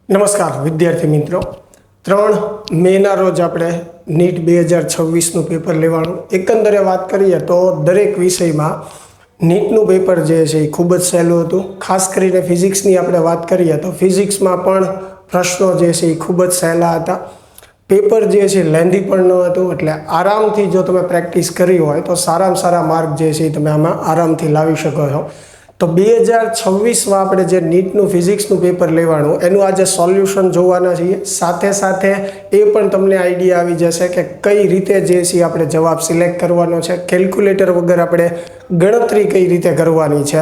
નમસ્કાર વિદ્યાર્થી મિત્રો, 3 મેના રોજ આપણે નીટ 2026નું પેપર લેવાનું. એકંદરે વાત કરીએ તો દરેક વિષયમાં નીટનું પેપર જે છે એ ખૂબ જ સહેલું હતું. ખાસ કરીને ફિઝિક્સની આપણે વાત કરીએ તો ફિઝિક્સમાં પણ પ્રશ્નો જે છે એ ખૂબ જ સહેલા હતા. પેપર જે છે લેન્ધી પણ ન હતું, એટલે આરામથી જો તમે પ્રેક્ટિસ કરી હોય તો સારામાં સારા માર્ક જે છે એ તમે આમાં આરામથી લાવી શકો છો. તો 2026માં આપણે જે નીટનું ફિઝિક્સનું પેપર લેવાનું એનું આજે સોલ્યુશન જોવાના છીએ. સાથે સાથે એ પણ તમને આઈડિયા આવી જશે કે કઈ રીતે જે છે આપણે જવાબ સિલેક્ટ કરવાનો છે, કેલ્ક્યુલેટર વગર આપણે ગણતરી કઈ રીતે કરવાની છે,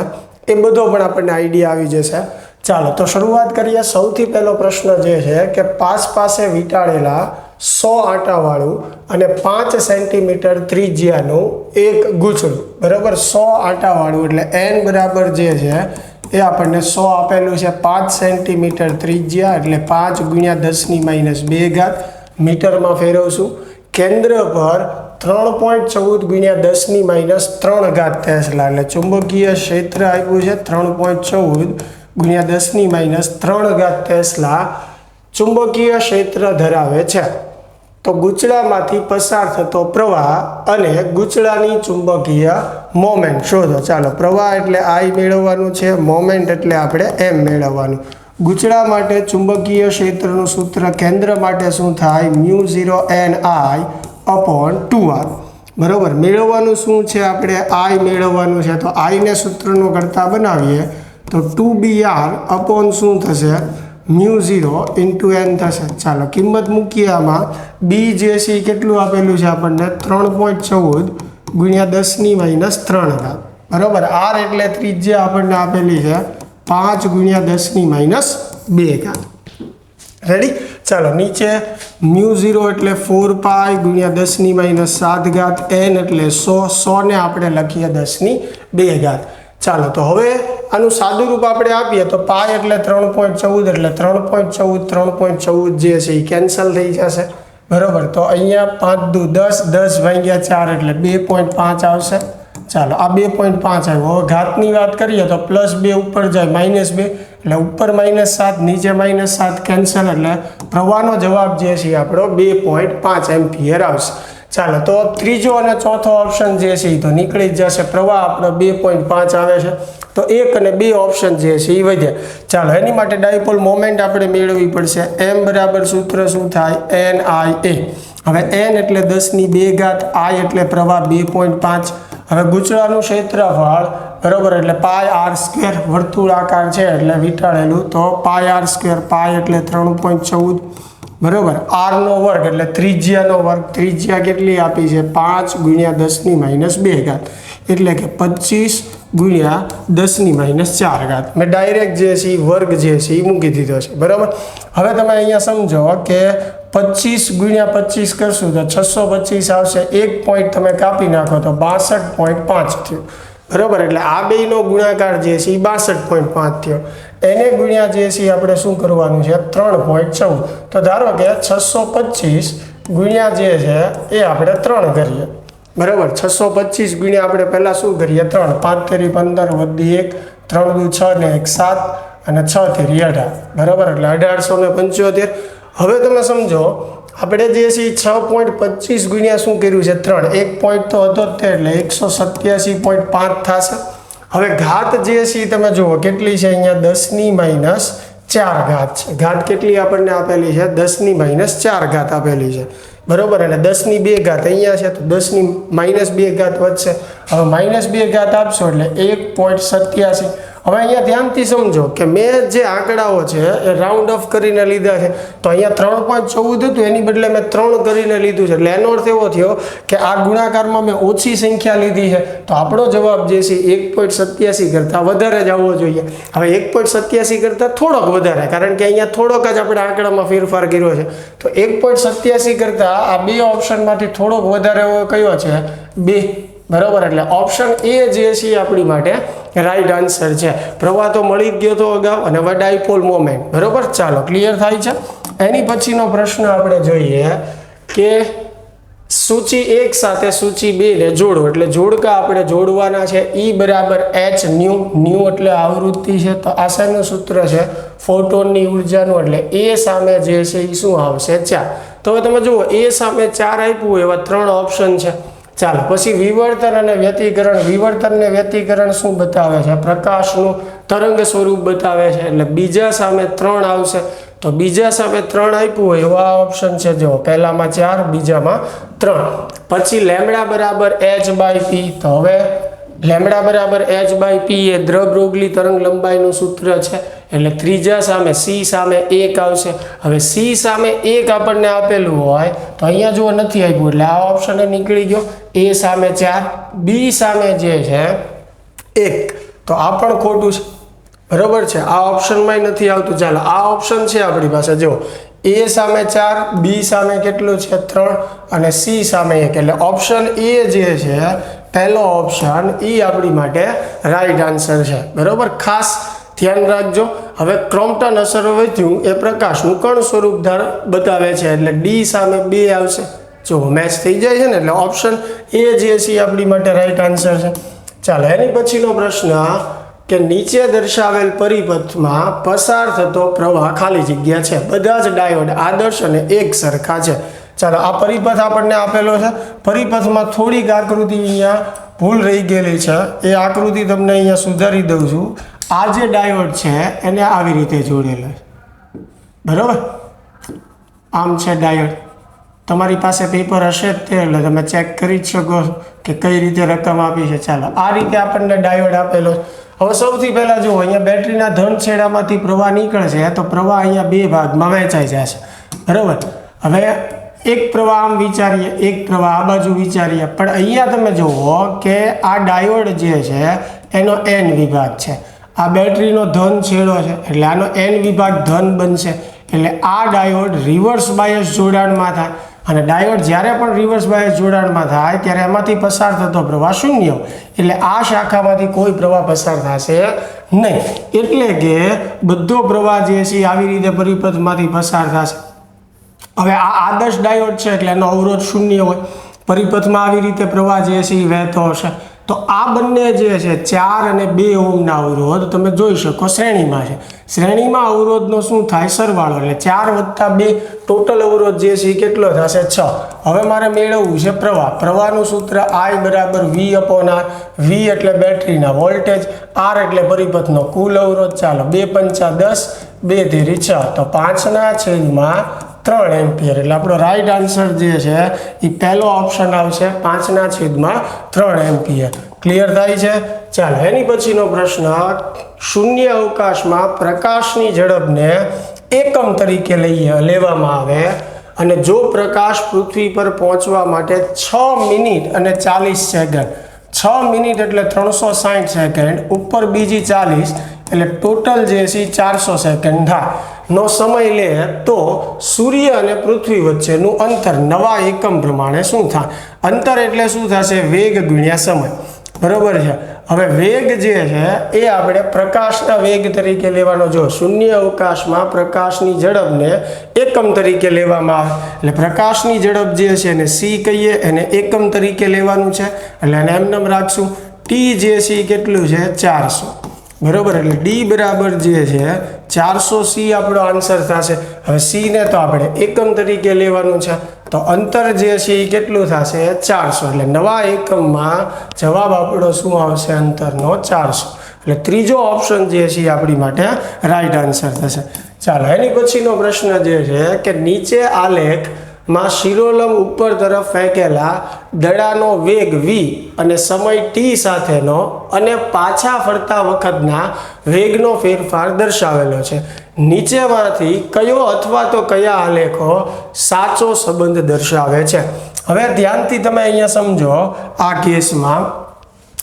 એ બધો પણ આપણને આઈડિયા આવી જશે. ચાલો તો શરૂઆત કરીએ. સૌથી પહેલો પ્રશ્ન જે છે કે પાસે વીંટાળેલા 100 આંટાવાળું અને 5 સેન્ટીમીટર ત્રિજ્યાનું એક ગૂંચળું, બરાબર. 100 આંટાવાળું એટલે n બરાબર જે છે એ આપણને 100 આપેલું છે. 5 સેન્ટીમીટર ત્રિજ્યા એટલે 5 × 10⁻² ઘાત મીટરમાં ફેરવશું. કેન્દ્ર પર 3.14 × 10⁻³ ઘાત ટેસ્લા, એટલે ચુંબકીય ક્ષેત્ર આપ્યું છે 3.14 × 10⁻³ ઘાત ટેસ્લા ચુંબકીય ક્ષેત્ર ધરાવે છે. તો ગૂંચળામાંથી પસાર થતો પ્રવાહ અને ગૂંચળાની ચુંબકીય મોમેન્ટ શોધો. ચાલો, પ્રવાહ એટલે I મેળવવાનું છે, મોમેન્ટ એટલે આપણે m મેળવવાનું. ગૂંચળા માટે ચુંબકીય ક્ષેત્રનું સૂત્ર કેન્દ્ર માટે શું થાય? μ0n(I)/2r. બરાબર. મેળવવાનું શું છે? આપણે I મેળવવાનું છે, તો I ને સૂત્રનો કરતા બનાવીએ તો 2br/ શું થશે? μ0 × n થશે. ચાલો કિંમત મૂકીએ આમાં. b જે છે કેટલું આપેલું છે આપણને? 3.14 × 10⁻³ ઘાત. બરાબર. r એટલે ત્રિજ્યા આપણને આપેલી છે 5 × 10⁻² ઘાત. રેડી? ચાલો નીચે μ0 એટલે 4π × 10⁻7 ઘાત, n એટલે 100 ને આપણે લખીએ 10⁻² ઘાત. ચાલો તો હવે આનું સાદું રૂપ આપણે આપીએ તો પાય એટલે 3.14 એટલે 3.14 જે છે એ કેન્સલ થઈ જશે. બરાબર. તો અહીંયા 5 દુ 10, 10/4 એટલે 2.5 આવશે. ચાલો આ 2.5 આવ્યો. હવે ઘાતની વાત કરીએ તો +2 ઉપર જાય -2 એટલે ઉપર -7 નીચે -7 કેન્સલ, એટલે પ્રવાહનો જવાબ જે છે આપણો 2.5 એમ્પિયર આવશે. ચાલો તો ત્રીજો અને ચોથો ઓપ્શન જે છે એ તો નીકળી જ જશે. પ્રવાહ આપણો 2.5 આવે છે, તો 1 અને 2 ઓપ્શન જે છે એ વધ્યા. ચાલો એની માટે ડાયપોલ મોમેન્ટ આપણે મેળવવી પડશે. m બરાબર સૂત્ર શું થાય? NIA. હવે n એટલે 10⁻² ઘાત, I એટલે પ્રવાહ 2.5. હવે ગૂંચળાનું ક્ષેત્રફળ બરાબર એટલે πr², વર્તુળાકાર છે એટલે વીંટાળેલું, તો πr², પાય એટલે 3.14 બરાબર. r² એટલે ત્રિજ્યાનો વર્ગ. ત્રિજ્યા કેટલી આપી છે? 5 × 10⁻² ઘાત, એટલે કે 25 × 10⁻4 ઘાત. મેં ડાયરેક્ટ જે છે વર્ગ જે છે એ મૂકી દીધો છે. બરાબર. હવે તમે અહીંયા સમજો કે 25 × 25 કરશું તો 625 આવશે. 1 પોઈન્ટ તમે કાપી નાખો તો 62.5 થયું. બરાબર. એટલે આ બેયનો ગુણાકાર જે છે એ 62.5 થયો. એને ગુણ્યા જે છે આપણે શું કરવાનું છે? 3.14. તો ધારો કે 625 ગુણ્યા જે છે એ આપણે 3 કરીએ. બરાબર. 625 ગુણ્યા આપણે પહેલાં શું કરીએ? 3. 5 તેરી 15 વધી 1, 3 દુ 6 ને 1 7 અને 6 તેરી 18. બરાબર. એટલે 1875. હવે તમે સમજો આપણે જે છે 6.25 ગુણ્યા શું કર્યું છે? 3. 1 પોઈન્ટ તો હતો જ તે, એટલે 187.5 થશે. હવે ઘાત જે છે તમે જુઓ કેટલી છે? અહીંયા 10⁻4 ઘાત છે. ઘાત કેટલી આપણને આપેલી છે? 10⁻4 ઘાત આપેલી છે. બરાબર. અને 10⁻2 ઘાત અહીંયા છે, તો 10⁻2 ઘાત વધશે. હવે -2 ઘાત આપશો એટલે 1.87. હવે અહીંયા ધ્યાનથી સમજો કે મેં જે આંકડાઓ છે એ રાઉન્ડ ઓફ કરીને લીધા છે. તો અહીંયા 3.14 હતું, એની બદલે મેં 3 કરીને લીધું છે. એટલે એનો અર્થ એવો થયો કે આ ગુણાકારમાં મેં ઓછી સંખ્યા લીધી છે, તો આપણો જવાબ જે છે 1.87 કરતાં વધારે જ આવવો જોઈએ. હવે 1.87 કરતાં થોડોક વધારે, કારણ કે અહીંયા થોડોક જ આપણે આંકડામાં ફેરફાર કર્યો છે. તો 1.87 કરતાં આ બે ઓપ્શનમાંથી થોડોક વધારે કયો છે? 2. બરાબર. એટલે ઓપ્શન એ જે છે આપણી માટે રાઈટ આન્સર છે. પ્રવાહ તો મળી જ ગયો તો અગાઉ, અને હવે ડાયપોલ મોમેન્ટ. બરાબર. ચાલો ક્લિયર થાય છે. એની પછીનો પ્રશ્ન આપણે જોઈએ કે સૂચિ 1 સાથે સૂચિ 2 ને જોડો એટલે જોડકા આપણે જોડવાના છે. E બરાબર h ન્યુ એટલે આવૃત્તિ છે. તો આ શેનું સૂત્ર છે? ફોટોનની ઉર્જાનું. એટલે એ સામે જે છે એ શું આવશે? 4. તો હવે તમે જુઓ એ સામે 4 આપ્યું એવા 3 ઓપ્શન છે. ચાલો પછી વિવર્તન અને વ્યતિકરણ. વિવર્તન ને વ્યતિકરણ શું બતાવે છે? પ્રકાશનું તરંગ સ્વરૂપ બતાવે છે. એટલે બીજા સામે 3 આવશે. તો બીજા સામે 3 આપ્યું હોય એવા ઓપ્શન છે. જો પહેલામાં 4, બીજામાં 3. પછી લેમડા બરાબર h/p. તો હવે લેમડા બરાબર h/p એ દ્રવ્યરોગલી તરંગ લંબાઈનું સૂત્ર છે. એટલે ત્રીજા સામે c સામે 1 આવશે. હવે c સામે 1 આપણને આપેલું હોય તો અહીંયા જો નથી આપ્યું એટલે આ ઓપ્શન નીકળી ગયો. a સામે 4, b સામે જે છે 1, તો આ પણ ખોટું છે. બરોબર છે, આ ઓપ્શનમાં નથી આવતું. ચાલો આ ઓપ્શન છે આપણી પાસે. જો a સામે 4, b સામે કેટલું છે? 3 અને c સામે 1. એટલે ઓપ્શન a જે છે પહેલો ઓપ્શન એ આપણી માટે રાઈટ આન્સર છે. બરોબર, ખાસ ધ્યાન રાખજો. હવે ક્રોમ્પટન અસર વધ્યું એ પ્રકાશનું કણ સ્વરૂપ બતાવે છે. એટલે d સામે 2 આવશે. જો મેચ થઈ જાય છે ને, એટલે ઓપ્શન a જે છે એ આપણી માટે રાઈટ આન્સર છે. ચાલો એની પછીનો પ્રશ્ન કે નીચે દર્શાવેલ પરિપથમાં પસાર થતો પ્રવાહ ખાલી જગ્યા છે. બધા જ ડાયોડ આદર્શ અને એક સરખા છે. ચાલો આ પરિપથ આપણને આપેલો છે. પરિપથમાં થોડીક આકૃતિ અહીંયા ભૂલ રહી ગયેલી છે. એ આકૃતિ તમને અહીંયા સુધારી દઉં છું. આ જે ડાયોડ છે એને આવી રીતે જોડેલો છે. બરોબર, આમ છે ડાયોડ. તમારી પાસે પેપર હશે જ તે, એટલે તમે ચેક કરી જ શકો કે કઈ રીતે રકમ આપી છે. ચાલો આ રીતે આપણને ડાયોડ આપેલો છે. હવે સૌથી પહેલાં જુઓ, અહીંયા બેટરીના ધન છેડામાંથી પ્રવાહ નીકળશે તો પ્રવાહ અહીંયા 2 ભાગમાં વહેંચાઈ જશે. બરાબર, હવે એક પ્રવાહ આમ વિચારીએ, એક પ્રવાહ આ બાજુ વિચારીએ. પણ અહીંયા તમે જુઓ કે આ ડાયોડ જે છે એનો n વિભાગ છે. આ બેટરીનો ધન છેડો છે એટલે આનો n વિભાગ ધન બનશે. એટલે આ ડાયોડ રિવર્સ બાયસ જોડાણમાં થાય. અને ડાયોડ જ્યારે પણ રિવર્સ બાયસ જોડાણમાં થાય ત્યારે એમાંથી પસાર થતો પ્રવાહ 0. એટલે આ શાખામાંથી કોઈ પ્રવાહ પસાર થશે નહીં. એટલે કે બધો પ્રવાહ જે છે આવી રીતે પરિપથમાંથી પસાર થશે. હવે આ આદર્શ ડાયોડ છે એટલે એનો અવરોધ 0 હોય. પરિપથમાં આવી રીતે પ્રવાહ જે છે એ વહેતો હશે. તો આ બંને જે છે 4 અને 2 ઓહ્મના અવરોધ તમે જોઈ શકો શ્રેણીમાં છે. શ્રેણીમાં અવરોધનો શું થાય? સરવાળો. એટલે 4 + 2 ટોટલ અવરોધ જે છે એ કેટલો થશે? 6. હવે મારે મેળવવું છે પ્રવાહ. પ્રવાહનું સૂત્ર I બરાબર V/R. V એટલે બેટરીના વોલ્ટેજ, R એટલે પરિપથનો કુલ અવરોધ. ચાલો 2 × 5 = 10, 2 તેરી 6, તો 5/3 એમ્પિયર. એટલે આપણો રાઈટ આન્સર જે છે એ પહેલો ઓપ્શન આવશે, 5/3 એમ્પિયર. ક્લિયર થાય છે? ચાલો એની પછીનો પ્રશ્ન, શૂન્ય અવકાશમાં પ્રકાશની ઝડપને એકમ તરીકે લેવામાં આવે અને જો પ્રકાશ પૃથ્વી પર પહોંચવા માટે 6 મિનિટ અને 40 સેકન્ડ, 6 મિનિટ એટલે 360 સેકન્ડ, ઉપર બીજી 40 એટલે ટોટલ જે છે 400 સેકન્ડ થાય નો સમય લે તો સૂર્ય અને પૃથ્વી વચ્ચેનું અંતર નવા એકમ પ્રમાણે શું થાય? અંતર એટલે શું થશે? વેગ ગુણ્યા સમય. બરોબર છે. હવે વેગ જે છે એ આપણે પ્રકાશના વેગ તરીકે લેવાનો. જો શૂન્ય અવકાશમાં પ્રકાશની ઝડપને એકમ તરીકે લેવામાં આવે એટલે પ્રકાશની ઝડપ જે છે એને c કહીએ, એને એકમ તરીકે લેવાનું છે. એટલે એને એમ રાખશું. t જે છે કેટલું છે? 400. બરોબર, એટલે d બરાબર જે છે 400 c આપણો આન્સર થશે. હવે c ને તો આપણે એકમ તરીકે લેવાનું છે. તો અંતર જે છે એ કેટલું થશે? 400. એટલે નવા એકમમાં જવાબ આપણો શું આવશે? અંતરનો 400. એટલે ત્રીજો ઓપ્શન જે છે એ આપણી માટે રાઈટ આન્સર થશે. ચાલો એની પછીનો પ્રશ્ન જે છે કે નીચે આલેખમાં શિરોલંબ ઉપર તરફ ફેંકેલા દડાનો વેગ v અને સમય t સાથેનો અને પાછા ફરતા વખતના વેગનો ફેરફાર દર્શાવેલો છે. નીચેમાંથી કયો અથવા તો કયા આલેખો સાચો સંબંધ દર્શાવે છે? હવે ધ્યાનથી તમે અહીંયા સમજો. આ કેસમાં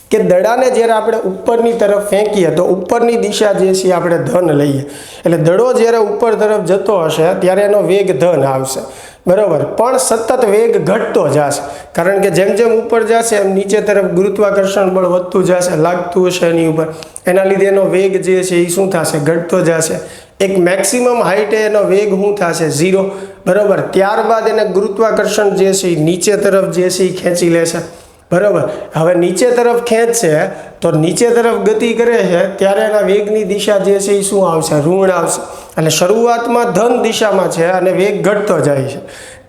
કે દડાને જ્યારે આપણે ઉપરની તરફ ફેંકીએ તો ઉપરની દિશા જે છે આપણે ધન લઈએ. એટલે દડો જ્યારે ઉપર તરફ જતો હશે ત્યારે એનો વેગ ધન આવશે. બરાબર, પણ સતત વેગ ઘટતો જશે. કારણ કે જેમ જેમ ઉપર જશે એમ નીચે તરફ ગુરુત્વાકર્ષણ બળ વધતું જશે, લાગતું હશે એની ઉપર. એના લીધે એનો વેગ જે છે એ શું થશે? ઘટતો જશે. એક મેક્સિમમ હાઇટે એનો વેગ શું થશે 0, બરાબર. ત્યારબાદ એને ગુરુત્વાકર્ષણ જે છે એ નીચે તરફ જે છે એ ખેંચી લેશે, બરાબર. હવે નીચે તરફ ખેંચશે તો નીચે તરફ ગતિ કરે છે ત્યારે એના વેગની દિશા જે છે એ શું આવશે? ઋણ આવશે. એટલે શરૂઆતમાં ધન દિશામાં છે અને વેગ ઘટતો જાય છે.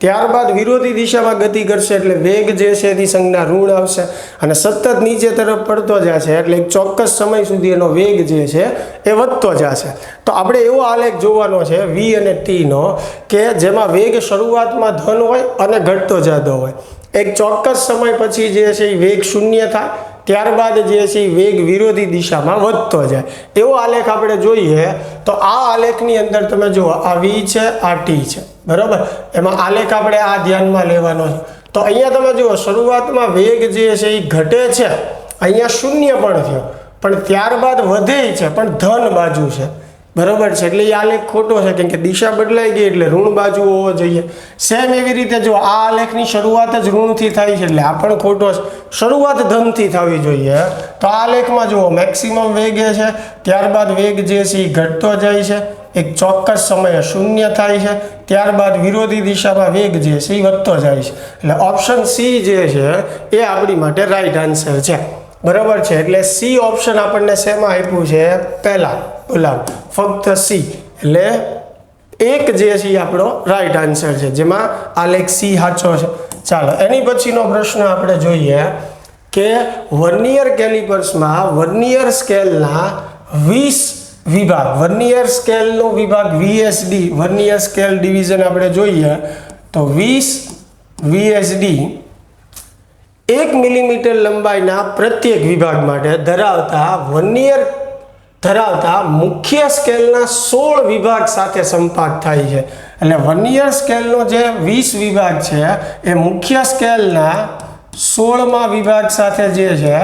ત્યારબાદ વિરોધી દિશામાં ગતિ કરશે એટલે વેગ જે છે એની સંજ્ઞા ઋણ આવશે અને સતત નીચે તરફ પડતો જશે એટલે એક ચોક્કસ સમય સુધી એનો વેગ જે છે એ વધતો જશે. તો આપણે એવો આલેખ જોવાનો છે V અને T નો કે જેમાં વેગ શરૂઆતમાં ધન હોય અને ઘટતો જતો હોય. એક ચોક્કસ સમય પછી જે છે એ વેગ શૂન્ય થાય, ત્યારબાદ જે છે એ વેગ વિરોધી દિશામાં વધતો જાય. એવો આલેખ આપણે જોઈએ તો આ આલેખની અંદર તમે જુઓ, આ V છે, આ T છે, બરાબર. એમાં આલેખ આપણે આ ધ્યાનમાં લેવાનો છે. તો અહીંયા તમે જુઓ શરૂઆતમાં વેગ જે છે એ ઘટે છે, અહીંયા શૂન્ય પણ થયો, પણ ત્યારબાદ વધે છે પણ ધન બાજુ છે, બરાબર છે. એટલે એ આલેખ ખોટો છે કેમ કે દિશા બદલાઈ ગઈ એટલે ઋણ બાજુ હોવો જોઈએ. સેમ એવી રીતે જો આ આલેખની શરૂઆત જ ઋણથી થાય છે એટલે આ પણ ખોટો છે. શરૂઆત ધનથી થવી જોઈએ. તો આ આલેખમાં જુઓ મેક્સિમમ વેગ છે, ત્યારબાદ વેગ જે છે એ ઘટતો જાય છે, એક ચોક્કસ સમયે શૂન્ય થાય છે, ત્યારબાદ વિરોધી દિશામાં વેગ જે છે એ વધતો જાય છે. એટલે ઓપ્શન સી જે છે એ આપણી માટે રાઈટ આન્સર છે, બરાબર છે. એટલે સી ઓપ્શન આપણને શેમાં આપ્યું છે? પહેલા બોલાવ ફક્ત સી, એટલે એક જે છે એ આપણો રાઈટ આન્સર છે, જેમાં આલેખ સી સાચો છે. ચાલો એની પછીનો પ્રશ્ન આપણે જોઈએ કે વર્નિયર કેલિપર્સમાં વર્નિયર સ્કેલના 20 વિભાગ, વર્નિયર સ્કેલનો વિભાગ VSD, વર્નિયર સ્કેલ ડિવિઝન આપણે જોઈએ તો 20 VSD 1 મિલીમીટર લંબાઈના પ્રત્યેક વિભાગ માટે ધરાવતા વર્નિયર ધરાવતા મુખ્ય સ્કેલના 16 વિભાગ સાથે સંપાત થાય છે. એટલે વર્નિયર સ્કેલનો જે 20 વિભાગ છે એ મુખ્ય સ્કેલના 16મા વિભાગ સાથે જે છે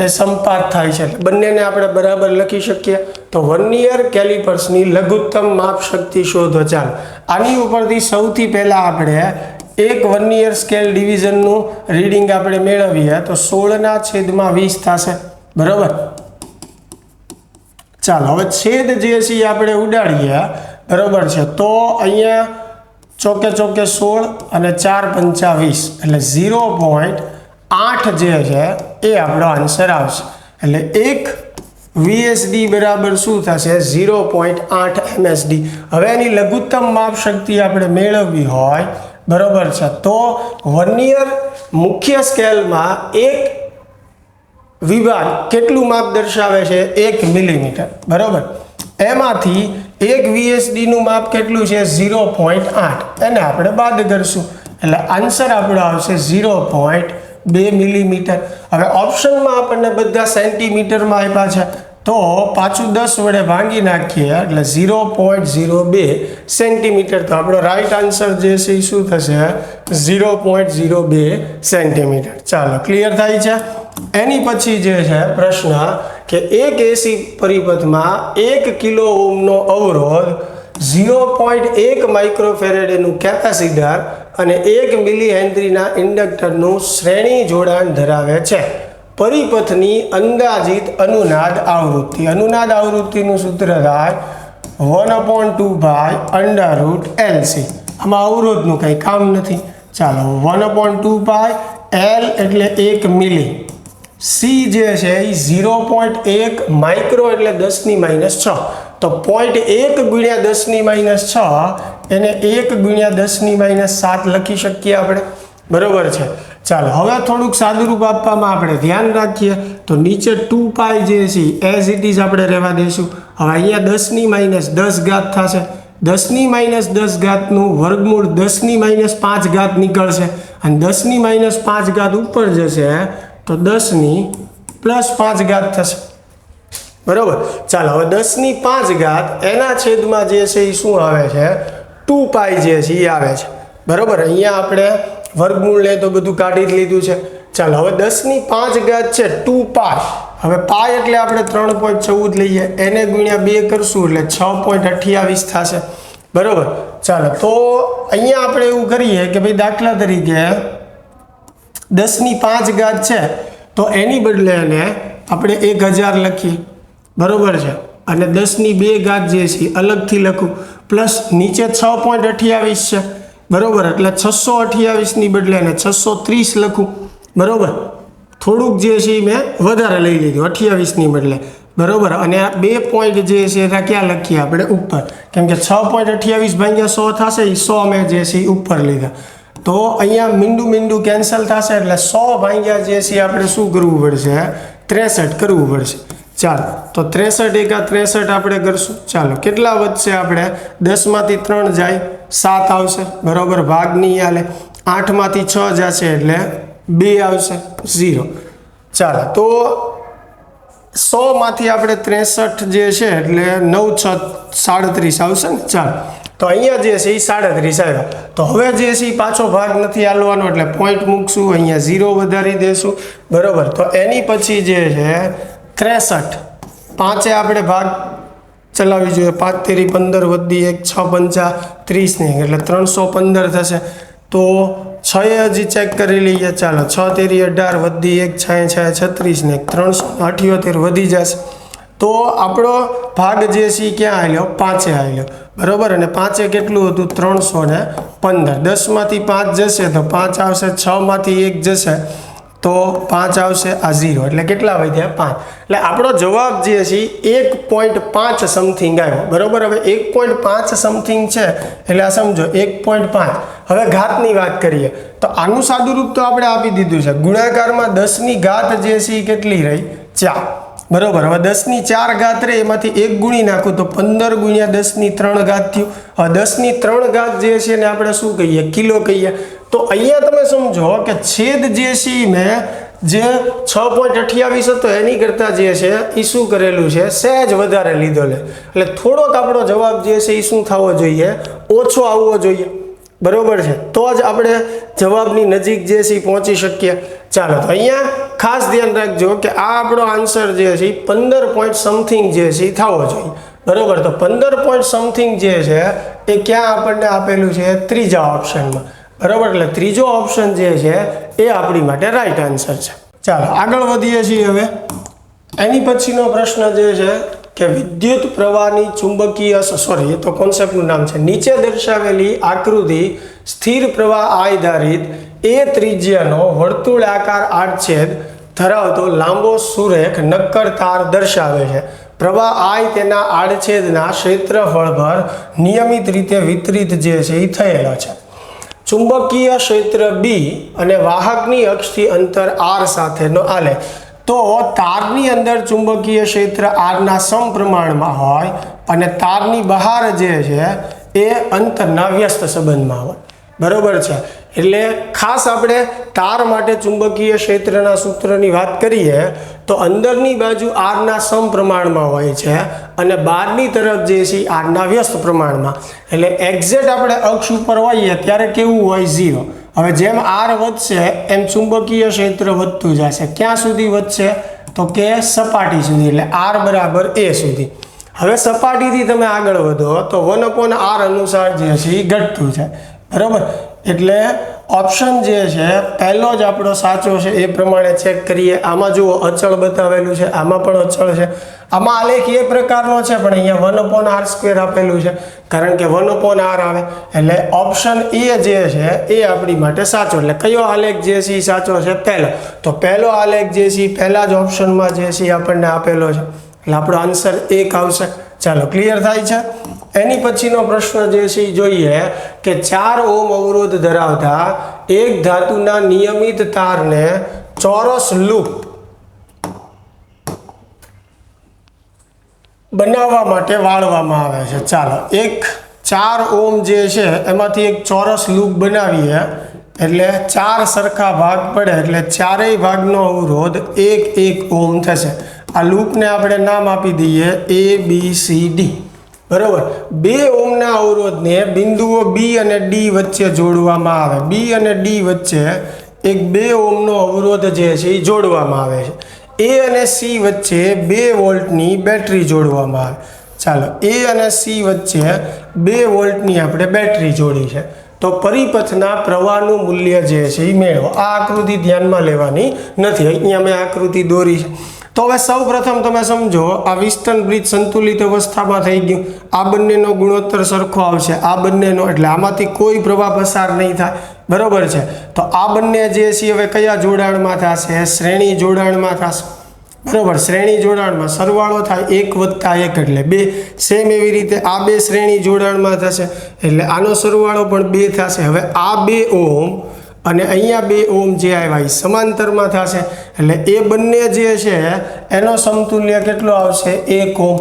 એ સંપાત થાય છે. બંનેને આપણે બરાબર લખી શકીએ. તો વર્નિયર કેલિપર્સની લઘુત્તમ માપ શક્તિ શોધો. ચાલો આની ઉપરથી સૌથી પહેલા આપણે એક વર્નિયર સ્કેલ ડિવિઝનનું રીડિંગ આપણે મેળવીએ તો 16/20 થશે, બરાબર. ચાલો હવે છેદ જે છે એ આપણે ઉડાડીએ, બરાબર છે. તો અહીંયા ચોકે ચોકે 16 અને 4 પંચા 20 એટલે 0.8 જે છે એ આપણો આન્સર આવશે. એટલે એક VSD બરાબર શું થશે? 0.8 MSD. હવે એની લઘુત્તમ માપ શક્તિ આપણે મેળવવી હોય, બરાબર છે, તો વર્નિયર મુખ્ય સ્કેલમાં એક વિભાગ કેટલું માપ દર્શાવે છે? 1 મિલીમીટર, બરાબર. એમાંથી એક VSD નું માપ કેટલું છે? 0.8. એને આપણે બાદ કરશું એટલે આન્સર આપણો આવશે 0.2 મિલીમીટર. હવે ઓપ્શનમાં આપણને બધા સેન્ટીમીટરમાં આપ્યા છે તો પાછું 10 વડે ભાંગી નાખીએ એટલે 0.02 સેન્ટીમીટર. તો આપણો રાઈટ આન્સર જે છે એ શું થશે? 0.02 સેન્ટીમીટર. ચાલો ક્લિયર થાય છે. એની પછી જે છે પ્રશ્ન કે એક એસી પરિપથમાં 1 કિલો ઓહ્મનો અવરોધ, 0.1 માઇક્રોફેરેડનું કેપેસિટર અને 1 મિલી હેનરીના ઇન્ડક્ટરનું શ્રેણી જોડાણ ધરાવે છે. પરિપથની અંદાજિત અનુનાદ આવૃત્તિ. અનુનાદ આવૃત્તિનું સૂત્ર થાય 1/2π√LC. આમાં અવરોધનું કંઈ કામ નથી. ચાલો 1/2π, L એટલે 1 મિલી, C જે છે એ 0.1 માઇક્રો એટલે 10⁻6. તો 0.1 ગુણ્યા 10⁻6 એને 1 ગુણ્યા 10⁻7 લખી શકીએ આપણે, બરોબર છે. ચાલો હવે થોડુંક સાદુરૂપ આપવામાં આપણે ધ્યાન રાખીએ તો નીચે 2π જે છે એઝ ઇટ ઇઝ આપણે રહેવા દઈશું. હવે અહીંયા 10⁻10 થશે. 10⁻10 નું વર્ગમૂળ 10⁻5 નીકળશે અને 10⁻5 ઉપર જશે તો 10⁻5 થશે, બરોબર. ચાલો હવે 10⁻5 એના છેદમાં જે છે એ શું આવે છે? 2π જે છે એ આવે છે, બરોબર. અહીંયા આપણે વર્ગમૂળ લે તો બધું કાઢી જ લીધું છે. ચાલો હવે 10⁻5 છે 2π. હવે પાય એટલે આપણે 3.14 લઈએ, એને ગુણ્યા 2 કરશું એટલે 6.28 થશે, બરોબર. ચાલો તો અહીંયા આપણે એવું કરીએ કે ભાઈ દાખલા તરીકે 10⁻5 છે તો એની બદલે એને આપણે 1000 લખીએ, બરોબર છે. અને 10ની 2 ઘાત જે છે અલગથી લખું, પ્લસ નીચે 6.28 છે બરાબર, એટલે 628ની બદલે એને 630 લખું બરાબર. થોડુંક જે છે એ મેં વધારે લઈ લીધું 28ની બદલે બરાબર. અને આ 2 પોઈન્ટ જે છે એ ક્યાં લખીએ આપણે ઉપર, કેમ કે 6.28 ભાગ્યા 100 થશે, એ 100 મેં જે છે એ ઉપર લીધા. તો અહીંયા મીંડું કેન્સલ થશે, એટલે 100 ભાગ્યા જે છે આપણે શું કરવું પડશે, 63 કરવું પડશે. ચાલો, તો 63 એકા 63 આપણે કરશું. ચાલો, કેટલા વધશે આપણે, 10માંથી 3 જાય 7 આવશે બરાબર, ભાગ નહીં હાલે. 8માંથી 6 જશે એટલે 2 આવશે 0. ચાલો, તો 100માંથી આપણે 63 જે છે એટલે 9 6 37 આવશે ને. ચાલો, તો અહીંયા જે છે એ 37 આવ્યા. તો હવે જે છે એ પાછો ભાગ નથી હાલવાનો, એટલે પોઈન્ટ મૂકશું, અહીંયા 0 વધારી દેશું બરાબર. તો એની પછી જે છે 63, 5 આપણે ભાગ ચલાવી જોઈએ, 5 તેરી 15 વધી 1 6 પંચા 30 ને એટલે 315 થશે. તો 6 હજી ચેક કરી લઈએ. ચાલો, 6 તેરી 18 વધી 1 6 36 ને 378 વધી જશે. તો આપણો ભાગ જે છે ક્યાં આવ્યો, 5 આવ્યો બરાબર. અને 5 કેટલું હતું, 315. 10માંથી 5 જશે તો 5 આવશે, 6માંથી 1 જશે તો 5 આવશે, આ 0 એટલે કેટલા વધ્યા 5. એટલે આપણો જવાબ જે છે 1.5 સમથિંગ આવ્યો બરાબર. હવે 1.5 સમથિંગ છે એટલે આ સમજો 1.5. હવે ઘાતની વાત કરીએ તો આનું સાદુરૂપ તો આપણે આપી દીધું છે. ગુણાકારમાં 10ની ઘાત જે છે એ કેટલી રહી, 4 બરાબર. હવે 10ની 4 ઘાત રહે, એમાંથી 1 ગુણી નાખું તો 15 ગુણ્યા 10ની 3 ઘાત થયું. હવે 10ની 3 ઘાત જે છે ને આપણે શું કહીએ, કિલો કહીએ. તો અહીંયા તમે સમજો કે છેદ જે છે મેં જે 6.28 હતો એની કરતાં જે છે એ શું કરેલું છે, સહેજ વધારે લીધો લે, એટલે થોડોક આપણો જવાબ જે છે એ શું થવો જોઈએ, ઓછો આવવો જોઈએ બરાબર છે. તો જ આપણે જવાબની નજીક જે છે એ પહોંચી શકીએ. ચાલો, તો અહીંયા ખાસ ધ્યાન રાખજો કે આ આપણો આન્સર જે છે 15 પોઈન્ટ સમથિંગ જે છે એ થવો જોઈએ બરાબર. તો 15 પોઈન્ટ સમથિંગ જે છે એ ક્યાં આપણને આપેલું છે, ત્રીજા ઓપ્શનમાં બરાબર. એટલે ત્રીજો ઓપ્શન જે છે એ આપણી માટે રાઈટ આન્સર છે. ચાલો, આગળ વધીએ છીએ. હવે એની પછીનો પ્રશ્ન જે છે કે વિદ્યુત પ્રવાહની ચુંબકીય એ તો કોન્સેપ્ટનું નામ છે. નીચે દર્શાવેલી આકૃતિ સ્થિર પ્રવાહ આધારિત એ ત્રિજ્યાનો વર્તુળાકાર આડછેદ ધરાવતો લાંબો સુરેખ નક્કર તાર દર્શાવે છે. પ્રવાહ I તેના આડછેદના ક્ષેત્રફળ પર નિયમિત રીતે વિતરિત જે છે એ થયેલો છે. ચુંબકીય ક્ષેત્ર B અને વાહકની અક્ષથી અંતર R સાથેનો આલેખ. તો તારની અંદર ચુંબકીય ક્ષેત્ર R ના સમપ્રમાણમાં હોય અને તારની બહાર જે છે એ અંતરના વ્યસ્ત સંબંધમાં હોય બરાબર છે. એટલે ખાસ આપણે તાર માટે ચુંબકીય ક્ષેત્રના સૂત્રની વાત કરીએ તો અંદરની બાજુ R ના સમપ્રમાણમાં હોય છે અને બહારની તરફ જે છે R ના વ્યસ્ત પ્રમાણમાં. એટલે એક્ઝેક્ટ આપણે અક્ષ ઉપર હોઈએ ત્યારે કેવું હોય, 0. હવે જેમ R વધશે એમ ચુંબકીય ક્ષેત્ર વધતું જશે. ક્યાં સુધી વધશે તો કે સપાટી સુધી, એટલે R બરાબર A સુધી. હવે સપાટીથી તમે આગળ વધો તો 1/R અનુસાર જે છે એ ઘટતું છે બરાબર. એટલે ઓપ્શન જે છે પહેલો જ આપણો સાચો છે એ પ્રમાણે ચેક કરીએ. આમાં જુઓ અચળ બતાવેલું છે, આમાં પણ અચળ છે. આમાં આલેખ એ પ્રકારનો છે પણ અહીંયા 1/R² આપેલું છે, કારણ કે 1/R આવે. એટલે ઓપ્શન એ જે છે એ આપણી માટે સાચો. એટલે કયો આલેખ જે છે એ સાચો છે, પહેલો. તો પહેલો આલેખ જે છે પહેલા જ ઓપ્શનમાં જે છે આપણને આપેલો છે, એટલે આપણો આન્સર 1 આવશે. ચાલો, ક્લિયર થાય છે. એની પછીનો પ્રશ્ન જે છે એ જોઈએ કે 4 ઓહ્મ અવરોધ ધરાવતા એક ધાતુના નિયમિત તારને ચોરસ લૂપ બનાવવા માટે વાળવામાં આવે છે. ચાલો, એક 4 ઓહ્મ જે છે એમાંથી એક ચોરસ લૂપ બનાવીએ એટલે 4 સરખા ભાગ પડે એટલે ચારેય ભાગનો અવરોધ 1 ઓહ્મ થશે. આ લૂપને આપણે નામ આપી દઈએ ABCD બરાબર. 2 ઓહ્મના અવરોધને બિંદુઓ B અને D વચ્ચે જોડવામાં આવે. B અને D વચ્ચે એક 2 ઓહ્મનો અવરોધ જે છે એ જોડવામાં આવે છે. A અને C વચ્ચે 2 વોલ્ટની બેટરી જોડવામાં આવે. ચાલો, A અને C વચ્ચે 2 વોલ્ટની આપણે બેટરી જોડી છે. તો પરિપથના પ્રવાહનું મૂલ્ય જે છે એ મેળવો. આ આકૃતિ ધ્યાનમાં લેવાની નથી, અહીંયા મેં આકૃતિ દોરી છે. તો હવે સૌ પ્રથમ તમે સમજો આ વિસ્ટન બ્રિજ સંતુલિત અવસ્થામાં થઈ ગયું, આ બંનેનો ગુણોત્તર સરખો આવશે, આ બંનેનો, એટલે આમાંથી કોઈ પ્રવાહ પસાર નહીં થાય, બરોબર છે. તો આ બંને જે છે હવે કયા જોડાણમાં થશે? શ્રેણી જોડાણમાં થશે, બરોબર. શ્રેણી જોડાણમાં સરવાળો થાય 1 + 1 એટલે 2. સેમ એવી રીતે આ બે શ્રેણી જોડાણમાં થશે એટલે આનો સરવાળો પણ 2 થશે. હવે આ 2 ઓહ્મ અને અહીંયા 2 ઓહ્મ જે આવ્યા એ સમાંતરમાં થશે એટલે એ બંને જે છે એનો સમતુલ્ય કેટલો આવશે? 1 ઓહ્મ,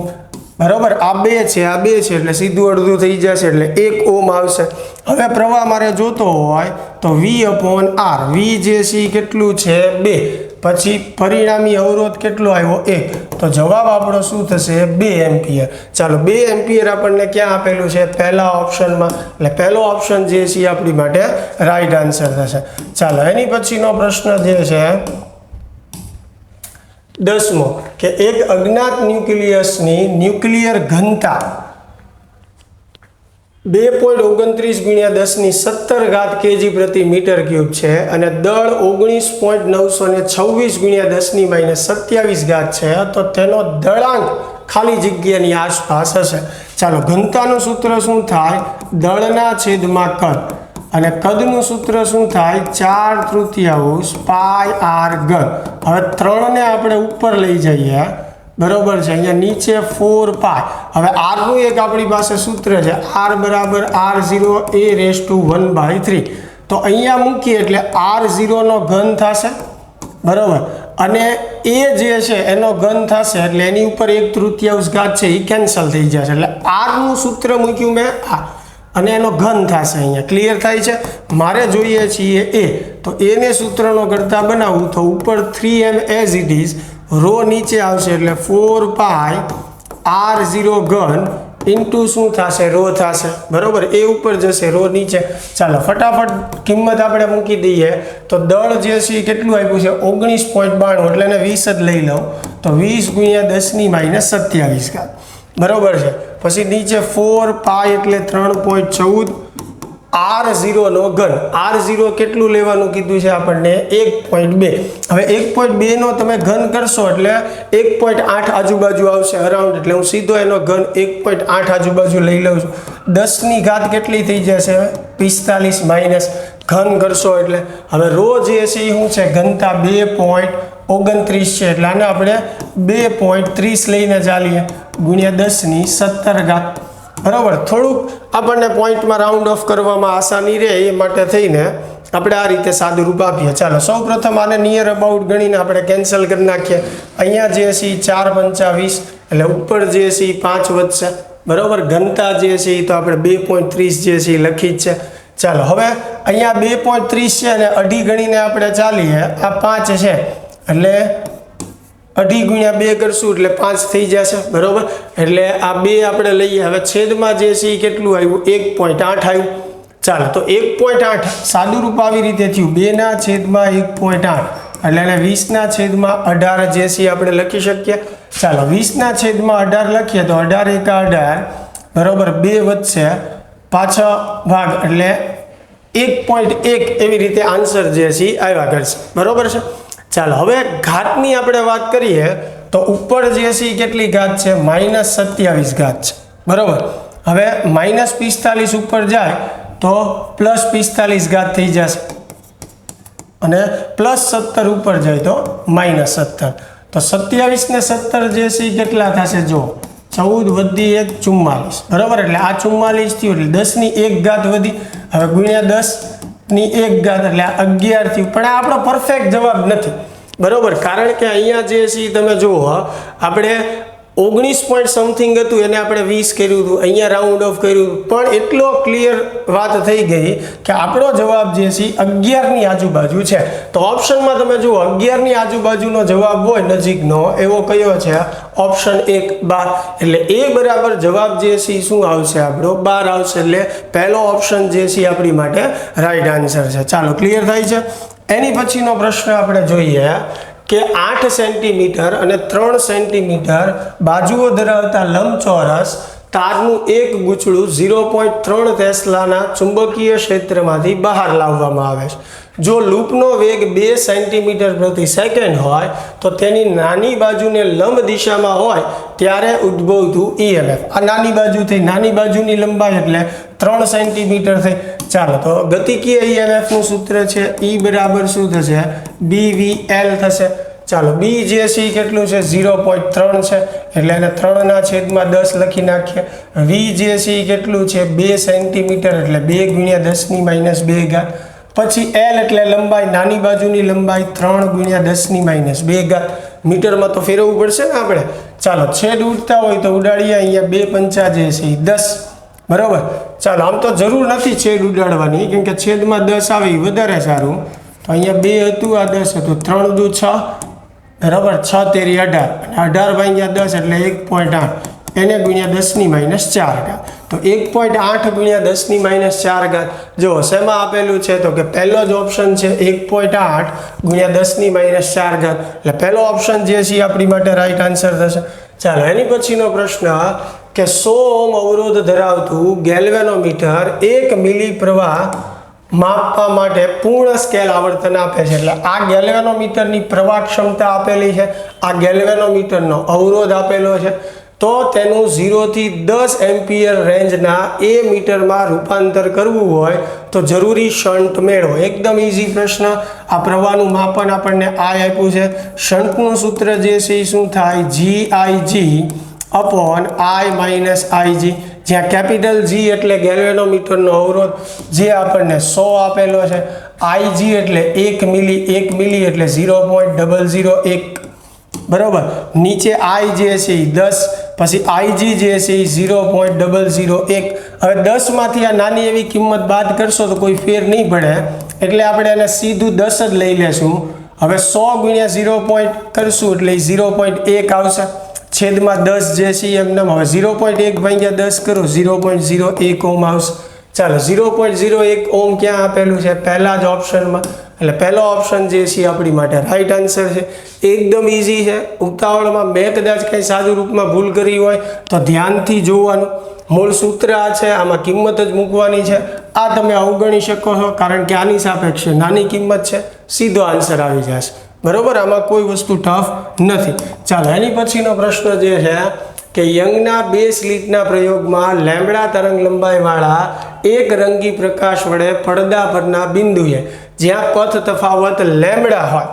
બરોબર. આ 2 છે, આ 2 છે એટલે સીધું અડધું થઈ જશે એટલે 1 ઓહ્મ આવશે. હવે પ્રવાહ મારે જોતો હોય તો V/R, V જે છે એ કેટલું છે? 2. પછી પરિણામી અવરોધ કેટલો આવ્યો? 1. તો જવાબ આપણો શું થશે? 2 એમ્પિયર. ચાલો 2 એમ્પિયર આપણને ક્યાં આપેલું છે? પહેલા ઓપ્શનમાં. એટલે પહેલો ઓપ્શન જે છે એ આપણી માટે રાઈટ આન્સર થશે. ચાલો એની પછીનો પ્રશ્ન જે છે 10મો કે એક અજ્ઞાત ન્યુક્લિયસની ન્યુક્લિયર ઘનતા 2.29 × 10⁻17 kg/m³ છે અને દળ 19.926 × 10⁻27 છે, તો તેનો દળાંક ખાલી જગ્યાની આસપાસ હશે. ચાલો ઘનતાનું સૂત્ર શું થાય? દળના છેદમાં કદ, અને કદનું સૂત્ર શું થાય? 4/3 πr3. હવે 3 ને આપણે ઉપર લઈ જઈએ, બરોબર છે. અહીંયા નીચે 4π. હવે r નું એક આપણી પાસે સૂત્ર છે, r = r0a⁻1/3. તો અહીંયા મૂકીએ એટલે r0 નો ઘન થશે, બરોબર, અને a જે છે એનો ઘન થશે એટલે એની ઉપર 1/3 ઘાત છે એ કેન્સલ થઈ જશે એટલે r નું સૂત્ર મૂક્યું મેં આ, અને એનો ઘન થશે. અહીંયા ક્લિયર થાય છે. મારે જોઈએ છીએ a, તો a ને સૂત્રનો કરતા બનાવું તો ઉપર 3m as it is, row નીચે આવશે એટલે 4π r0 ઘન ઇન્ટુ શું થશે? રો થશે, બરોબર. એ ઉપર જશે, રો નીચે. ચાલો ફટાફટ કિંમત આપણે મૂકી દઈએ તો દળ જે છે એ કેટલું આપ્યું છે? 19.92 એટલે એને 20 જ લઈ લઉં તો 20 × 10⁻27, બરોબર છે. પછી નીચે 4π એટલે 3.14 r0 નો ઘન. r0 કેટલું લેવાનું કીધું છે આપણને? 1.2. હવે 1.2 નો તમે ઘન કરશો એટલે 1.8 આજુબાજુ આવશે અરાઉન્ડ, એટલે હું સીધો એનો ઘન 1.8 આજુબાજુ લઈ લઉં છું. 10ની ઘાત કેટલી થઈ જશે? 45 માઇનસ ઘન કરશો એટલે હવે રો જે છે એ શું છે? ઘનતા 2.29 છે એટલે આને આપણે 2.30 લઈને ચાલીએ ગુણ્યા 10⁻17, બરોબર. થોડુંક આપણને પોઈન્ટમાં રાઉન્ડ ઓફ કરવામાં આસાની રહે એ માટે થઈને આપણે આ રીતે સાદું રૂપ આપીએ. ચાલો સૌ પ્રથમ આને નિયર અબાઉટ ગણીને આપણે કેન્સલ કરી નાખીએ. અહીંયા જે છે 4 × 5 = 20 એટલે ઉપર જે છે એ 5 વધશે, બરોબર. ઘનતા જે છે એ તો આપણે 2.30 જે છે એ લખી જ છે. ચાલો હવે અહીંયા 2.30 છે અને અઢી ગણીને આપણે ચાલીએ, આ 5 છે એટલે 2.5 × 2 કરશું એટલે 5 થઈ જશે, બરોબર. એટલે આ 2 આપણે લઈએ. હવે છેદમાં જે છે એ કેટલું આવ્યું? 1.8 આવ્યું. ચાલો તો 1.8 સાદું રૂપ આવી રીતે થયું, 2/1.8 એટલે એને 20/18 જે છે આપણે લખી શકીએ. ચાલો 20/18 લખીએ તો 18 × 18, બરોબર. 2 વધશે, પાછો ભાગ એટલે 1.1 એવી રીતે આન્સર જે છે આવ્યા કરશે, બરોબર છે. ચાલો હવે ઘાતની આપણે વાત કરીએ તો ઉપર જે છે કેટલી ઘાત છે? -27 ઘાત છે, બરોબર. હવે -45 ઉપર જાય તો +45 ઘાત થઈ જશે અને +17 ઉપર જાય તો -17. તો 27 ને 17 જે છે કેટલા થશે? જો 14 + 1 44, બરોબર. એટલે આ 44 થયું એટલે 10ની 1 ઘાત વધી. હવે ગુણ્યા 10ની 1 ઘાત એટલે 11 થયું. પણ આ આપણો પરફેક્ટ જવાબ નથી, બરોબર. કારણ કે અહીંયા જે છે તમે જુઓ આપણે 19 પોઈન્ટ સમથિંગ હતું એને આપણે 20 કર્યું હતું, અહીંયા રાઉન્ડ ઓફ કર્યું હતું, પણ એટલો ક્લિયર વાત થઈ ગઈ કે આપણો જવાબ જે છે 11ની આજુબાજુ છે. તો ઓપ્શનમાં તમે જુઓ 11ની આજુબાજુનો જવાબ હોય નજીકનો એવો કયો છે? ઓપ્શન 1 12. એટલે એ બરાબર જવાબ જે છે શું આવશે? આપણો 12 આવશે. એટલે પહેલો ઓપ્શન જે છે આપણી માટે રાઈટ આન્સર છે. ચાલો ક્લિયર થાય છે. એની પછીનો પ્રશ્ન આપણે જોઈએ કે 8 સેન્ટીમીટર અને 3 સેન્ટીમીટર બાજુઓ ધરાવતા લંબચોરસ તારનું એક ગૂંચળું 0.3 ટેસ્લાના ચુંબકીય ક્ષેત્રમાંથી બહાર લાવવામાં આવે છે. જો લૂપનો વેગ 2 સેન્ટીમીટર પ્રતિ સેકન્ડ હોય તો તેની નાની બાજુને લંબ દિશામાં હોય ત્યારે ઉદ્ભવતું EMF. આ નાની બાજુ થઈ, નાની બાજુની લંબાઈ એટલે 3 સેન્ટીમીટર થઈ. ચાલો તો ગતિકીય EMF નું સૂત્ર છે E બરાબર શું થશે? BVL થશે. ચાલો બી જે છે કેટલું છે? 0.3 છે એટલે એને 3/10 લખી નાખીએ. વી જે છે કેટલું છે? 2 સેન્ટીમીટર એટલે 2 × 10⁻². પછી એલ એટલે લંબાઈ, નાની બાજુની લંબાઈ 3 × 10⁻². મીટરમાં તો ફેરવવું પડશે ને આપણે. ચાલો છેદ ઉડતા હોય તો ઉડાડીએ. અહીંયા 2 પંચા જે છે 10. બરાબર. ચાલો આમ તો જરૂર નથી છેદ ઉડાડવાની, કેમ કે છેદમાં 10 આવે એ વધારે સારું. તો અહીંયા 2 હતું, આ 10 હતું. 3 દુ 6, બરાબર. 6 તેરી 18, 18 / 10 એટલે 1.8. એને ગુણ્યા 10⁻4. તો 1.8 × 10⁻4. જો શેમાં આપેલું છે તો કે પહેલો જ ઓપ્શન છે 1.8 × 10⁻4. એટલે પહેલો ઓપ્શન જે છે આપણી માટે રાઈટ આન્સર થશે. ચાલો એની પછીનો પ્રશ્ન કે 100 ઓહ્મ અવરોધ ધરાવતું ગેલ્વેનોમીટર 1 મિલી પ્રવાહ માપવા માટે પૂર્ણ સ્કેલ આવર્તન આપે છે. એટલે આ ગેલ્વેનોમીટરની પ્રવાહ ક્ષમતા આપેલી છે, આ ગેલ્વેનોમીટરનો અવરોધ આપેલો છે. તો તેનું 0 થી 10 એમ્પિયર રેન્જના એ મીટરમાં રૂપાંતર કરવું હોય તો જરૂરી શન્ટ મેળવો. એકદમ ઇઝી પ્રશ્ન. આ પ્રવાહનું માપન આપણને આ આપ્યું છે. શન્ટનું સૂત્ર જે છે એ શું થાય? GIG/I - IG, જ્યાં કેપિટલ G એટલે ગેલ્વેનોમીટરનો અવરોધ જે આપણને 100 આપેલો છે. IG એટલે 1 મિલી એટલે 0.001. બરાબર. નીચે I જે છે એ 10, પછી IG જે છે એ 0.001. હવે 10 માંથી આ નાની એવી કિંમત બાદ કરશો તો કોઈ ફેર નહીં પડે, એટલે આપણે એને સીધું 10 જ લઈ લેશું. હવે 100 × 0. કરશું એટલે 0.1 આવશે. છેદમાં 10 જે છે એમને હવે 0.1 / 10 કરો 0.01 ઓહ્મ આવશે. ચાલો 0.01 ઓહ્મ ક્યાં આપેલું છે? પહેલા જ ઓપ્શનમાં. એટલે પહેલો ઓપ્શન જે છે આપણી માટે રાઈટ આન્સર છે. એકદમ ઇઝી છે. ઉતાવળમાં મેં કદાચ કંઈ સાદું રૂપમાં ભૂલ કરી હોય તો ધ્યાનથી જોવાનું. મૂળ સૂત્ર આ છે, આમાં કિંમત જ મૂકવાની છે. આ તમે અવગણી શકો છો કારણ કે આની સાપેક્ષે નાની કિંમત છે, સીધો આન્સર આવી જશે. બરોબર. આમાં કોઈ વસ્તુ ટફ નથી. ચાલો એની પછીનો પ્રશ્ન જે છે કે યંગના 2 સ્લિટના પ્રયોગમાં લેમ્બડા તરંગ લંબાઈવાળા એક રંગી પ્રકાશ વડે પડદા પરના બિંદુએ જ્યાં પથ તફાવત લેમ્બડા હોય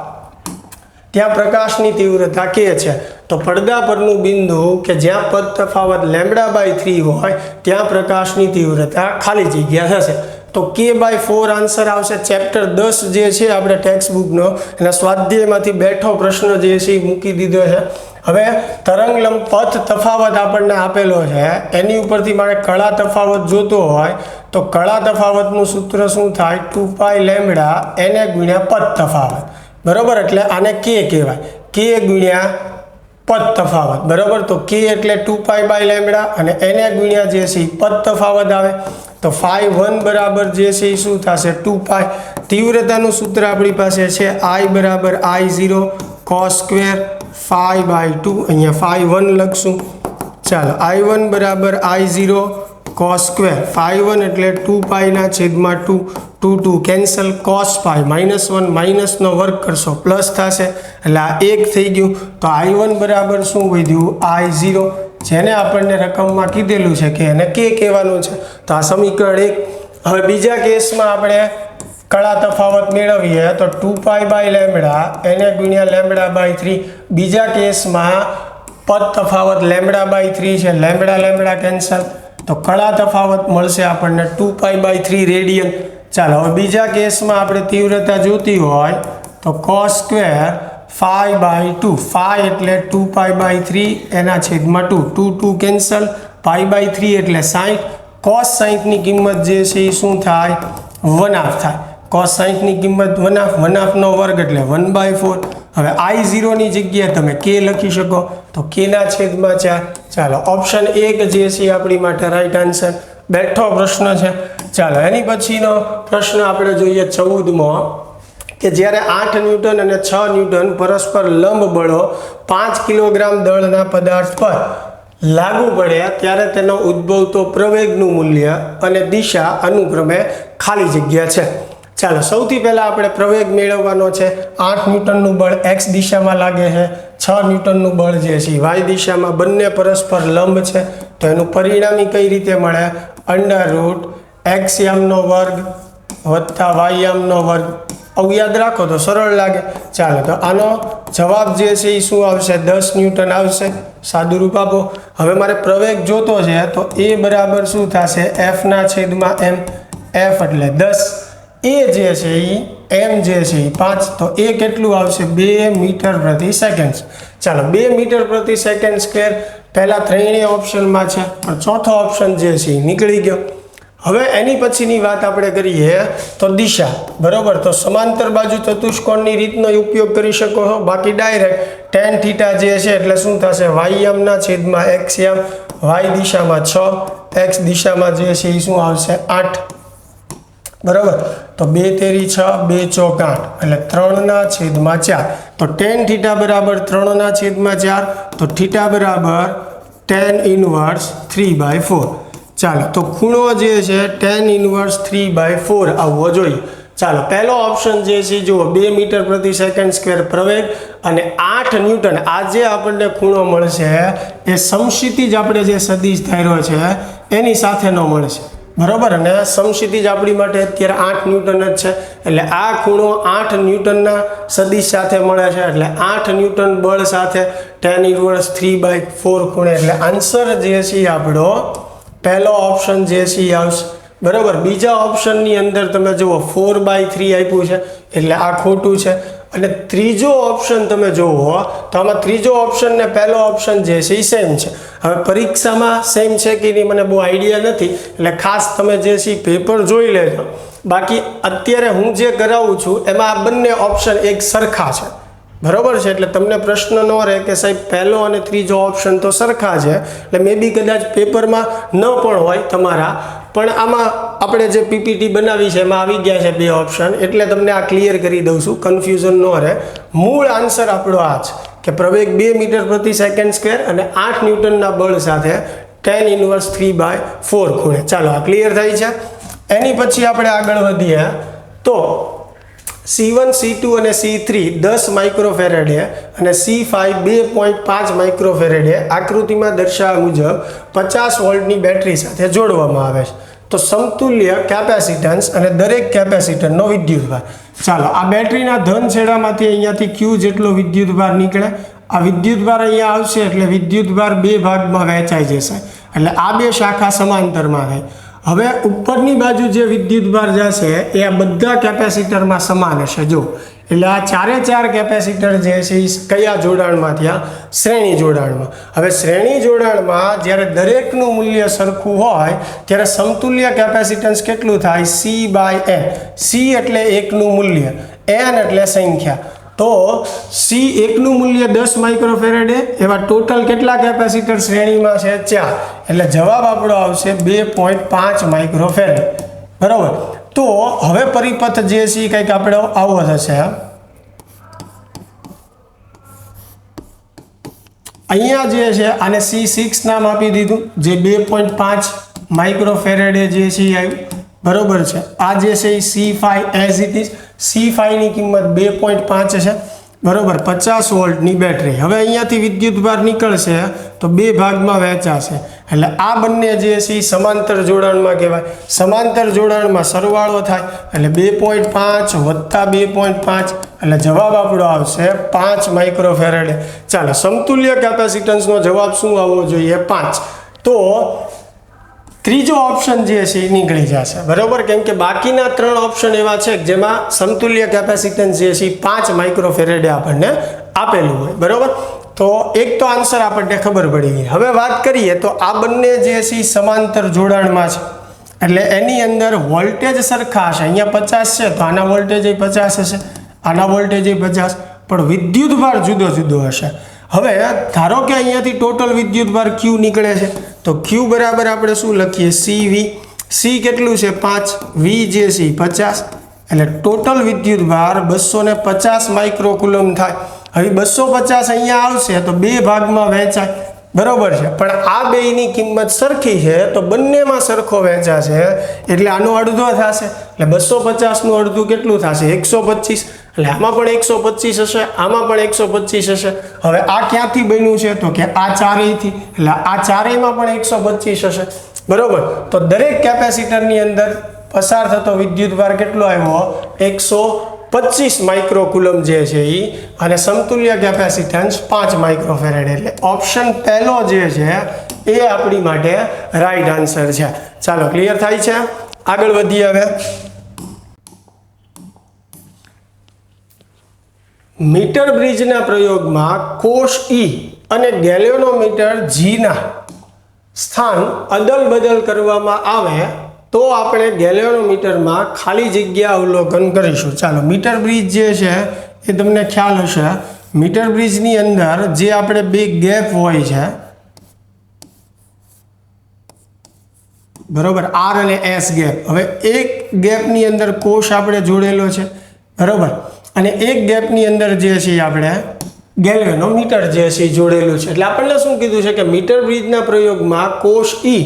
ત્યાં પ્રકાશની તીવ્રતા કે છે. તો પડદા પરનું બિંદુ કે જ્યાં પથ તફાવત λ/3 હોય ત્યાં પ્રકાશની તીવ્રતા ખાલી જગ્યા થશે. તો K/4 આન્સર આવશે. ચેપ્ટર 10 જે છે આપણે ટેક્સ્ટ બુકનો એના સ્વાધ્યાયમાંથી બેઠો પ્રશ્ન જે છે એ મૂકી દીધો છે. હવે તરંગ પથ તફાવત આપણને આપેલો છે, એની ઉપરથી મારે કળા તફાવત જોતો હોય તો કળા તફાવતનું સૂત્ર શું થાય? 2π એને ગુણ્યા પથ તફાવત. બરાબર. એટલે આને K કહેવાય. K ગુણ્યા પથ તફાવત. બરાબર. તો K એટલે 2π અને એને ગુણ્યા જે છે પથ તફાવત આવે. તો φ1 બરાબર જે છે એ શું થશે? 2π. તીવ્રતાનું સૂત્ર આપણી પાસે છે I બરાબર I0 cos સ્ક્વેર φ/2. અહીંયા φ1 લખશું. ચાલો I1 બરાબર I0 cos સ્ક્વેર φ1 એટલે 2π/2. 2 કેન્સલ. cos π -1 માઇનસનો વર્ગ કરશો પ્લસ થશે એટલે આ 1 થઈ ગયું. તો I1 બરાબર શું વધ્યું? I0, જેને આપણને રકમમાં કીધેલું છે કે એને K કહેવાનું છે. તો આ સમીકરણ 1. હવે બીજા કેસમાં આપણે કળા તફાવત મેળવીએ તો 2π એને ગુણ્યા λ/3. બીજા કેસમાં પદ તફાવત λ/3 છે. Lambda cancel. તો કળા તફાવત મળશે આપણને 2π/3 રેડિયન. ચાલો હવે બીજા કેસમાં આપણે તીવ્રતા જોતી હોય તો cos સ્ક્વેર φ/2. φ એટલે 2π/3 એના છેદમાં 2. 2 કેન્સલ. π/3 એટલે 60. cos 60 ની કિંમત જે છે એ શું થાય? 1/2 થાય. cos 60 ની કિંમત 1/2 નો વર્ગ એટલે 1/4. હવે I0 ની જગ્યાએ તમે K લખી શકો તો K ના છેદમાં 4. ચાલો ઓપ્શન 1 જે છે આપણી માટે રાઈટ આન્સર. બેઠો પ્રશ્ન છે. ચાલો એની પછીનો પ્રશ્ન આપણે જોઈએ 14મો કે જ્યારે 8 ન્યૂટન અને 6 ન્યૂટન પરસ્પર લંબ બળો 5 કિલોગ્રામ દળના પદાર્થ પર લાગુ પડે ત્યારે તેનો ઉદ્ભવતો પ્રવેગનું મૂલ્ય અને દિશા અનુક્રમે ખાલી જગ્યા છે. ચાલો સૌથી પહેલાં આપણે પ્રવેગ મેળવવાનો છે. 8 ન્યૂટનનું બળ એક્સ દિશામાં લાગે છે, 6 ન્યૂટનનું બળ જે છે વાય દિશામાં, બંને પરસ્પર લંબ છે. તો એનું પરિણામી કઈ રીતે મળે? √x યામનો વર્ગ વત્તા વાય યામનો વર્ગ. આવું યાદ રાખો તો સરળ લાગે. ચાલો તો આનો જવાબ જે છે એ શું આવશે? 10 ન્યૂટન આવશે. સાદું રૂપ આપો. હવે મારે પ્રવેગ જોતો છે તો એ બરાબર શું થશે? F/m. F એટલે 10, એ જે છે એ m જે છે એ 5, તો એ કેટલું આવશે? 2 મીટર પ્રતિ સેકન્ડ. ચાલો 2 મીટર પ્રતિ સેકન્ડ સ્ક્વેર પહેલા ત્રણેય ઓપ્શનમાં છે, પણ ચોથો ઓપ્શન જે છે એ નીકળી ગયો. હવે એની પછીની વાત આપણે કરીએ તો દિશા, બરોબર. તો સમાંતર બાજુ ચતુષ્કોણની રીતનો ઉપયોગ કરી શકો છો. બાકી ડાયરેક્ટ tan થીટા જે છે એટલે શું થશે? y યામના છેદમાં x યામ. y દિશામાં 6, x દિશામાં જે છે એ શું આવશે? 8, બરાબર. તો 2 તેરી 6, 2 ચોક 8 એટલે 3/4. તો tan થીટા બરાબર 3/4, તો થીટા બરાબર tan ઇનવર્સ 3/4. ચાલો તો ખૂણો જે છે tan ઇનવર્સ 3/4 આવવો જોઈએ. ચાલો પહેલો ઓપ્શન જે છે જુઓ, 2 મીટર પ્રતિ સેકન્ડ સ્ક્વેર પ્રવેગ અને 8 ન્યૂટન. આ જે આપણને ખૂણો મળશે એ સમક્ષિતિજ આપણે જે સદિશ ધાર્યો છે એની સાથેનો મળશે, બરોબર. અને સમક્ષિતિજ આપણી માટે અત્યારે 8 ન્યૂટન જ છે, એટલે આ ખૂણો 8 ન્યૂટનના સદિશ સાથે મળે છે. એટલે 8 ન્યૂટન બળ સાથે tan ઇનવર્સ 3/4 ખૂણે, એટલે આન્સર જે છે આપણો પહેલો ઓપ્શન જે છે એ આવશે, બરાબર. બીજા ઓપ્શનની અંદર તમે જુઓ 4/3 આપ્યું છે, એટલે આ ખોટું છે. અને ત્રીજો ઓપ્શન તમે જુઓ તો આમાં ત્રીજો ઓપ્શન ને પહેલો ઓપ્શન જે છે એ સેમ છે. હવે પરીક્ષામાં સેમ છે કે નહીં મને બહુ આઈડિયા નથી, એટલે ખાસ તમે જે છે પેપર જોઈ લેજો. બાકી અત્યારે હું જે કરાવું છું એમાં આ બંને ઓપ્શન એક સરખા છે, બરોબર છે. એટલે તમને પ્રશ્ન ન રહે કે સાહેબ પહેલો અને ત્રીજો ઓપ્શન તો સરખા છે, એટલે મે બી કદાચ પેપરમાં ન પણ હોય તમારા, પણ આમાં આપણે જે પીપીટી બનાવી છે એમાં આવી ગયા છે 2 ઓપ્શન, એટલે તમને આ ક્લિયર કરી દઉં છું, કન્ફ્યુઝન ન રહે. મૂળ આન્સર આપણો આ છે કે પ્રવેગ 2 મીટર પ્રતિ સેકન્ડ સ્ક્વેર અને 8 ન્યૂટનના બળ સાથે tan ઇનવર્સ 3/4 ખૂણે. ચાલો આ ક્લિયર થઈ છે. એની પછી આપણે આગળ વધીએ તો C1, C2 અને C3 10 માઇક્રોફેરેડે અને C5 2.5 માઇક્રોફેરેડે આકૃતિમાં દર્શાવ્યા મુજબ 50 વોલ્ટની બેટરી સાથે જોડવામાં આવે છે. તો સમતુલ્ય કેપેસિટન્સ અને દરેક કેપેસિટરનો વિદ્યુતભાર. ચાલો આ બેટરીના ધન છેડામાંથી અહીંયાથી Q જેટલો વિદ્યુતભાર નીકળે. આ વિદ્યુતભાર અહીંયા આવશે એટલે વિદ્યુતભાર 2 ભાગમાં વહેંચાઈ જશે, એટલે આ 2 શાખા સમાંતરમાં થાય. હવે ઉપરની બાજુ જે વિદ્યુતભાર જશે એ આ બધા કેપેસિટરમાં સમાન હશે. જો એટલે આ 4 કેપેસિટર જે છે એ કયા જોડાણમાં થયા? શ્રેણી જોડાણમાં. હવે શ્રેણી જોડાણમાં જ્યારે દરેકનું મૂલ્ય સરખું હોય ત્યારે સમતુલ્ય કેપેસિટન્સ કેટલું થાય? C/n. C એટલે એકનું મૂલ્ય, n એટલે સંખ્યા. તો C1 નું મૂલ્ય 10 માઇક્રોફેરેડે, એવા ટોટલ કેટલા કેપેસિટર શ્રેણીમાં છે? 4. એટલે જવાબ આપણો આવશે 2.5 માઇક્રોફેરેડ, બરાબર. તો હવે પરિપથ જે છે કંઈક આપણે આવો થશે. અહીંયા જે છે આને C6 નામ આપી દીધું, જે 2.5 માઇક્રોફેરેડે જે છે આવ્યું, બરોબર છે. આ જે છે એ C5 as it is. C5 ની કિંમત 2.5 છે, બરોબર. 50 વોલ્ટની બેટરી. હવે અહીંયાથી વિદ્યુતભાર નીકળશે તો 2 ભાગમાં વહેંચાશે, એટલે આ બંને જે છે એ સમાંતર જોડાણમાં કહેવાય. સમાંતર જોડાણમાં સરવાળો થાય એટલે 2.5 વત્તા 2.5, એટલે જવાબ આપણો આવશે 5 માઇક્રોફેરેડે. ચાલો સમતુલ્ય કેપેસિટન્સનો જવાબ શું આવવો જોઈએ? 5. તો ત્રીજો ઓપ્શન જે છે એ નીકળી જશે, બરોબર. કેમ કે બાકીના 3 ઓપ્શન એવા છે જેમાં સમતુલ્ય કેપેસિટન્સ જે છે એ 5 માઇક્રોફેરેડે આપણને આપેલું હોય, બરોબર. તો એક તો આન્સર આપણને ખબર પડી ગઈ. હવે વાત કરીએ તો આ બંને જે છે એ સમાંતર જોડાણમાં છે, એટલે એની અંદર વોલ્ટેજ સરખા હશે. અહીંયા 50 છે તો આના વોલ્ટેજ 50 હશે, આના વોલ્ટેજ 50, પણ વિદ્યુતભાર જુદો જુદો હશે. હવે ધારો કે અહીંયાથી ટોટલ વિદ્યુતભાર Q નીકળે છે, તો Q બરાબર આપણે શું લખીએ? CV. C કેટલું છે? 5. V જે છે 50, એટલે ટોટલ વિદ્યુતભાર 250 માઇક્રોકુલમ થાય. હવે 250 અહીંયા આવશે તો 2 ભાગમાં વહેંચાય, બરોબર છે, પણ આ બેયની કિંમત સરખી છે તો બંનેમાં સરખો વહેંચાશે એટલે આનો અડધો થશે, એટલે 250નું અડધું કેટલું થશે? 125, એટલે આમાં પણ 125 હશે, આમાં પણ 125 હશે. હવે આ ક્યાંથી બન્યું છે? તો કે આ ચારેયથી, એટલે આ ચારેયમાં પણ 125 હશે. બરોબર, તો દરેક કેપેસિટરની અંદર પસાર થતો વિદ્યુતભાર કેટલો આવ્યો? 125 માઇક્રોકુલમ જે છે એ, અને સમતુલ્ય કેપેસિટન્સ 5 માઇક્રોફેરેડ. એટલે ઓપ્શન પહેલો જે છે એ આપણી માટે રાઈટ આન્સર છે. ચાલો, ક્લિયર થાય છે? આગળ વધીએ હવે. મીટર બ્રિજના પ્રયોગમાં કોષ E અને ગેલ્વેનોમીટર G ના સ્થાન અદલ બદલ કરવામાં આવે તો આપણે ગેલ્વેનોમીટરમાં ખાલી જગ્યા અવલોકન કરીશું. ચાલો, મીટર બ્રિજ જે છે એ તમને ખ્યાલ હશે. મીટર બ્રિજની અંદર જે આપણે બે ગેપ હોય છે, બરોબર, R અને S ગેપ. હવે એક ગેપની અંદર કોષ આપણે જોડેલો છે, બરોબર, અને એક ગેપની અંદર જે છે આપણે ગેલ્વેનોમીટર જે છે જોડેલું છે. એટલે આપણને શું કીધું છે કે મીટર બ્રિજના પ્રયોગમાં કોષ E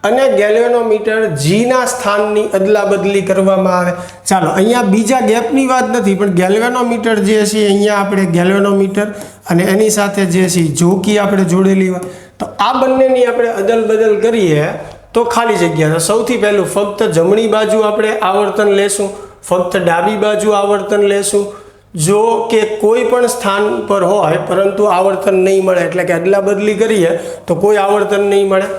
અને ગેલ્વેનોમીટર G ના સ્થાનની અદલા બદલી કરવામાં આવે. ચાલો, અહીંયા બીજા ગેપની વાત નથી, પણ ગેલ્વેનોમીટર જે છે અહીંયા આપણે ગેલ્વેનોમીટર અને એની સાથે જે છે જોકી આપણે જોડેલી હોય, તો આ બંનેની આપણે અદલ બદલ કરીએ તો ખાલી જગ્યા. તો સૌથી પહેલું ફક્ત જમણી બાજુ આપણે આવર્તન લેશું, ફક્ત ડાબી બાજુ આવર્તન લેશું. જો કે કોઈ પણ સ્થાન પર હોય પરંતુ આવર્તન નહીં મળે, એટલે કે અદલા બદલી કરીએ તો કોઈ આવર્તન નહીં મળે.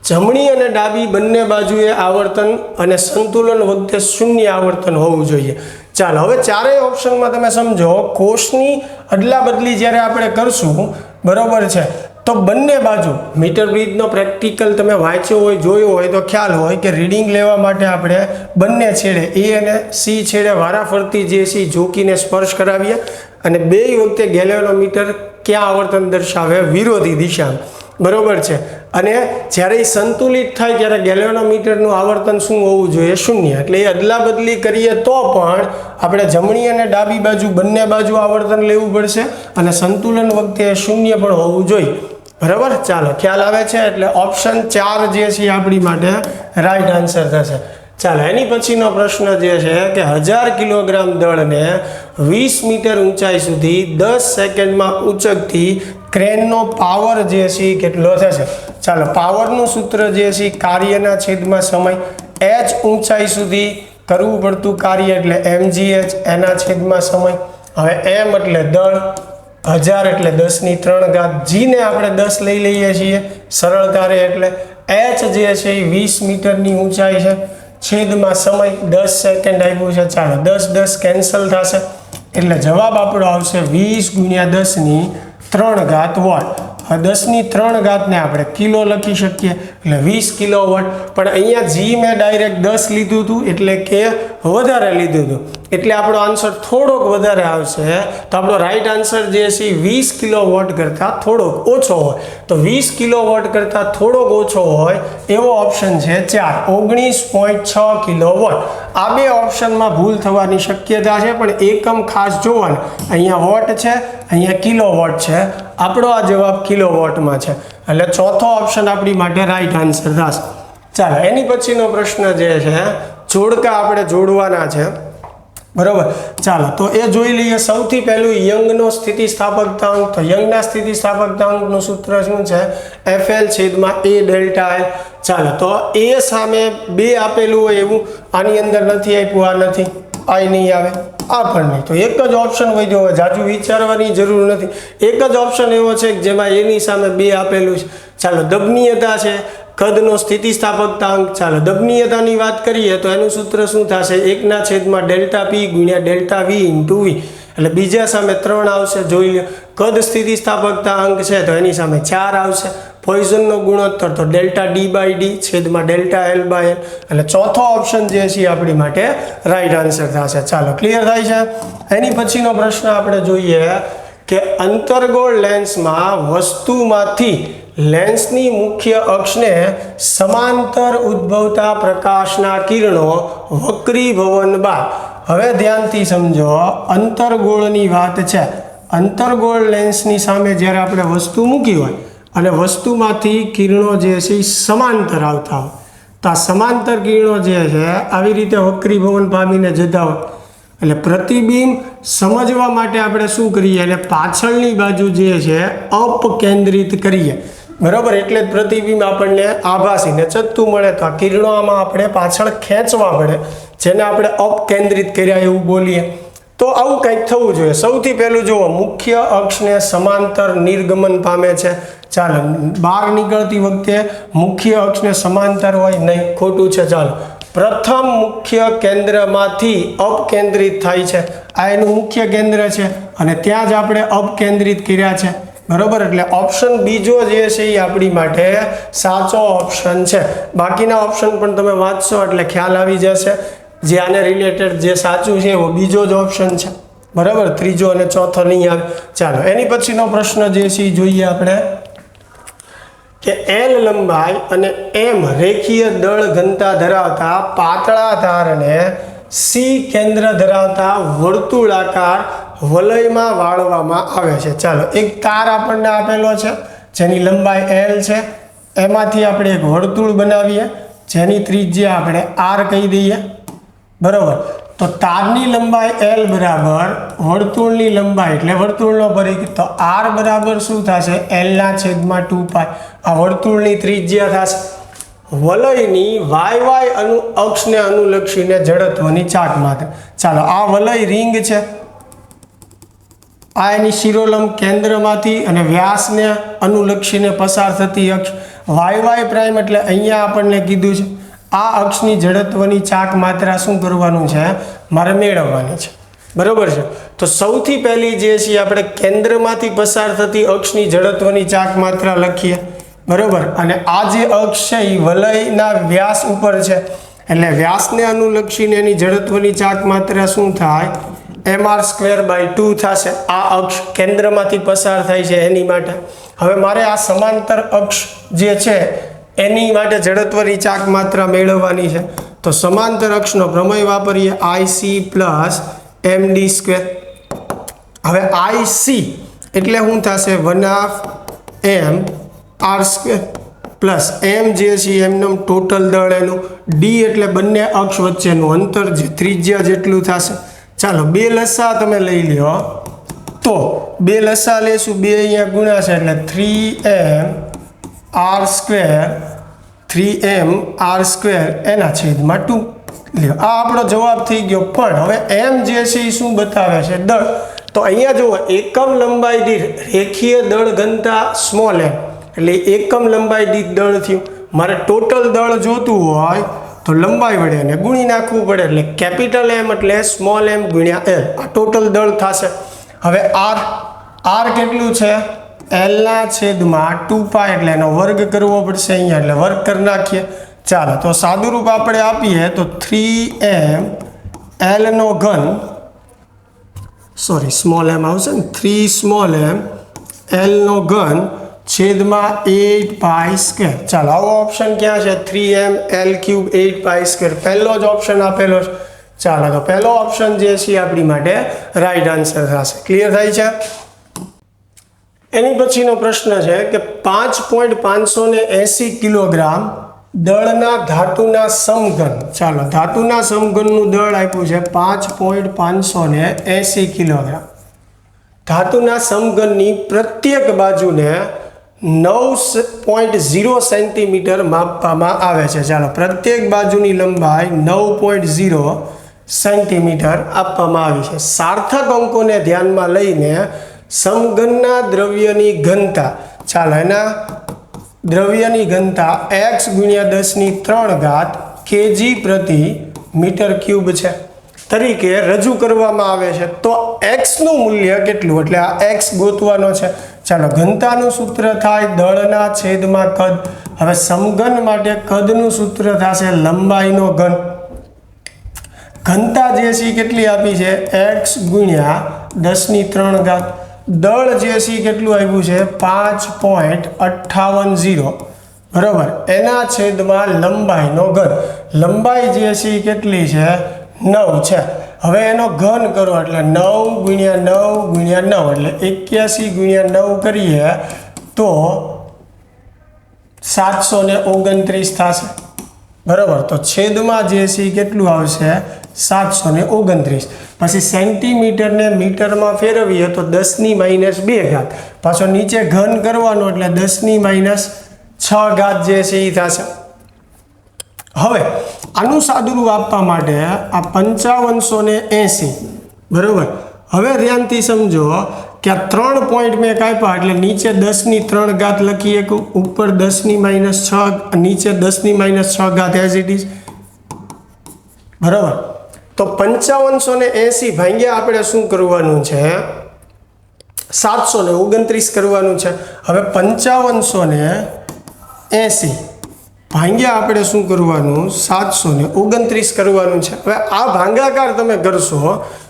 જમણી અને ડાબી બંને બાજુએ આવર્તન અને સંતુલન વખતે શૂન્ય આવર્તન હોવું જોઈએ. ચાલો, હવે ચારેય ઓપ્શનમાં તમે સમજો, કોષની અદલા બદલી જ્યારે આપણે કરશું, બરોબર છે, તો બંને બાજુ મીટર બ્રિજનો પ્રેક્ટિકલ તમે વાંચ્યો હોય, જોયો હોય તો ખ્યાલ હોય કે રીડિંગ લેવા માટે આપણે બંને છેડે A અને C છેડે વારાફરતી જે છે જોકીને સ્પર્શ કરાવીએ, અને બે વખતે ગેલ્વેનોમીટર ક્યાં આવર્તન દર્શાવે? વિરોધી દિશામાં. બરોબર છે, અને જ્યારે એ સંતુલિત થાય ત્યારે ગેલ્વેનોમીટરનું આવર્તન શું હોવું જોઈએ? શૂન્ય. એટલે એ અદલા બદલી કરીએ તો પણ આપણે જમણી અને ડાબી બાજુ બંને બાજુ આવર્તન લેવું પડશે, અને સંતુલન વખતે શૂન્ય પણ હોવું જોઈએ. બરાબર, ચાલો, ખ્યાલ આવે છે? એટલે ઓપ્શન 4 જે છે આપણી માટે રાઈટ આન્સર થશે. ચાલો, એની પછીનો પ્રશ્ન જે છે કે 1000 કિલોગ્રામ દળને 20 મીટર ઊંચાઈ સુધી 10 સેકન્ડમાં ઉંચકતી ક્રેનનો પાવર જે છે કેટલો થશે? ચાલો, પાવરનું સૂત્ર જે છે કાર્યના છેદમાં સમય, h ઊંચાઈ સુધી કરવું પડતું કાર્ય એટલે mgh, એના છેદમાં સમય. હવે m એટલે દળ, 1000 એટલે 10⁻3, g ને આપણે 10 લઈ લઈએ છીએ સરળતા રહે, એટલે h જે છે એ 20 મીટરની ઊંચાઈ છે, છેદમાં સમય 10 સેકન્ડ આપ્યું છે. ચાલો, 10 કેન્સલ થશે, એટલે જવાબ આપણો આવશે 20 × 10⁻³ વોટ. 10⁻³ ને આપણે કિલો લખી શકીએ, એટલે 20 કિલોવોટ. પણ અહીંયા જી મેં ડાયરેક્ટ 10 લીધું હતું, એટલે કે વધારે લીધું હતું, એટલે આપણો આન્સર થોડોક વધારે આવશે. તો આપણો રાઈટ આન્સર જે છે 20 કિલોવોટ કરતાં થોડોક ઓછો હોય. તો 20 કિલોવોટ કરતાં થોડોક ઓછો હોય એવો ઓપ્શન છે 4, 19.6 કિલોવોટ. આ બે ઓપ્શનમાં ભૂલ થવાની શક્યતા છે, પણ એકમ ખાસ જોવાનું. અહીંયા વોટ છે, અહીંયા કિલોવોટ છે. આપણો આ જવાબ કિલોવોટમાં છે, એટલે ચોથો ઓપ્શન આપણી માટે રાઈટ આન્સર થશે. ચાલો, એની પછીનો પ્રશ્ન જે છે, જોડકા આપણે જોડવાના છે, બરોબર. ચાલો, તો એ જોઈ લઈએ. સૌથી પહેલું યંગનો સ્થિતિસ્થાપકતાંક. તો યંગના સ્થિતિસ્થાપકતાંકનું સૂત્ર શું છે? FL/A delta L. ચાલો, તો એ સામે 2 આપેલું હોય એવું આની અંદર નથી આપ્યું, આ નથી, આ નહીં આવે, આ પણ નહીં. તો એક જ ઓપ્શન વધ્યો હોય, જાજુ વિચારવાની જરૂર નથી. એક જ ઓપ્શન એવો છે કે જેમાં એની સામે 2 આપેલું છે. ચાલો, દબનીયતા છે, કદનો સ્થિતિસ્થાપકતાંક. ચાલો, દબનીયતાની વાત કરીએ તો એનું સૂત્ર શું થશે? 1/Δp × Δv × V. એટલે બીજા સામે 3 આવશે, જોઈ લો. કદ સ્થિતિસ્થાપકતાંક છે તો એની સામે 4 આવશે. પોઈઝનનો ગુણોત્તર તો ΔD/D છેદમાં ΔL/L. એટલે ચોથો ઓપ્શન જે છે આપણી માટે રાઈટ આન્સર થશે. ચાલો, ક્લિયર થાય છે? એની પછીનો પ્રશ્ન આપણે જોઈએ કે અંતર્ગોળ લેન્સમાં વસ્તુમાંથી લેન્સની મુખ્ય અક્ષને સમાંતર ઉદ્ભવતા પ્રકાશના કિરણો વક્રીભવન બાદ. હવે ધ્યાનથી સમજો, અંતર્ગોળની વાત છે. અંતર્ગોળ લેન્સની સામે જ્યારે આપણે વસ્તુ મૂકી હોય અને વસ્તુમાંથી કિરણો જે છે એ સમાંતર આવતા હોય, તો આ સમાંતર કિરણો જે છે આવી રીતે વક્રીભવન પામીને જતા હોય, એટલે પ્રતિબિંબ સમજવા માટે આપણે શું કરીએ, એટલે પાછળની બાજુ જે છે અપકેન્દ્રિત કરીએ, બરાબર. એટલે જ પ્રતિબિંબ આપણને આભાસીને ચત્તું મળે. તો આ કિરણો આમાં આપણે પાછળ ખેંચવા પડે, જેને આપણે અપકેન્દ્રિત કર્યા એવું બોલીએ. તો આવું કંઈક થવું જોઈએ. સૌથી પહેલું જુઓ, મુખ્ય અક્ષને સમાંતર નિર્ગમન પામે છે. ચાલો, બહાર નીકળતી વખતે મુખ્ય અક્ષને સમાંતર હોય નહીં, ખોટું છે. ચાલો, પ્રથમ મુખ્ય કેન્દ્રમાંથી અપકેન્દ્રિત થાય છે. આ એનું મુખ્ય કેન્દ્ર છે અને ત્યાં જ આપણે અપકેન્દ્રિત કર્યા છે, બરોબર. એટલે ઓપ્શન બીજો જે છે એ આપણી માટે સાચો ઓપ્શન છે. બાકીના ઓપ્શન પણ તમે વાંચશો એટલે ખ્યાલ આવી જશે. જે આને રિલેટેડ જે સાચું છે એવો બીજો જ ઓપ્શન છે, બરાબર. ત્રીજો અને ચોથો નહીં આવે. ચાલો, એની પછીનો પ્રશ્ન જે છે એ જોઈએ આપણે કે L લંબાઈ અને M રેખીય દળ ઘનતા ધરાવતા પાતળા તારને C કેન્દ્ર ધરાવતા વર્તુળાકાર વલયમાં વાળવામાં આવે છે. ચાલો, એક તાર આપણને આપેલો છે જેની લંબાઈ L છે, એમાંથી આપણે એક વર્તુળ બનાવીએ જેની ત્રિજ્યા આપણે R કહી દઈએ, બરાબર. તો તારની લંબાઈ L બરાબર વર્તુળની લંબાઈ એટલે વર્તુળનો પરિઘ, તો R બરાબર શું થશે, L/2π. આ વર્તુળની ત્રિજ્યા થશે. વલયની YY અક્ષને અનુલક્ષીને જડત્વની ચાક માત્ર. ચાલો, આ વલય રિંગ છે, આ એની શિરોલંબ કેન્દ્રમાંથી અને વ્યાસને અનુલક્ષીને પસાર થતી અક્ષ YY પ્રાઇમ, એટલે અહીંયા આપણને કીધું છે આ અક્ષની જડત્વની ચાક માત્રા શું કરવાનું છે, મારે મેળવવાની છે, બરોબર છે. તો સૌથી પહેલી જે છે આપણે કેન્દ્રમાંથી પસાર થતી અક્ષની જડત્વની ચાક માત્રા લખીએ, બરોબર. અને આ જે અક્ષ છે એ વલયના વ્યાસ ઉપર છે, એટલે વ્યાસને અનુલક્ષીને એની જડત્વની ચાક માત્રા શું થાય, mr²/2 થશે. આ અક્ષ કેન્દ્રમાંથી પસાર થાય છે એની માટે. હવે મારે આ સમાંતર અક્ષ જે છે એની માટે જડત્વની ચાક માત્રા મેળવવાની છે. તો સમાંતર અક્ષનો પ્રમેય વાપરીએ, IC + md². હવે IC એટલે શું થશે, 1/m r² પ્લસ m જે છે એમનું ટોટલ દળ એનું, d એટલે બંને અક્ષ વચ્ચેનું અંતર જે ત્રિજ્યા જેટલું થશે. ચાલો, બે લસા તમે લઈ લ્યો, તો બે લસા લેશું, બે અહીંયા ગુણાશે એટલે 3m r² એના છેદમાં 2 લ્યો. આ આપણો જવાબ થઈ ગયો. પણ હવે m જે છે એ શું બતાવે છે, દળ. તો અહીંયા જુઓ, એકમ લંબાઈ દીઠ રેખીય દળ ઘનતા સ્મોલ m, એટલે એકમ લંબાઈ દીઠ દળ થયું. મારે ટોટલ દળ જોતું હોય તો લંબાઈ વડે એને ગુણી નાખવું પડે, એટલે કેપિટલ M એટલે સ્મોલ m ગુણ્યા L, આ ટોટલ દળ થશે. હવે R કેટલું છે, L/2π, એટલે એનો વર્ગ કરવો પડશે અહીંયા, એટલે વર્ગ કરી નાખીએ. ચાલો, તો સાદુરૂપ આપણે આપીએ તો 3m L નો ઘન, સોરી સ્મોલ m આવશે ને, 3 સ્મોલ m L નો ઘન છેદમાં 8π². ચાલો, આવો ઓપ્શન ક્યાં છે, 3m L³ 8π². પહેલો જ ઓપ્શન આપેલો છે. ચાલો, તો પહેલો ઓપ્શન જે છે આપણી માટે રાઈટ આન્સર થશે. ક્લિયર થાય છે. એની પછીનો પ્રશ્ન છે કે 5.580 કિલોગ્રામ દળના ધાતુના સમઘન. ચાલો, ધાતુના સમઘનનું દળ આપ્યું છે 5.580 કિલોગ્રામ. ધાતુના સમઘનની પ્રત્યેક બાજુને 9.0 સેન્ટીમીટર માપવામાં આવે છે. ચાલો, પ્રત્યેક બાજુની લંબાઈ 9.0 સેન્ટીમીટર આપવામાં આવી છે. સાર્થક અંકોને ધ્યાનમાં લઈને સમઘનના દ્રવ્યની ઘનતા, ચાલો એના દ્રવ્યની ઘનતા x × 10³ kg/m³ છે તરીકે રજૂ કરવામાં આવે છે. તો x નું મૂલ્ય કેટલું, એટલે આ x ગોતવાનો છે. ચાલો, ઘનતાનું સૂત્ર થાય દળના છેદમાં કદ. હવે સમઘન માટે કદનું સૂત્ર થશે લંબાઈનો ઘન. ઘનતા જે છે કેટલી આપી છે, x × 10³ દળ જે છે કેટલું આવ્યું છે 5.58 બરાબર, એના છેદમાં લંબાઈનો ઘન. લંબાઈ જે છે કેટલી છે 9 છે. હવે એનો ઘન કરો એટલે 9 × 9 × 9 એટલે 81 × 9 કરીએ તો 729 થશે, બરાબર. તો છેદમાં જે છે એ કેટલું આવશે? 729. પછી સેન્ટીમીટરને મીટરમાં ફેરવીએ તો 10⁻², પાછો નીચે ઘન કરવાનો એટલે 10⁻6 જે છે એ થશે. હવે આનું સાદુરૂપ આપવા માટે આ 5580, બરાબર. હવે ધ્યાનથી સમજો કે આ 3 પોઈન્ટ મેં કાપ્યા એટલે નીચે 10⁻³ લખીએ, ઉપર 10⁻6, નીચે 10⁻6 એઝ ઇટ ઇઝ, બરાબર. તો 5580 ભાગ્યા આપણે શું કરવાનું છે? 729 કરવાનું છે. હવે 5580 ભાગ્યા આપણે શું કરવાનું? 729 કરવાનું છે. હવે આ ભાગાકાર તમે કરશો,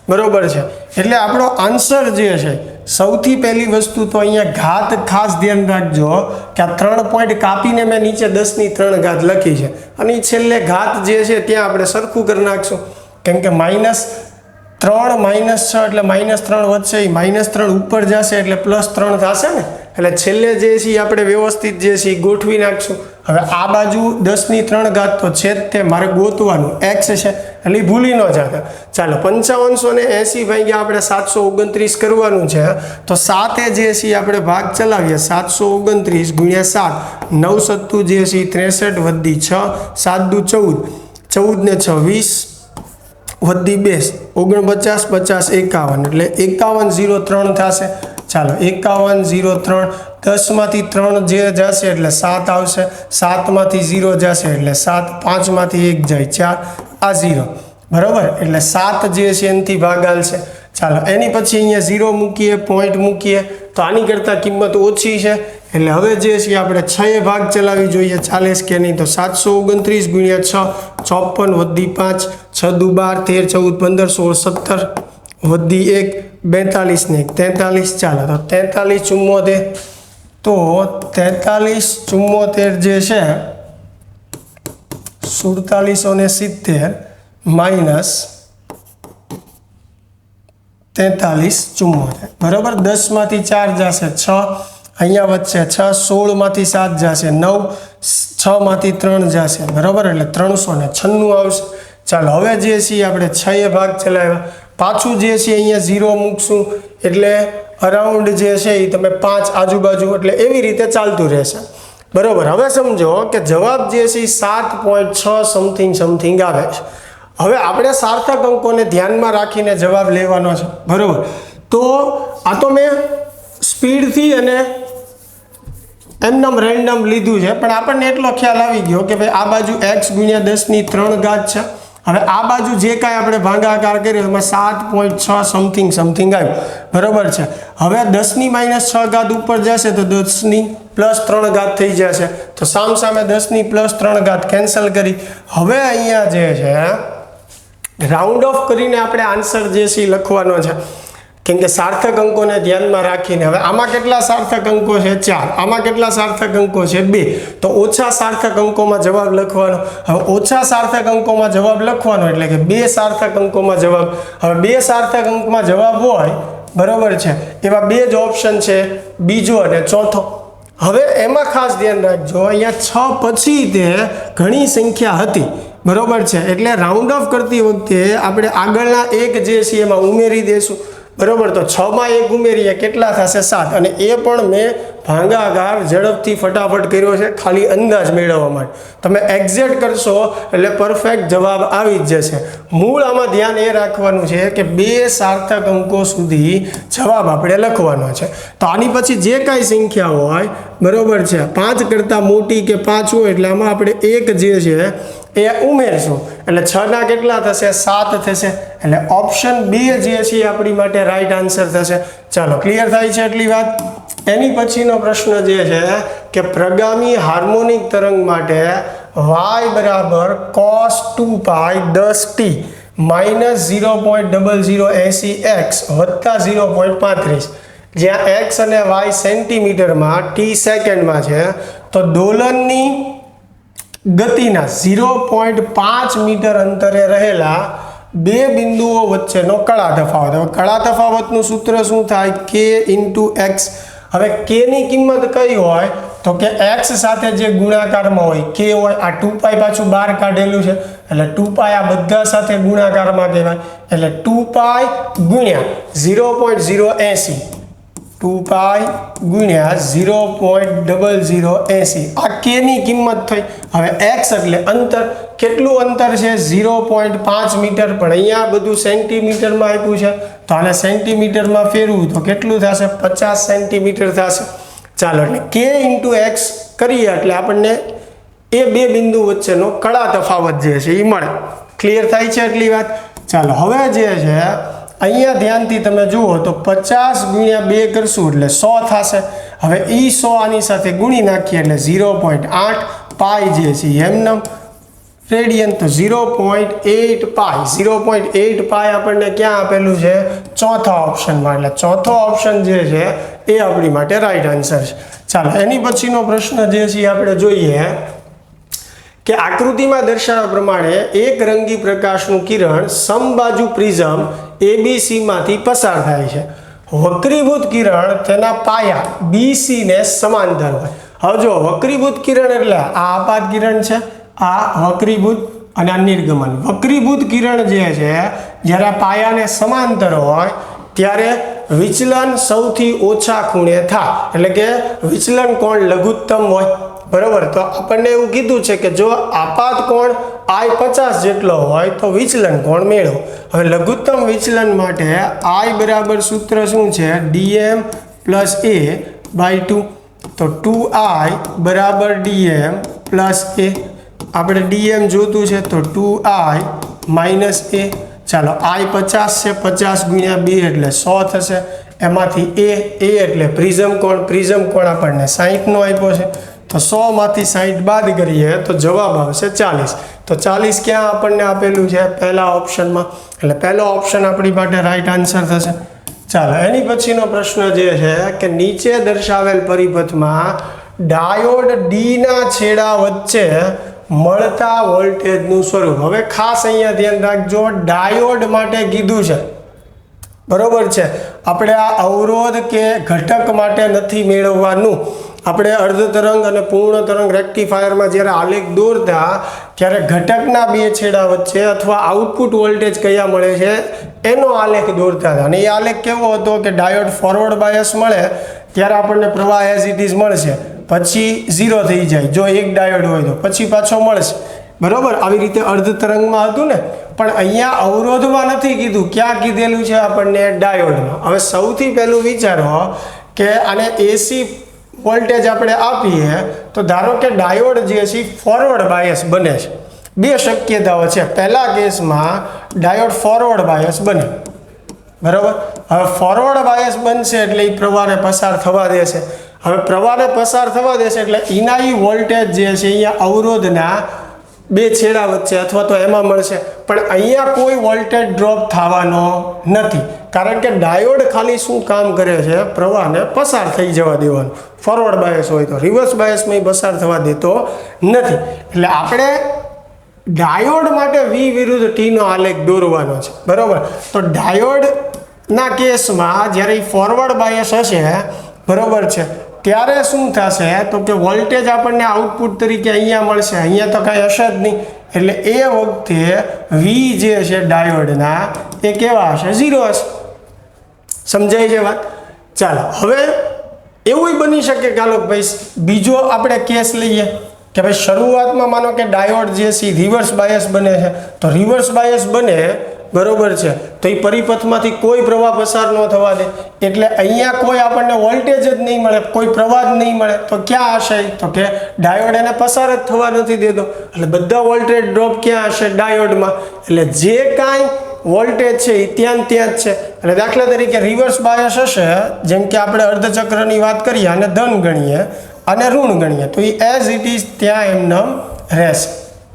બરાબર છે, એટલે આપણો આન્સર જે છે, સૌથી પહેલી વસ્તુ તો અહીંયા ઘાત ખાસ ધ્યાન રાખજો કે આ 3 પોઈન્ટ કાપીને મેં નીચે 10⁻3 લખી છે, અને છેલ્લે ઘાત જે છે ત્યાં આપણે સરખું કરી નાખશું, કેમ કે -3 -6 એટલે -3 વધશે, એ -3 ઉપર જશે એટલે +3 થશે ને, એટલે છેલ્લે જે છે આપણે વ્યવસ્થિત જે છે ગોઠવી નાખશું. હવે આ બાજુ 10⁻3 તો છે જ તે મારે ગોતવાનું x છે, એટલે ભૂલી ન જતા. ચાલો 5580 ભાગ્યા આપણે 729 કરવાનું છે. તો 7 જે છે આપણે ભાગ ચલાવીએ, 729 × 7, 9 સત્તુ જે છે 63 વધી 6, 7 દુ 14, 14 ને 6 20 વધી 2 49, 50 51, એટલે 5103 થશે. ચાલો 5103, 10માંથી 3 જે જશે એટલે 7 આવશે, 7માંથી 0 જશે એટલે 7, 5માંથી 1 જાય 4, આ 0, બરાબર. એટલે 7 જે છે એનાથી ભાગ આવશે. ચાલો એની પછી અહીંયા 0 મૂકીએ, પોઈન્ટ મૂકીએ, તો આની કરતાં કિંમત ઓછી છે, એટલે હવે જે છે આપણે 6 ભાગ ચલાવી જોઈએ, ચાલે કે નહીં. તો 729 × 6, 54 વધી 5, 6 દુ 12, 13 14 15 16 17 વધી 1, 42 ને 1 43. ચાલો તો 43 74, તો 43 74 જે છે 4770 માઇનસ 43 74, બરાબર. 10માંથી 4 જશે 6, અહીંયા વચ્ચે 6, 16માંથી 7 જશે 9, 6માંથી 3 જશે, બરાબર, એટલે 396 આવશે. ચાલો હવે જે છે આપણે 6 ભાગ ચલાવ્યા, પાછું જે છે અહીંયા 0 મૂકશું, એટલે અરાઉન્ડ જે છે એ તમે 5 આજુબાજુ, એટલે એવી રીતે ચાલતું રહેશે, બરાબર. હવે સમજો કે જવાબ જે છે એ 7.6 સમથિંગ આવે છે. હવે આપણે સાર્થક અંકોને ધ્યાનમાં રાખીને જવાબ લેવાનો છે, બરાબર. તો આ તો મેં સ્પીડથી અને એમનેમ રેન્ડમ લીધું છે, પણ આપણને એટલો ખ્યાલ આવી ગયો કે ભાઈ આ બાજુ x × 10⁻³ છે. હવે આ બાજુ જે કાંઈ આપણે ભાગાકાર કર્યો એમાં 7.6 સમથિંગ આવ્યું, બરાબર છે. હવે 10⁻6 ઉપર જશે તો 10⁻3 થઈ જશે, તો સામે 10⁻3 કેન્સલ કરી. હવે અહીંયા જે છે રાઉન્ડ ઓફ કરીને આપણે આન્સર જે છે લખવાનો છે, કેમ કે સાર્થક અંકોને ધ્યાનમાં રાખીને. હવે આમાં કેટલા સાર્થક અંકો છે? 4. આમાં કેટલા સાર્થક અંકો છે? 2. તો ઓછા સાર્થક અંકોમાં જવાબ લખવાનો. હવે ઓછા સાર્થક અંકોમાં જવાબ લખવાનો એટલે કે 2 સાર્થક અંકોમાં જવાબ. હવે 2 સાર્થક અંકમાં જવાબ હોય, બરાબર છે, એવા 2 જ ઓપ્શન છે, બીજો અને ચોથો. હવે એમાં ખાસ ધ્યાન રાખજો, અહીંયા 6 પછી તે ઘણી સંખ્યા હતી, બરાબર છે, એટલે રાઉન્ડ ઓફ કરતી વખતે આપણે આગળના એક જે છે એમાં ઉમેરી દેશું, બરાબર. તો 6માં 1 ઉમેરીએ કેટલા થશે? 7. અને એ પણ મેં ભાગાકાર ઝડપથી ફટાફટ કર્યો છે, ખાલી અંદાજ મેળવવા માટે. તમે એક્ઝેક્ટ કરશો એટલે પરફેક્ટ જવાબ આવી જ જશે. મૂળ આમાં ધ્યાન એ રાખવાનું છે કે 2 સાર્થક અંકો સુધી જવાબ આપણે લખવાનો છે. તો આની પછી જે કાંઈ સંખ્યા હોય, બરાબર છે, 5 કરતાં મોટી કે 5 હોય એટલે આમાં આપણે 1 જે છે એ ઉમેરશું, એટલે 6ના કેટલા થશે? 7 થશે, એટલે ઓપ્શન 2 જે છે એ આપણી માટે રાઈટ આન્સર થશે. ચાલો ક્લિયર થાય છે એટલી વાત. એની પછીનો પ્રશ્ન જે છે કે પ્રગામી હાર્મોનિક તરંગ માટે y બરાબર cos 2π 10t માઇનસ 0.0080x વત્તા 0.35, જ્યાં x અને y સેન્ટીમીટરમાં, t સેકન્ડમાં છે, તો દોલનની ગતિના 0.5 મીટર અંતરે રહેલા 2 બિંદુઓ વચ્ચેનો કળા તફાવત. હવે કળા તફાવતનું સૂત્ર શું થાય? k × x. હવે k ની કિંમત કઈ હોય? તો કે x સાથે જે ગુણાકારમાં હોય કે હોય, આ 2π પાછું બહાર કાઢેલું છે એટલે 2π આ બધા સાથે ગુણાકારમાં કહેવાય એટલે 2π ગુણ્યા 0.080 2π ગુણ્યા 0.0080 આ k ની કિંમત થઈ। હવે x એટલે અંતર, કેટલું અંતર છે 0.5 મીટર, પણ અહીંયા બધું સેન્ટીમીટરમાં આપ્યું છે તો આને સેન્ટીમીટરમાં ફેરવું તો કેટલું થશે 50 સેન્ટીમીટર થશે। ચાલો એટલે k × x કરીએ એટલે આપણને એ બે બિંદુ વચ્ચેનો કડા તફાવત જે છે એ મળે। ક્લિયર થાય છે એટલી વાત? ચાલો હવે જે છે અહીંયા ધ્યાનથી તમે જુઓ તો 50 ગુણ્યા 2 કરશું એટલે 100 થશે। હવે એ 100 આની સાથે ગુણી નાખીએ એટલે 0.8 પાઈ જે છે એમનેમ રેડિયન, તો 0.8 પાઈ આપણને ક્યાં આપેલું છે ચોથા ઓપ્શનમાં, એટલે ચોથો ઓપ્શન જે છે એ આપણી માટે રાઈટ આન્સર છે। ચાલો એની પછીનો પ્રશ્ન જે છે આપણે જોઈએ કે આકૃતિમાં દર્શાવ્યા પ્રમાણે એક રંગી પ્રકાશનું કિરણ સમબાજુ પ્રિઝમ ABC માંથી પસાર થાય છે। વક્રીભૂત કિરણ તેના પાયા BC ને સમાંતર હોય। હવે જો વક્રીભૂત કિરણ એટલે આ આપાત કિરણ છે, આ વક્રીભૂત અને આ નિર્ગમન। વક્રીભૂત કિરણ જે છે જ્યારે પાયાને સમાંતર હોય ત્યારે વિચલન સૌથી ઓછા ખૂણે થાય, એટલે કે વિચલન કોણ લઘુત્તમ હોય, બરોબર। તો આપણને એવું કીધું છે કે જો આપાત કોણ I 50 જેટલો હોય તો વિચલન કોણ મેળવો। હવે લઘુત્તમ વિચલન માટે I બરાબર સૂત્ર શું છે dm + a/2, તો 2I બરાબર dm + a, આપણે dm જોતું છે તો 2I - a। ચાલો I 50 છે, 50 ગુણ્યા 2 એટલે 100 થશે। એમાંથી a એટલે પ્રિઝમ કોણ આપણને 60 નો આપ્યો છે તો 100 માંથી 60 બાદ કરીએ તો જવાબ આવશે 40। તો 40 ક્યાં આપણને આપેલું છે પહેલા ઓપ્શનમાં, એટલે પહેલો ઓપ્શન આપણી માટે રાઈટ આન્સર થશે। ચાલો એની પછીનો પ્રશ્ન જે છે કે નીચે દર્શાવેલ પરિપથમાં ડાયોડ D ના છેડા વચ્ચે મળતા વોલ્ટેજનું સ્વરૂપ। હવે ખાસ અહીંયા ધ્યાન રાખજો, ડાયોડ માટે કીધું છે, બરોબર છે। આપણે આ અવરોધ કે ઘટક માટે નથી મેળવવાનું। આપણે અર્ધ તરંગ અને પૂર્ણ તરંગ રેક્ટિફાયરમાં જ્યારે આલેખ દોરતા ત્યારે ઘટકના બે છેડા વચ્ચે અથવા આઉટપુટ વોલ્ટેજ કયા મળે છે એનો આલેખ દોરતા હતા, અને એ આલેખ કેવો હતો કે ડાયોડ ફોરવર્ડ બાયસ મળે ત્યારે આપણને પ્રવાહ એઝ ઇટ ઇઝ મળશે, પછી 0 થઈ જાય જો એક ડાયોડ હોય તો, પછી પાછો મળશે, બરોબર। આવી રીતે અર્ધ તરંગમાં હતું ને, પણ અહીંયા અવરોધમાં નથી કીધું, ક્યાં કીધેલું છે આપણને ડાયોડમાં। હવે સૌથી પહેલું વિચારો કે આને AC વોલ્ટેજ આપણે આપીએ તો ધારો કે ડાયોડ જે છે ફોરવર્ડ બાયસ બને છે। બે શક્યતાઓ છે, પહેલા કેસમાં ડાયોડ ફોરવર્ડ બાયસ બને, બરાબર। હવે ફોરવર્ડ બાયસ બનશે એટલે એ પ્રવાહને પસાર થવા દેશે। હવે પ્રવાહને પસાર થવા દેશે એટલે એના વોલ્ટેજ જે છે અહીંયા અવરોધના બે છેડા વચ્ચે અથવા તો એમાં મળશે, પણ અહીંયા કોઈ વોલ્ટેજ ડ્રોપ થવાનો નથી, કારણ કે ડાયોડ ખાલી શું કામ કરે છે પ્રવાહને પસાર થઈ જવા દેવાનું। ફોરવર્ડ બાયસ હોય તો રિવર્સ બાયસમાં પસાર થવા દેતો નથી, એટલે આપણે ડાયોડ માટે V વિરુદ્ધ T નો આલેખ દોરવાનો છે, બરોબર। તો ડાયોડના કેસમાં જ્યારે ફોરવર્ડ બાયસ હશે, બરોબર છે, ત્યારે શું થશે તો કે વોલ્ટેજ આપણને આઉટપુટ તરીકે અહીંયા મળશે, અહીંયા તો કાંઈ હશે જ નહીં, એટલે એ વખતે V જે છે ડાયોડના એ કેવા હશે 0 હશે। સમજાય છે વાત? ચાલો હવે એવું બની શકે કે હાલો ભાઈ બીજો આપણે કેસ લઈએ કે ભાઈ શરૂઆતમાં માનો કે ડાયોડ જે છે રિવર્સ બાયસ બને છે, તો રિવર્સ બાયસ બને, બરોબર છે, તો એ પરિપથમાંથી કોઈ પ્રવાહ પસાર ન થવા દે, એટલે અહીંયા કોઈ આપણને વોલ્ટેજ જ નહીં મળે, કોઈ પ્રવાહ જ નહીં મળે, તો ક્યાં હશે તો કે ડાયોડ એને પસાર જ થવા નથી દેતો, એટલે બધા વોલ્ટેજ ડ્રોપ ક્યાં હશે ડાયોડમાં, એટલે જે કાંઈ વોલ્ટેજ છે એ ત્યાં જ છે। એટલે દાખલા તરીકે રિવર્સ બાયસ હશે, જેમ કે આપણે અર્ધચક્રની વાત કરીએ અને ધન ગણીએ અને ઋણ ગણીએ તો એ એઝ ઇટ ઇઝ ત્યાં એમનેમ રહેશે,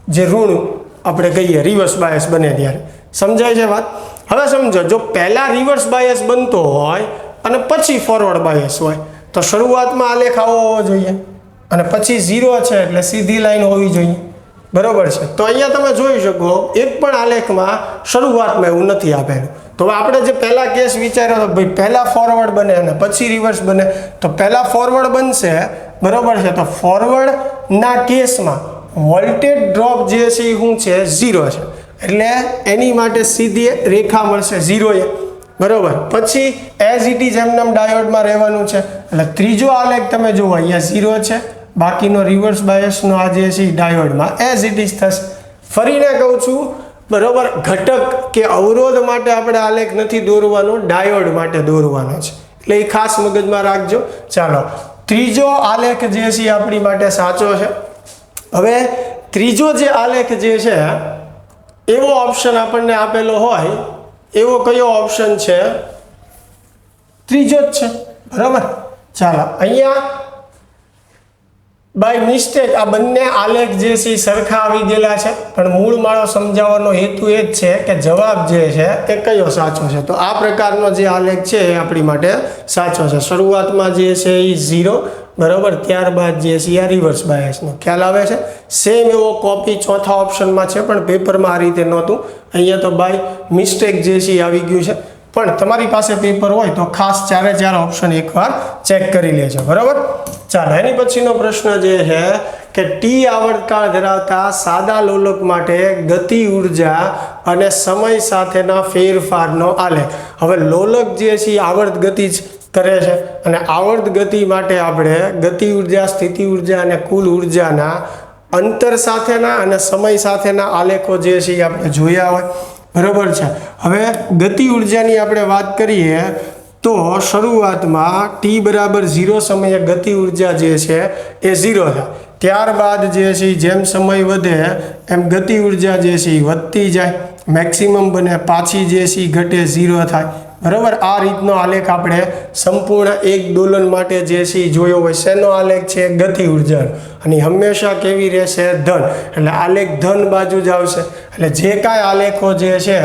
જે ઋણ આપણે કહીએ રિવર્સ બાયસ બને ત્યારે। સમજાય છે વાત? હવે સમજો જો પહેલા રિવર્સ બાયસ બનતો હોય અને પછી ફોરવર્ડ બાયસ હોય તો શરૂઆતમાં આલેખ આવો હોવો જોઈએ અને પછી 0 છે એટલે સીધી લાઈન હોવી જોઈએ, બરોબર છે। તો અહીંયા તમે જોઈ શકો એક પણ આલેખમાં શરૂઆતમાં એવું નથી આપેલું, તો આપણે જે પહેલા કેસ વિચાર્યો હતો ભાઈ પહેલા ફોરવર્ડ બને અને પછી રિવર્સ બને, તો પહેલા ફોરવર્ડ બનશે, બરોબર છે. તો ફોરવર્ડના કેસમાં વોલ્ટેજ ડ્રોપ જે છે એ શું છે 0 છે, એટલે એની માટે સીધી રેખા મળશે 0 એ, બરોબર. પછી એઝ ઇટ ઇઝ એમનેમ ડાયોડમાં રહેવાનું છે, એટલે ત્રીજો આલેખ તમે જુઓ અહીંયા 0 છે, બાકીનો રિવર્સ બાયસનો આ જે છે ડાયોડમાં એઝ ઇટ ઇઝ થશે. ફરીને કહું છું, બરોબર, ઘટક કે અવરોધ માટે આપણે આલેખ નથી દોરવાનો, ડાયોડ માટે દોરવાનો છે, એટલે એ ખાસ મગજમાં રાખજો. ચાલો, ત્રીજો આલેખ જે છે આપણી માટે સાચો છે. હવે ત્રીજો જે આલેખ જે છે એવો ઓપ્શન આપણને આપેલો હોય, એવો કયો ઓપ્શન છે? ત્રીજો જ છે, બરાબર. ચાલો, અહીંયા બાય મિસ્ટેક આ બંને આલેખ જે છે સરખા આવી ગયેલા છે, પણ મૂળ માળો સમજાવવાનો હેતુ એ જ છે કે જવાબ જે છે એ કયો સાચો છે. તો આ પ્રકારનો જે આલેખ છે એ આપણી માટે સાચો છે. શરૂઆતમાં જે છે એ 0, બરાબર, ત્યારબાદ જે છે આ રિવર્સ બાયસનો ખ્યાલ આવે છે. સેમ એવો કોપી ચોથા ઓપ્શનમાં છે, પણ પેપરમાં આ રીતે નહોતું. અહીંયા તો બાય મિસ્ટેક જે છે એ આવી ગયું છે. પણ તમારી પાસે પેપર હોય તો ખાસ 4 ઓપ્શન એકવાર ચેક કરી લેજો, બરાબર. ચાલો, એની પછીનો પ્રશ્ન જે છે કે ટી આવર્તકાળ ધરાવતા સાદા લોલક માટે ગતિ ઉર્જા અને સમય સાથેના ફેરફારનો આલેખ. હવે લોલક જે છે આવર્ત ગતિ જ કરે છે, અને આવર્ત ગતિ માટે આપણે ગતિ ઉર્જા, સ્થિતિ ઉર્જા અને કુલ ઉર્જાના અંતર સાથેના અને સમય સાથેના આલેખો જે છે એ આપણે જોયા હોય, બરાબર છે. હવે ગતિ ઉર્જાની આપણે વાત કરીએ તો શરૂઆતમાં t બરાબર 0 સમયે ગતિ ઉર્જા જે છે એ 0 થાય. ત્યારબાદ જે છે જેમ સમય વધે એમ ગતિ ઉર્જા જે છે એ વધતી જાય, મેક્સિમમ બને, પાછી જે છે ઘટે, 0 થાય, બરાબર. આ રીતનો આલેખ આપણે સંપૂર્ણ એક દોલન માટે જે છે એ જોયો હોય. શેનો આલેખ છે? ગતિ ઉર્જાનો. અને હંમેશા કેવી રહેશે? ધન. એટલે આલેખ ધન બાજુ જ આવશે. એટલે જે કાંઈ આલેખો જે છે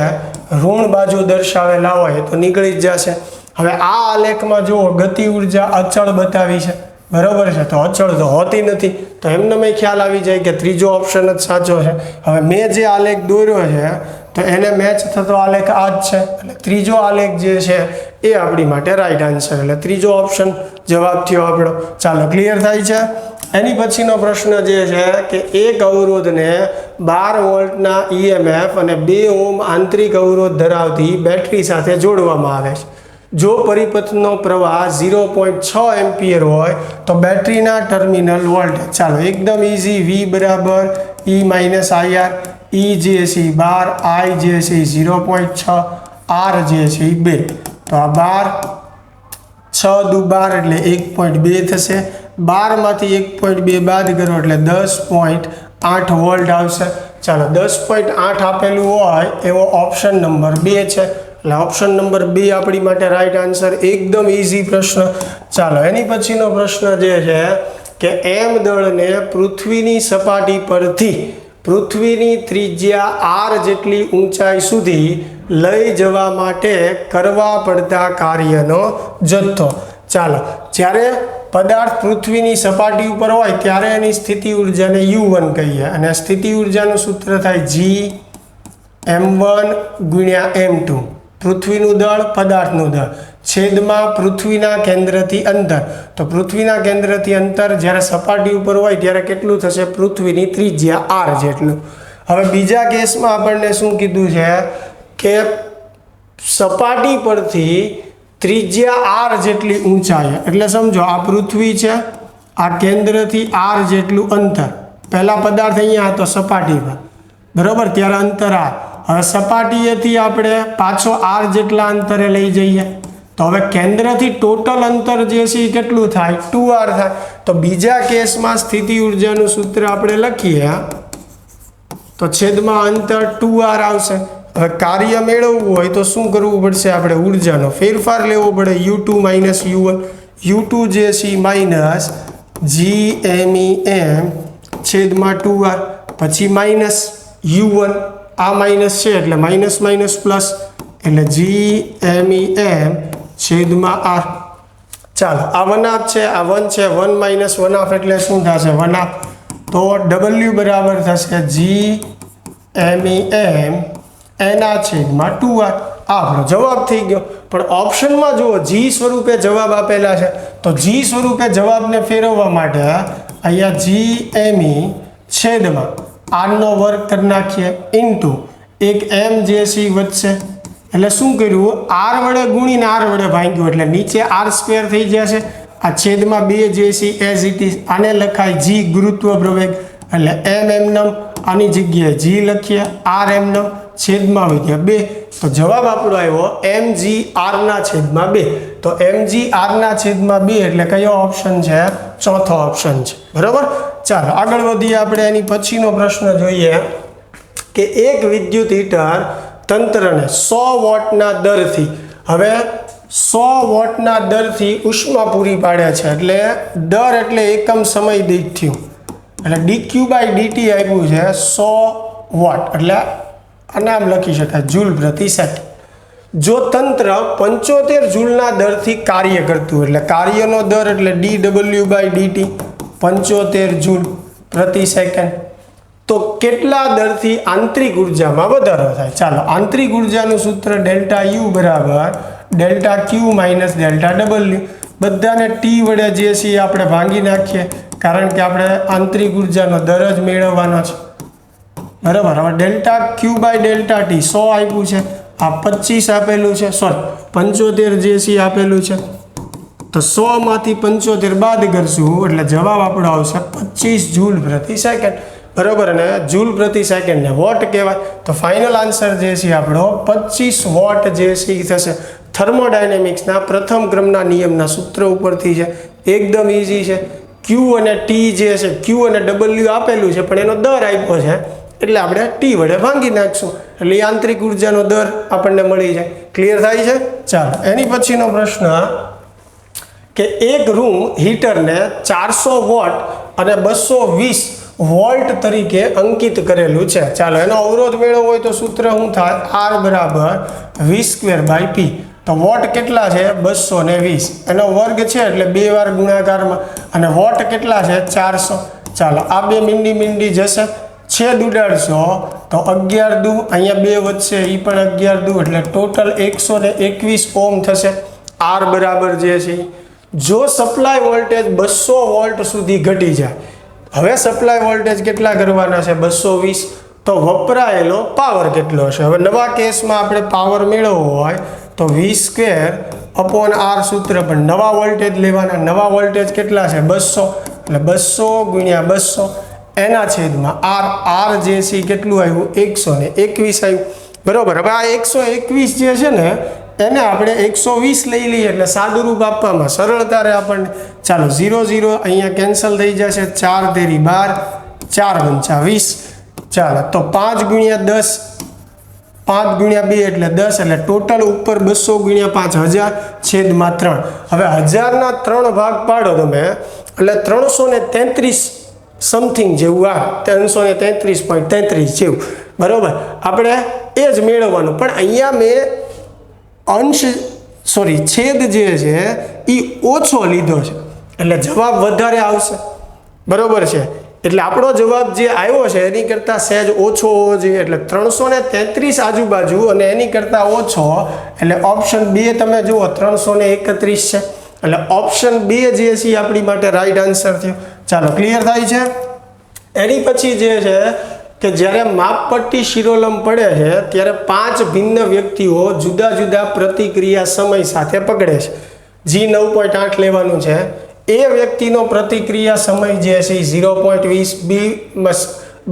ઋણ બાજુ દર્શાવેલા હોય તો નીકળી જ જશે. હવે આ આલેખમાં જુઓ ગતિ ઉર્જા અચળ બતાવી છે, બરાબર છે, તો અચળ તો હોતી નથી, તો એમને મેં ખ્યાલ આવી જાય કે ત્રીજો ઓપ્શન જ સાચો છે. હવે મેં જે આલેખ દોર્યો છે તો એને મેચ થતો આલેખ આ જ છે, એટલે ત્રીજો આલેખ જે છે એ આપણી માટે રાઈટ આન્સર, એટલે ત્રીજો ઓપ્શન જવાબ થયો આપણો. ચાલો, ક્લિયર થાય છે. એની પછીનો પ્રશ્ન જે છે કે એક અવરોધને 12 વોલ્ટના EMF અને 2 ઓહ્મ આંતરિક અવરોધ ધરાવતી બેટરી સાથે જોડવામાં આવે છે. જો પરિપથનો પ્રવાહ 0.6 એમ્પિયર હોય તો બેટરીના ટર્મિનલ વોલ્ટેજ, ચાલો એકદમ ઇઝી, V બરાબર E માઇનસ IR, E જે છે 12, I જે છે 0.6, R જે છે 2. તો આ 12 6 દુ 12 એટલે 1.2 થશે. 12 માંથી 1.2 બાદ કરો એટલે 10.8 વોલ્ટ આવશે. ચાલો, 10.8 આપેલું હોય એવો ઓપ્શન નંબર 2 છે, એટલે ઓપ્શન નંબર 2 આપણી માટે રાઈટ આન્સર. એકદમ ઇઝી પ્રશ્ન. ચાલો, એની પછીનો પ્રશ્ન જે છે કે એમ દળને પૃથ્વીની સપાટી પરથી પૃથ્વીની ત્રિજ્યા r જેટલી ઊંચાઈ સુધી લઈ જવા માટે કરવા પડતા કાર્યનો જથ્થો. ચાલો, જ્યારે પદાર્થ પૃથ્વીની સપાટી ઉપર હોય ત્યારે એની સ્થિતિ ઉર્જાને U1 કહીએ, અને સ્થિતિ ઉર્જાનું સૂત્ર થાય Gm1 ગુણ્યા M2. પૃથ્વીનું દળ, પદાર્થનું દળ, છેદમાં પૃથ્વીના કેન્દ્રથી અંતર. તો પૃથ્વીના કેન્દ્રથી અંતર જ્યારે સપાટી ઉપર હોય ત્યારે કેટલું થશે? પૃથ્વીની ત્રિજ્યા r જેટલું. હવે બીજા કેસમાં આપણને શું કીધું છે કે સપાટી પરથી ત્રિજ્યા r જેટલી ઊંચાઈ, એટલે સમજો આ પૃથ્વી છે, આ કેન્દ્રથી r જેટલું અંતર. પહેલા પદાર્થ અહીંયા હતો સપાટી પર, બરાબર, ત્યારે અંતર r. હવે સપાટીએથી આપણે પાછો r જેટલા અંતરે લઈ જઈએ તો હવે કેન્દ્રથી ટોટલ અંતર જે છે એ કેટલું થાય? 2r થાય. તો બીજા કેસમાં સ્થિતિ ઉર્જાનું સૂત્ર આપણે લખીએ તો છેદમાં અંતર 2r આવશે. હવે કાર્ય મેળવવું હોય તો શું કરવું પડશે? આપણે ઉર્જાનો ફેરફાર લેવો પડે, U2 માઇનસ U1. U2 જે છે માઇનસ Gmem છેદમાં 2r, પછી માઇનસ U1, આ માઇનસ છે એટલે માઇનસ માઇનસ પ્લસ, એટલે Gmem છેદમાં r. ચાલો, આ 1/2 છે, આ 1 છે, 1 માઇનસ 1/2 એટલે શું થશે? 1/2. તો W બરાબર થશે Gmem એના છેદમાં 2r. આપણો જવાબ થઈ ગયો. પણ ઓપ્શનમાં જુઓ જી સ્વરૂપે જવાબ આપેલા છે, તો જી સ્વરૂપે જવાબને ફેરવવા માટે અહીંયા જી એમ ઈ છેદમાં આરનો વર્ગ કરી નાખીએ ઇન્ટુ એક એમ જે સી વધશે. એટલે શું કર્યું, આર વડે ગુણીને આર વડે ભાંગ્યું એટલે નીચે આર સ્ક્વેર થઈ જશે. આ છેદમાં 2 જે સી એઝ ઇટ ઇઝ, આને લખાય જી ગુરુત્વ પ્રવેગ, એટલે એમ એમનમ આની જગ્યાએ જી લખીએ, આર એમનમ છેદમાં વધ્યા 2. તો જવાબ આપણો આવ્યો એમ જી આરના છેદમાં 2. તો એમ જી આરના છેદમાં 2 એટલે કયો ઓપ્શન છે, ચોથો ઓપ્શન છે. બરાબર. ચાલો આગળ વધીએ આપણે. એની પછીનો પ્રશ્ન જોઈએ કે એક વિદ્યુત હીટર તંત્રને 100 વોટના દરથી, હવે 100 વોટના દરથી ઉષ્મા પૂરી પાડે છે. એટલે દર એટલે એકમ સમય દીઠ થયું, એટલે dq બાય dt આપ્યું છે 100 વોટ, એટલે આને આમ લખી શકાય જૂલ પ્રતિ સેકન્ડ. જો તંત્ર 75 જૂલના દરથી કાર્ય કરતું, એટલે કાર્યનો દર એટલે dw બાય dt 75 જૂલ પ્રતિ સેકન્ડ, તો કેટલા દરથી આંતરિક ઉર્જામાં વધારો થાય? ચાલો, આંતરિક ઉર્જાનું સૂત્ર ડેલ્ટા યુ બરાબર ડેલ્ટા ક્યુ માઇનસ ડેલ્ટા ડબલ્યુ. બધાને ટી વડે જે છે આપણે ભાંગી નાખીએ, કારણ કે આપણે આંતરિક ઉર્જાનો દર જ મેળવવાનો છે. બરાબર. હવે delta Q by delta T 100 આપ્યું છે, આ 25 આપેલું છે, સોરી 75 જે સી આપેલું છે, તો 100 માંથી 75 બાદ કરશું એટલે જવાબ આપણો આવશે 25 જૂલ પ્રતિ સેકન્ડ. બરાબર. અને જૂલ પ્રતિ સેકન્ડને વોટ કહેવાય, તો ફાઇનલ આન્સર જે છે આપણો 25 વોટ જે છે થશે. થર્મોડાયનેમિક્સના પ્રથમ ક્રમના નિયમના સૂત્ર ઉપરથી છે, એકદમ ઇઝી છે. ક્યુ અને ટી જે છે, ક્યુ અને ડબલ્યુ આપેલું છે પણ એનો દર આપ્યો છે, એટલે આપણે ટી વડે ભાંગી નાખશું એટલે આંતરિક ઉર્જાનો દર આપણને મળી જાય. ક્લિયર થાય છે? ચાલો એની પછીનો પ્રશ્ન કે એક રૂમ હીટરને 400 વોટ અને 220 વોલ્ટ તરીકે અંકિત કરેલું છે. ચાલો એનો અવરોધ મેળવવો હોય તો સૂત્ર શું થાય, આર બરાબર v²/p. તો વોટ કેટલા છે, 220, એનો વર્ગ છે એટલે 2 વાર ગુણાકારમાં, અને વોટ કેટલા છે, 400. ચાલો આ બે મીંડી જશે, છેદ ઉડાડશો તો 11 દુ, અહીંયા 2 વધશે એ પણ 11 દુ, એટલે ટોટલ 121 ઓહ્મ થશે. આર બરાબર જે છે, જો સપ્લાય વોલ્ટેજ 200 વોલ્ટ સુધી ઘટી જાય, હવે સપ્લાય વોલ્ટેજ કેટલા કરવાના છે, 220, તો વપરાયેલો પાવર કેટલો હશે? હવે નવા કેસમાં આપણે પાવર મેળવવો હોય તો v²/r સૂત્ર, પણ નવા વોલ્ટેજ લેવાના. નવા વોલ્ટેજ કેટલા છે, 200, એટલે 200 ગુણ્યા 200 એના છેદમાં આર જે છે કેટલું આવ્યું, 121 આવ્યું. બરાબર. હવે આ 121 જે છે ને એને આપણે 120 લઈ લઈએ એટલે સાદુરૂપ આપવામાં સરળતા રહે આપણને. ચાલો 0 0 અહીંયા કેન્સલ થઈ જશે, 4 તેરી 12, 4 પંચા 20. ચાલો તો 5 ગુણ્યા 10, 5 ગુણ્યા 2 એટલે 10, એટલે ટોટલ ઉપર 200 ગુણ્યા 5 1000 છેદમાં 3. હવે 1000ના 3 ભાગ પાડો તમે એટલે 333 સમથિંગ જેવું આ 333.33 જેવું. બરાબર. આપણે એ જ મેળવવાનું, પણ અહીંયા મેં છેદ જે છે એ ઓછો લીધો છે એટલે જવાબ વધારે આવશે. બરાબર છે. એટલે આપણો જવાબ જે આવ્યો છે એની કરતાં સહેજ ઓછો હોવો જોઈએ, એટલે 333 આજુબાજુ અને એની કરતાં ઓછો, એટલે ઓપ્શન 2 તમે જુઓ 331 છે, એટલે ઓપ્શન 2 જે છે આપણી માટે રાઈટ આન્સર થયો. ચાલો ક્લિયર થાય છે? એની પછી જે છે કે જ્યારે માપપટ્ટી શિરોલંબ પડે છે ત્યારે 5 ભિન્ન વ્યક્તિઓ જુદા જુદા પ્રતિક્રિયા સમય સાથે પકડે છે. જી 9.8 લેવાનું છે. એ વ્યક્તિનો પ્રતિક્રિયા સમય જે છે 0.20,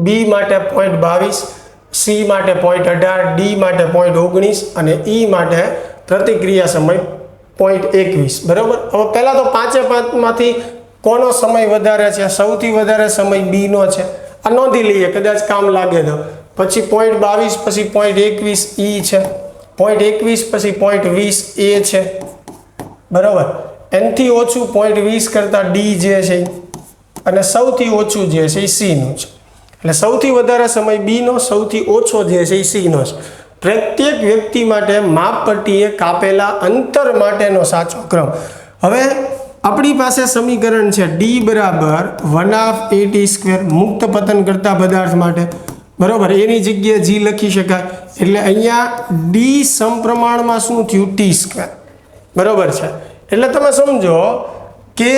બી માટે 0.22, સી માટે 0.18, ડી માટે 0.19 અને ઈ માટે પ્રતિક્રિયા સમય 0.21. બરાબર. હવે પહેલાં તો 5 માંથી કોનો સમય વધારે છે? સૌથી વધારે સમય બીનો છે. આ નોંધી લઈએ, કદાચ કામ લાગે તો. પછી 0.22 પછી 0.21 ઈ છે, 0.21 પછી 0.20 એ છે. બરાબર. એનથી ઓછું 0.20 કરતાં ડી જે છે, અને સૌથી ઓછું જે છે એ સીનું છે. એટલે સૌથી વધારે સમય બીનો, સૌથી ઓછો જે છે એ સીનો છે. પ્રત્યેક વ્યક્તિ માટે માપપટ્ટીએ કાપેલા અંતર માટેનો સાચો ક્રમ. હવે આપણી પાસે સમીકરણ છે ડી બરાબર 1/8 t², મુક્ત પતન કરતા પદાર્થ માટે. બરાબર, એની જગ્યાએ જી લખી શકાય. એટલે અહીંયા ડી સમપ્રમાણમાં શું થયું? T square. બરાબર છે. એટલે તમે સમજો કે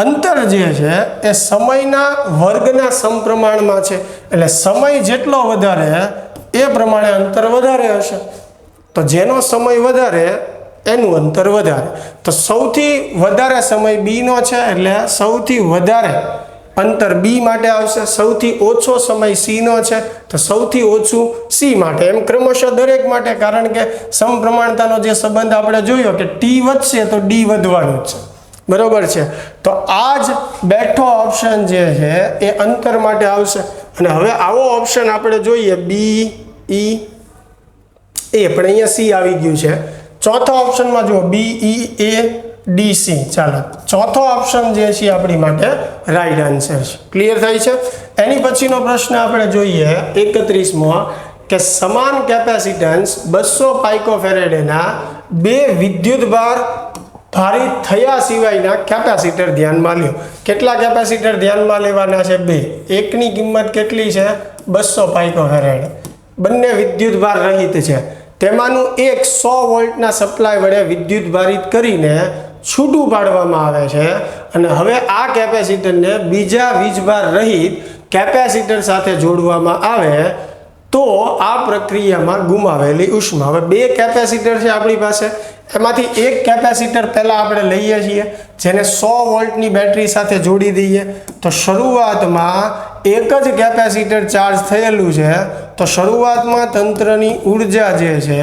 અંતર જે છે એ સમયના વર્ગના સમપ્રમાણમાં છે. એટલે સમય જેટલો વધારે એ પ્રમાણે અંતર વધારે હશે. તો જેનો સમય વધારે એનું અંતર વધારે. તો સૌથી વધારે સમય બીનો છે એટલે સૌથી વધારે અંતર બી માટે આવશે. સૌથી ઓછો સમય સીનો છે તો સૌથી ઓછું સી માટે. એમ ક્રમશઃ દરેક માટે, કારણ કે સમપ્રમાણતાનો જે સંબંધ આપણે જોયો કે ટી વધશે તો ડી વધવાનું જ છે. બરાબર છે. તો આ જ બેઠો ઓપ્શન જે છે એ અંતર માટે આવશે. અને હવે આવો ઓપ્શન આપણે જોઈએ બી ઈ એ, પણ અહીંયા સી આવી ગયું છે. ચોથા ઓપ્શનમાં જુઓ બી ઈ એ ડી સી. ચાલો, ચોથો ઓપ્શન જે છે આપણી માટે રાઈટ આન્સર છે. ક્લિયર થાય છે? એની પછીનો પ્રશ્ન આપણે જોઈએ 31મો કે સમાન કેપેસિટન્સ 200 પાઇકોફેરેડેના બે વિદ્યુતભાર ભારિત થયા સિવાયના કેપેસિટર ધ્યાનમાં લ્યો. કેટલા કેપેસિટર ધ્યાનમાં લેવાના છે? બે. એકની કિંમત કેટલી છે? 200 પાઇકોફેરેડ. બંને વિદ્યુતભાર રહિત છે. તેમાંનું એક 100 વોલ્ટના સપ્લાય વડે વિદ્યુત ભારિત કરીને છૂટું પાડવામાં આવે છે. અને હવે આ કેપેસિટરને બીજા વીજભાર રહિત કેપેસિટર સાથે જોડવામાં આવે તો આ પ્રક્રિયામાં ગુમાવેલી ઉષ્મા. હવે બે કેપેસિટર છે આપણી પાસે, એમાંથી એક કેપેસિટર પહેલાં આપણે લઈએ છીએ જેને 100 વોલ્ટની બેટરી સાથે જોડી દઈએ. તો શરૂઆતમાં એક જ કેપેસિટર ચાર્જ થયેલું છે. તો શરૂઆતમાં તંત્રની ઉર્જા જે છે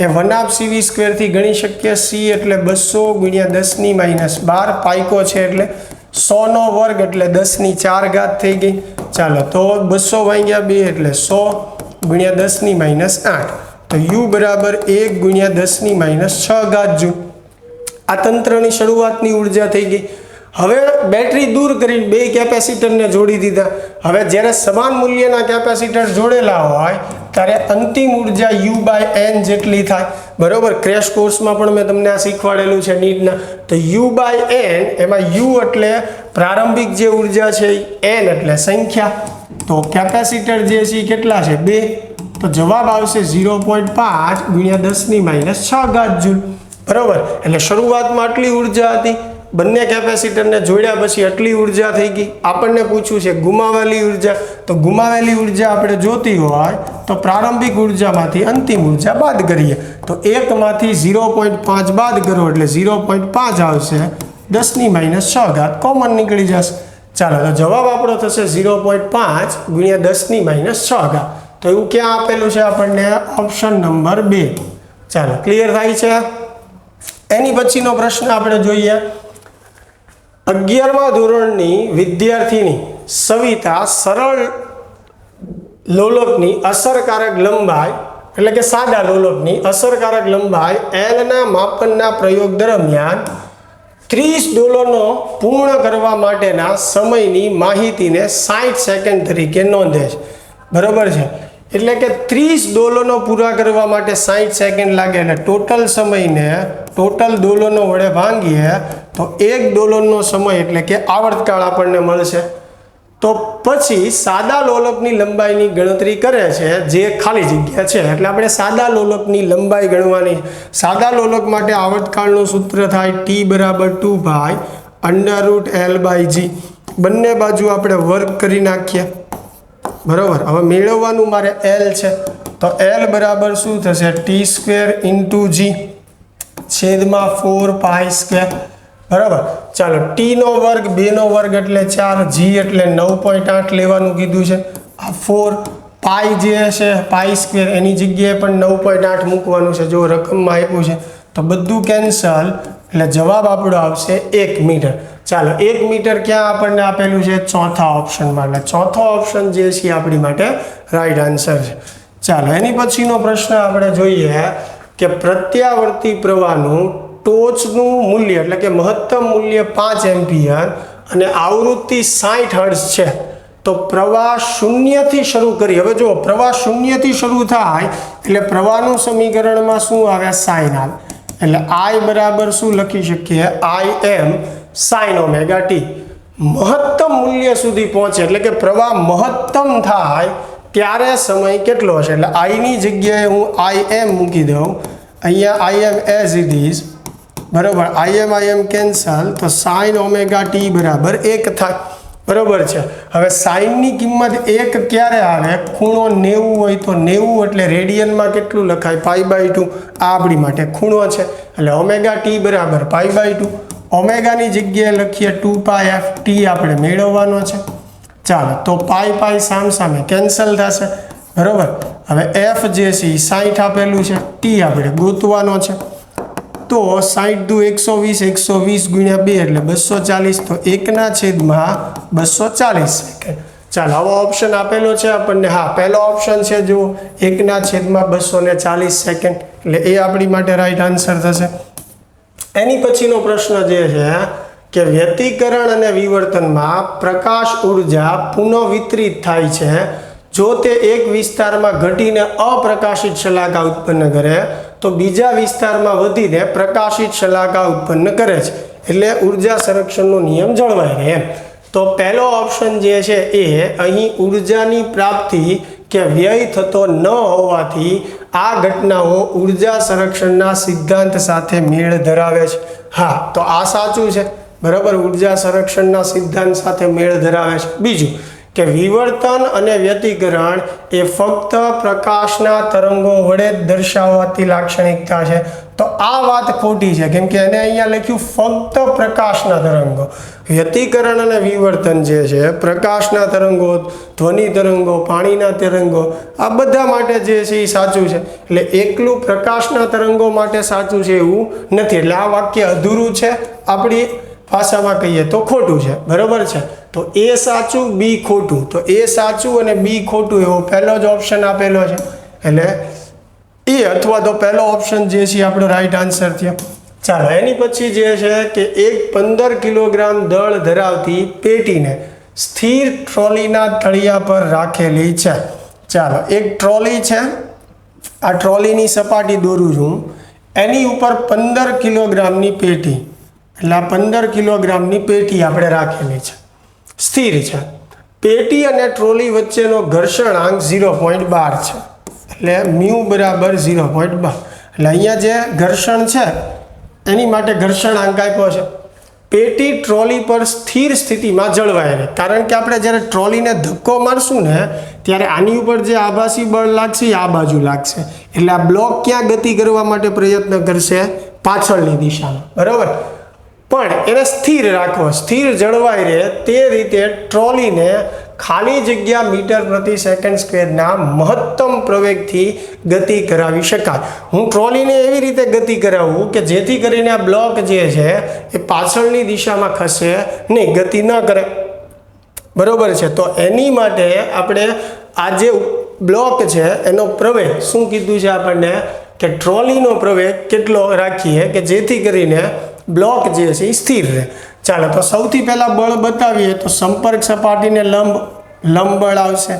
એ 1/cv² થી ગણી શકીએ. સી એટલે 200 × 10⁻12 પાઇકો છે એટલે 100નો વર્ગ એટલે 10⁴ થઈ ગઈ. ચાલો, તો 200 ભાગ્યા 2 એટલે 100 × 10⁻8. તો યુ બરાબર 1 × 10⁻6 જૂલ. આ તંત્રની શરૂઆતની ઉર્જા થઈ ગઈ. હવે બેટરી દૂર કરીને બે કેપેસિટરને જોડી દીધા. હવે જ્યારે સમાન મૂલ્યના કેપેસિટર જોડેલા હોય ત્યારે અંતિમ ઉર્જા U/N જેટલી થાય. બરોબર, ક્રેશ કોર્સમાં પણ મેં તમને આ શીખવાડેલું છે નીટના. તો U/N, એમાં U એટલે પ્રારંભિક જે ઉર્જા છે, N એટલે સંખ્યા. તો કેપેસિટર જે છે એ કેટલા છે? 2. તો જવાબ આવશે 0.5 × 10⁻6 જૂલ. બરાબર, એટલે શરૂઆતમાં આટલી ઉર્જા હતી, બંને કેપેસિટરને જોડ્યા પછી આટલી ઉર્જા થઈ ગઈ. આપણને પૂછ્યું છે ગુમાવેલી ઉર્જા. તો ગુમાવેલી ઉર્જા આપણે જોતી હોય તો પ્રારંભિક ઉર્જામાંથી અંતિમ ઉર્જા બાદ કરીએ. તો 1માંથી 0.5 બાદ કરો એટલે 0.5 આવશે. 10⁻6 કોમન નીકળી જશે. ચાલો, તો જવાબ આપણો થશે 0.5 × 10⁻6. તો એવું ક્યાં આપેલું છે આપણને? Option number 2. ચાલો, ક્લિયર થાય છે? એની પછીનો પ્રશ્ન આપણે જોઈએ 11મા ધોરણની વિદ્યાર્થીની સવિતા સરળ લોલકની અસરકારક લંબાઈ એટલે કે સાદા લોલકની અસરકારક લંબાઈ L ના માપનના પ્રયોગ દરમિયાન $30 પૂર્ણ કરવા માટેના સમયની માહિતીને 60 સેકન્ડ તરીકે નોંધે છે. બરાબર છે? એટલે કે $30 પૂરા કરવા માટે 60 સેકન્ડ લાગે. એટલે ટોટલ સમયને ટોટલ ડોલનો વડે ભાંગીએ તો $1 સમય એટલે કે આવર્તકાળ આપણને મળશે. તો પછી સાદા લોલકની લંબાઈની ગણતરી કરે છે જે ખાલી જગ્યા છે. એટલે આપણે સાદા લોલકની લંબાઈ ગણવાની. સાદા લોલક માટે આવર્તકાળનું સૂત્ર થાય T = 2π√L/g. બંને બાજુ આપણે વર્ગ કરી નાખીએ. બરાબર, હવે મેળવવાનું મારે L છે. તો L બરાબર શું થશે? T² × g છેદમાં 4π². બરાબર, ચાલો, T નો વર્ગ 2નો વર્ગ એટલે 4, g એટલે 9.8 લેવાનું કીધું છે. આ 4 પાઈ જે છે π² એની જગ્યાએ પણ 9.8 મૂકવાનું છે. જો રકમમાં આપ્યું છે તો બધું કેન્સલ એટલે જવાબ આપણો આવશે 1 મીટર. ચાલો, 1 મીટર ક્યાં આપણને આપેલું છે? ચોથા ઓપ્શનમાં. એટલે ચોથો ઓપ્શન જે છે આપણી માટે રાઈટ આન્સર છે. ચાલો, એની પછીનો પ્રશ્ન આપણે જોઈએ કે પ્રત્યાવર્તી પ્રવાહનું ટોચનું મૂલ્ય એટલે કે મહત્તમ મૂલ્ય 5 એમ્પિયર અને આવૃત્તિ 60 હર્ટ્ઝ છે. તો પ્રવાહ 0 થી શરૂ કરી. હવે જો પ્રવાહ 0 થી શરૂ થાય એટલે પ્રવાહનું સમીકરણમાં શું આવે? સાઇન આવે. એટલે I બરાબર શું લખી શકીએ? Im sin ωt. મહત્તમ મૂલ્ય સુધી પહોંચે એટલે કે પ્રવાહ મહત્તમ થાય ત્યારે સમય કેટલો હશે. એટલે આઈની જગ્યાએ હું આઈ એમ મૂકી દઉં, અહીંયા આઈ એમ એઝ ઇટ ઇઝ, બરાબર. આઈ એમ કેન્સલ, તો સાઇન ઓમેગા ટી બરાબર 1 થાય, બરાબર છે. હવે સાઇનની કિંમત 1 ક્યારે આવે? ખૂણો 90 હોય તો 90 એટલે રેડિયનમાં કેટલું લખાય? π/2. આ આપણી માટે ખૂણો છે એટલે ઓમેગા ટી બરાબર π/2. ઓમેગાની જગ્યાએ લખીએ 2πf, ટી આપણે મેળવવાનો છે. ચાલો, તો પાઈ સામે કેન્સલ થશે, બરાબર. હવે એફ જે છે 60 આપેલું છે, ટી આપણે ગોતવાનો છે. તો 60 દુ 120, 120 ગુણ્યા 2 એટલે 240, તો 1/240 સેકન્ડ. ચાલો, આવો ઓપ્શન આપેલો છે આપણને. હા, પહેલો ઓપ્શન છે જો 1/240 સેકન્ડ, એટલે એ આપણી માટે રાઈટ આન્સર થશે. એની પછીનો પ્રશ્ન જે છે કે વ્યતિકરણ અને વિવર્તનમાં પ્રકાશ ઉર્જા પુનઃવિતરિત થાય છે જો તે એક વિસ્તારમાં ઘટીને અપ્રકાશિત શલાકા ઉત્પન્ન કરે તો બીજા વિસ્તારમાં વધીને પ્રકાશિત શલાકા ઉત્પન્ન કરે છે. એટલે ઉર્જા સંરક્ષણનો નિયમ જળવાય રહે એમ. તો પહેલો ઓપ્શન જે છે એ અહીં ઉર્જાની પ્રાપ્તિ કે વ્યય થતો ન હોવાથી આ ઘટનાઓ ઉર્જા સંરક્ષણના સિદ્ધાંત સાથે મેળ ધરાવે છે. હા, તો આ સાચું છે, બરાબર. ઉર્જા સંરક્ષણના સિદ્ધાંત સાથે મેળ ધરાવે છે. બીજું કે વિવર્તન અને વ્યતિકરણ એ ફક્ત પ્રકાશના તરંગો વડે જ દર્શાવવાતી લાક્ષણિકતા છે. તો આ વાત ખોટી છે, કેમ કે એને અહીંયા લખ્યું ફક્ત પ્રકાશના તરંગો. વ્યતિકરણ અને વિવર્તન જે છે પ્રકાશના તરંગો, ધ્વનિ તરંગો, પાણીના તરંગો, આ બધા માટે જે છે એ સાચું છે. એટલે એકલું પ્રકાશના તરંગો માટે સાચું છે એવું નથી. એટલે આ વાક્ય અધૂરું છે, આપણી ભાષામાં કહીએ તો ખોટું છે, બરાબર છે. તો એ સાચું, બી ખોટું. તો એ સાચું અને બી ખોટું એવો પહેલો જ ઓપ્શન આપેલો છે. એટલે એ અથવા તો પહેલો ઓપ્શન જે છે આપણો રાઈટ આન્સર થયો. ચાલો, એની પછી જે છે કે એક 15 કિલોગ્રામ દળ ધરાવતી પેટીને સ્થિર ટ્રોલીના તળિયા પર રાખેલી છે. ચાલો, એક ટ્રોલી છે, આ ટ્રોલીની સપાટી દોરું છું, એની ઉપર 15 કિલોગ્રામની પેટી, એટલે આ 15 કિલોગ્રામની પેટી આપણે રાખેલી છે, સ્થિર છે. પેટી અને ટ્રોલી વચ્ચેનો ઘર્ષણાંક 0.12 છે, એટલે મ્યુ બરાબર 0.12. એટલે અહીંયા જે ઘર્ષણ છે એની માટે ઘર્ષણાંક આપ્યો છે. પેટી ટ્રોલી પર સ્થિર સ્થિતિમાં જળવાય રહે, કારણ કે આપણે જ્યારે ટ્રોલીને ધક્કો મારશું ને ત્યારે આની ઉપર જે આભાસી બળ લાગશે એ આ બાજુ લાગશે. એટલે આ બ્લોક ક્યાં ગતિ કરવા માટે પ્રયત્ન કરશે? પાછળની દિશામાં, બરાબર. પણ એને સ્થિર રાખવો, સ્થિર જળવાઈ રહે તે રીતે ટ્રોલીને ખાલી જગ્યા મીટર પ્રતિ સેકન્ડ સ્ક્વેરના મહત્તમ પ્રવેગથી ગતિ કરાવી શકાય. હું ટ્રોલીને એવી રીતે ગતિ કરાવું કે જેથી કરીને આ બ્લોક જે છે એ પાછળની દિશામાં ખસે નહીં, ગતિ ન કરે, બરાબર છે. તો એની માટે આપણે આ જે બ્લોક છે એનો પ્રવેગ શું કીધું છે આપણને કે ટ્રોલીનો પ્રવેગ કેટલો રાખીએ કે જેથી કરીને બ્લોક જે છે એ સ્થિર રહે. ચાલો, તો સૌથી પહેલાં બળ બતાવીએ તો સંપર્ક સપાટીને લંબ બળ આવશે,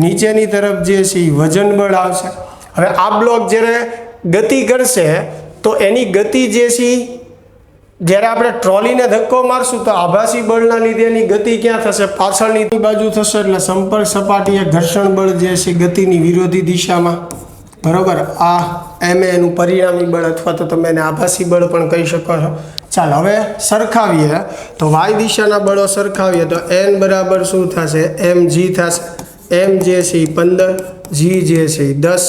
નીચેની તરફ જે છે એ વજન બળ આવશે. હવે આ બ્લોક જ્યારે ગતિ કરશે તો એની ગતિ જે છે જ્યારે આપણે ટ્રોલીને ધક્કો મારશું તો આભાસી બળના લીધે એની ગતિ ક્યાં થશે? પાછળની બાજુ થશે. એટલે સંપર્ક સપાટીએ ઘર્ષણ બળ જે છે ગતિની વિરોધી દિશામાં, બરાબર. આ એનું પરિણામી બળ અથવા તો તમે એને આભાસી બળ પણ કહી શકો છો. ચાલો, હવે સરખાવીએ તો વાય દિશાના બળો સરખાવીએ તો એન બરાબર શું થશે? mg થશે. એમ જે છે 15, જી જે છે 10.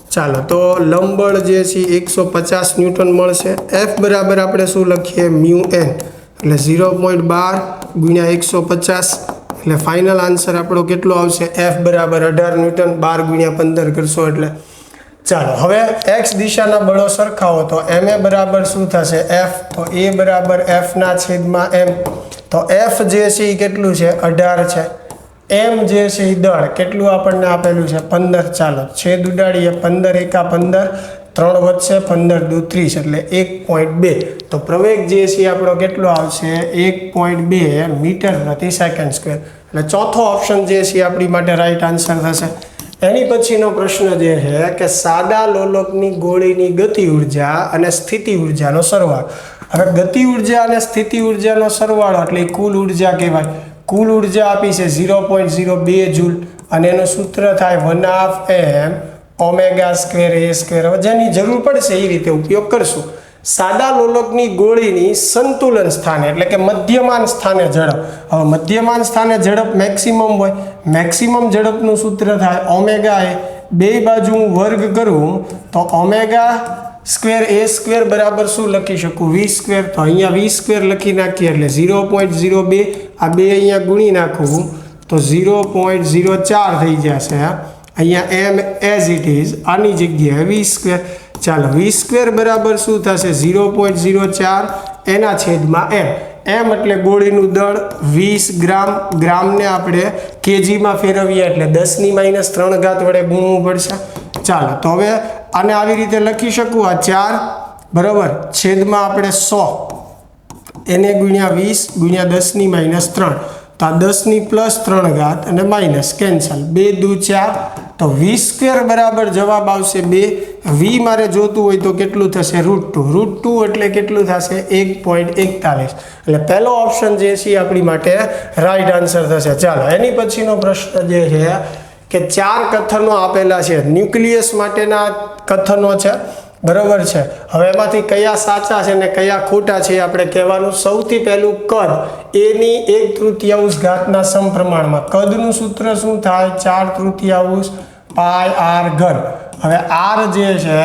ચાલો, તો લંબબળ જે છે 150 ન્યૂટન મળશે. એફ બરાબર આપણે શું લખીએ? મ્યુ એન, એટલે 0.12 ગુણ્યા 150, એટલે ફાઇનલ આન્સર આપણો કેટલો આવશે? એફ બરાબર 18 ન્યૂટન. 12 ગુણ્યા 15 કરશો એટલે. ચાલો, હવે એક્સ દિશાના બળો સરખાવો તો એમ એ બરાબર શું થશે? એફ. તો એ બરાબર એફના છેદમાં એમ. તો એફ જે છે એ કેટલું છે? 18 છે. એમ જે છે એ દળ કેટલું આપણને આપેલું છે? 15. ચાલો, છેદ ઉડાડીએ. 15 એકા 15, 3 વધશે, 15 દુ 30 એટલે 1.2. તો પ્રવેગ જે છે આપણો કેટલો આવશે? 1.2 મીટર પ્રતિ સેકન્ડ સ્ક્વેર. એટલે ચોથો ઓપ્શન જે છે આપણી માટે રાઈટ આન્સર થશે. એની પછીનો પ્રશ્ન જે છે કે સાદા લોલકની ગોળીની ગતિ ઉર્જા અને સ્થિતિ ઉર્જાનો સરવાળો. હવે ગતિ ઉર્જા અને સ્થિતિ ઉર્જાનો સરવાળો એટલે કુલ ઉર્જા કહેવાય. કુલ ઉર્જા આપી છે 0.02 જૂલ અને એનું સૂત્ર થાય 1/2 m omega square a square. હવે જેની જરૂર પડશે એ રીતે ઉપયોગ કરશું. સાદા લોલકની ગોળીની સંતુલન સ્થાને એટલે કે મધ્યમાન સ્થાને ઝડપ. હવે મધ્યમાન સ્થાને ઝડપ મેક્સિમમ હોય. મેક્સિમમ ઝડપનું સૂત્ર થાય ઓમેગા એ. બે બાજુ હું વર્ગ કરું તો ઓમેગા સ્ક્વેર a સ્ક્વેર બરાબર શું લખી શકું? v square. તો અહીંયા v સ્ક્વેર લખી નાખીએ એટલે 0.02 આ બે અહીંયા ગુણી નાખું તો 0.04 થઈ જશે. અહીંયા m એઝ ઇટ ઇઝ આની જગ્યાએ v સ્ક્વેર. ચાલો v સ્ક્વેર બરાબર શું થશે? 0.04 એના છેદમાં m. m એટલે ગોળીનું દળ 20 ગ્રામ. ગ્રામને આપણે કેજીમાં ફેરવીએ એટલે 10⁻³ વડે ગુણવું પડશે. ચાલો તો હવે આને આવી રીતે લખી શકું. આ 4 બરાબર છેદમાં આપણે 100 એને ગુણ્યા 20 ગુણ્યા 10⁻³ તો આ 10⁻³ અને માઇનસ કેન્સલ. 2 દુ 4 તો v સ્ક્વેર બરાબર જવાબ આવશે 2. v મારે જોતું હોય તો કેટલું થશે? √2. √2 એટલે કેટલું થશે? 1.41. એટલે પહેલો ઓપ્શન જે છે આપણી માટે રાઈટ આન્સર થશે. ચાલો એની પછીનો પ્રશ્ન જે છે કે 4 કથનો આપેલા છે. ન્યુક્લિયસ માટેના કથનો છે બરાબર છે. હવે એમાંથી કયા સાચા છે ને કયા ખોટા છે આપણે કહેવાનું. સૌથી પહેલું કદ એની 1/3 ઘાતના સમપ્રમાણમાં. કદનું સૂત્ર શું થાય? 4/3 પાઈ r ઘન. હવે r જે છે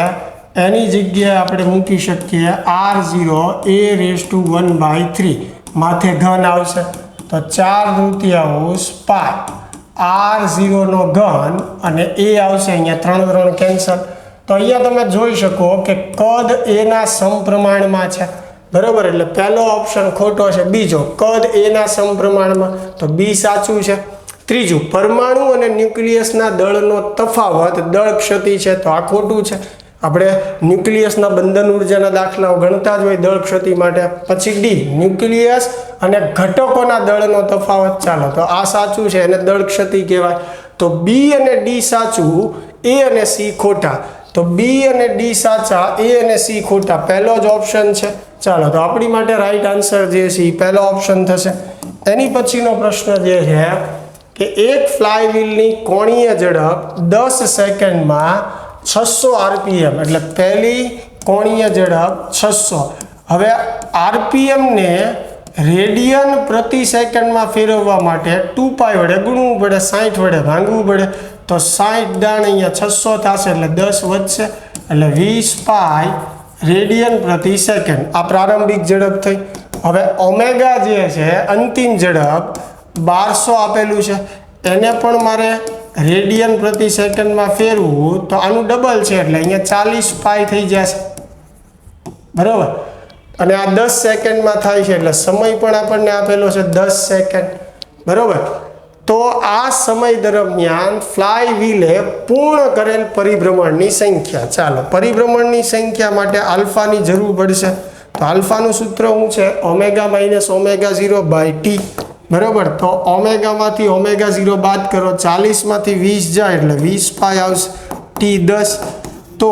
એની જગ્યાએ આપણે મૂકી શકીએ r0 a⁻1/3 માથે ઘન આવશે તો 4/3 પાઈ r0 નો ઘન અને a આવશે અહીંયા 3 3 કેન્સલ. તો અહીંયા તમે જોઈ શકો કે કદ એના સમપ્રમાણમાં છે બરાબર. એટલે પહેલો ઓપ્શન ખોટો છે. બીજો કદ એના સમપ્રમાણમાં તો બી સાચું છે. ત્રીજું પરમાણુ અને ન્યુક્લિયસના દળનો તફાવત દળ ક્ષતિ છે તો આ ખોટું છે. આપણે ન્યુક્લિયસના બંધન ઉર્જાના દાખલાઓ ગણતા જ હોય દળ ક્ષતિ માટે. પછી ડી ન્યુક્લિયસ અને ઘટકોના દળનો તફાવત. ચાલો તો આ સાચું છે એને દળ ક્ષતિ કહેવાય. તો બી અને ડી સાચું, એ અને સી ખોટા. તો બી અને ડી સાચા, એ અને સી ખોટા. પહેલો જ ઓપ્શન છે. ચાલો તો આપણી માટે રાઈટ આન્સર જે છે એ પહેલો ઓપ્શન થશે. એની પછીનો પ્રશ્ન જે છે કે એક ફ્લાયવ્હીલની કોણીય ઝડપ 10 સેકન્ડમાં 600 RPM એટલે પહેલી કોણીય ઝડપ 600. હવે RPM ને રેડિયન પ્રતિ સેકન્ડમાં ફેરવવા માટે 2π વડે ગુણવું પડે, 60 વડે ભાંગવું પડે. તો 60 દાણ અહીંયા 600 થશે એટલે 10 વધશે એટલે 20π રેડિયન પ્રતિ સેકન્ડ. આ પ્રારંભિક ઝડપ થઈ. હવે ઓમેગા જે છે અંતિમ ઝડપ 1200 આપેલું છે એને પણ મારે રેડિયન પ્રતિ સેકન્ડમાં ફેરવું તો આનું ડબલ છે એટલે અહીંયા 40π થઈ જશે બરાબર. અને આ 10 સેકન્ડમાં થાય છે એટલે સમય પણ આપણને આપેલો છે 10 સેકન્ડ બરાબર. તો આ સમય દરમિયાન ફ્લાય વ્હીલે પૂર્ણ કરેલ પરિભ્રમણની સંખ્યા. ચાલો પરિભ્રમણની સંખ્યા માટે આલ્ફાની જરૂર પડશે. તો આલ્ફાનું સૂત્ર શું છે? ઓમેગા માઇનસ ω0/T બરાબર. તો ઓમેગામાંથી ω0 બાદ કરો, 40માંથી 20 જાય એટલે 20π આવશે, T 10. તો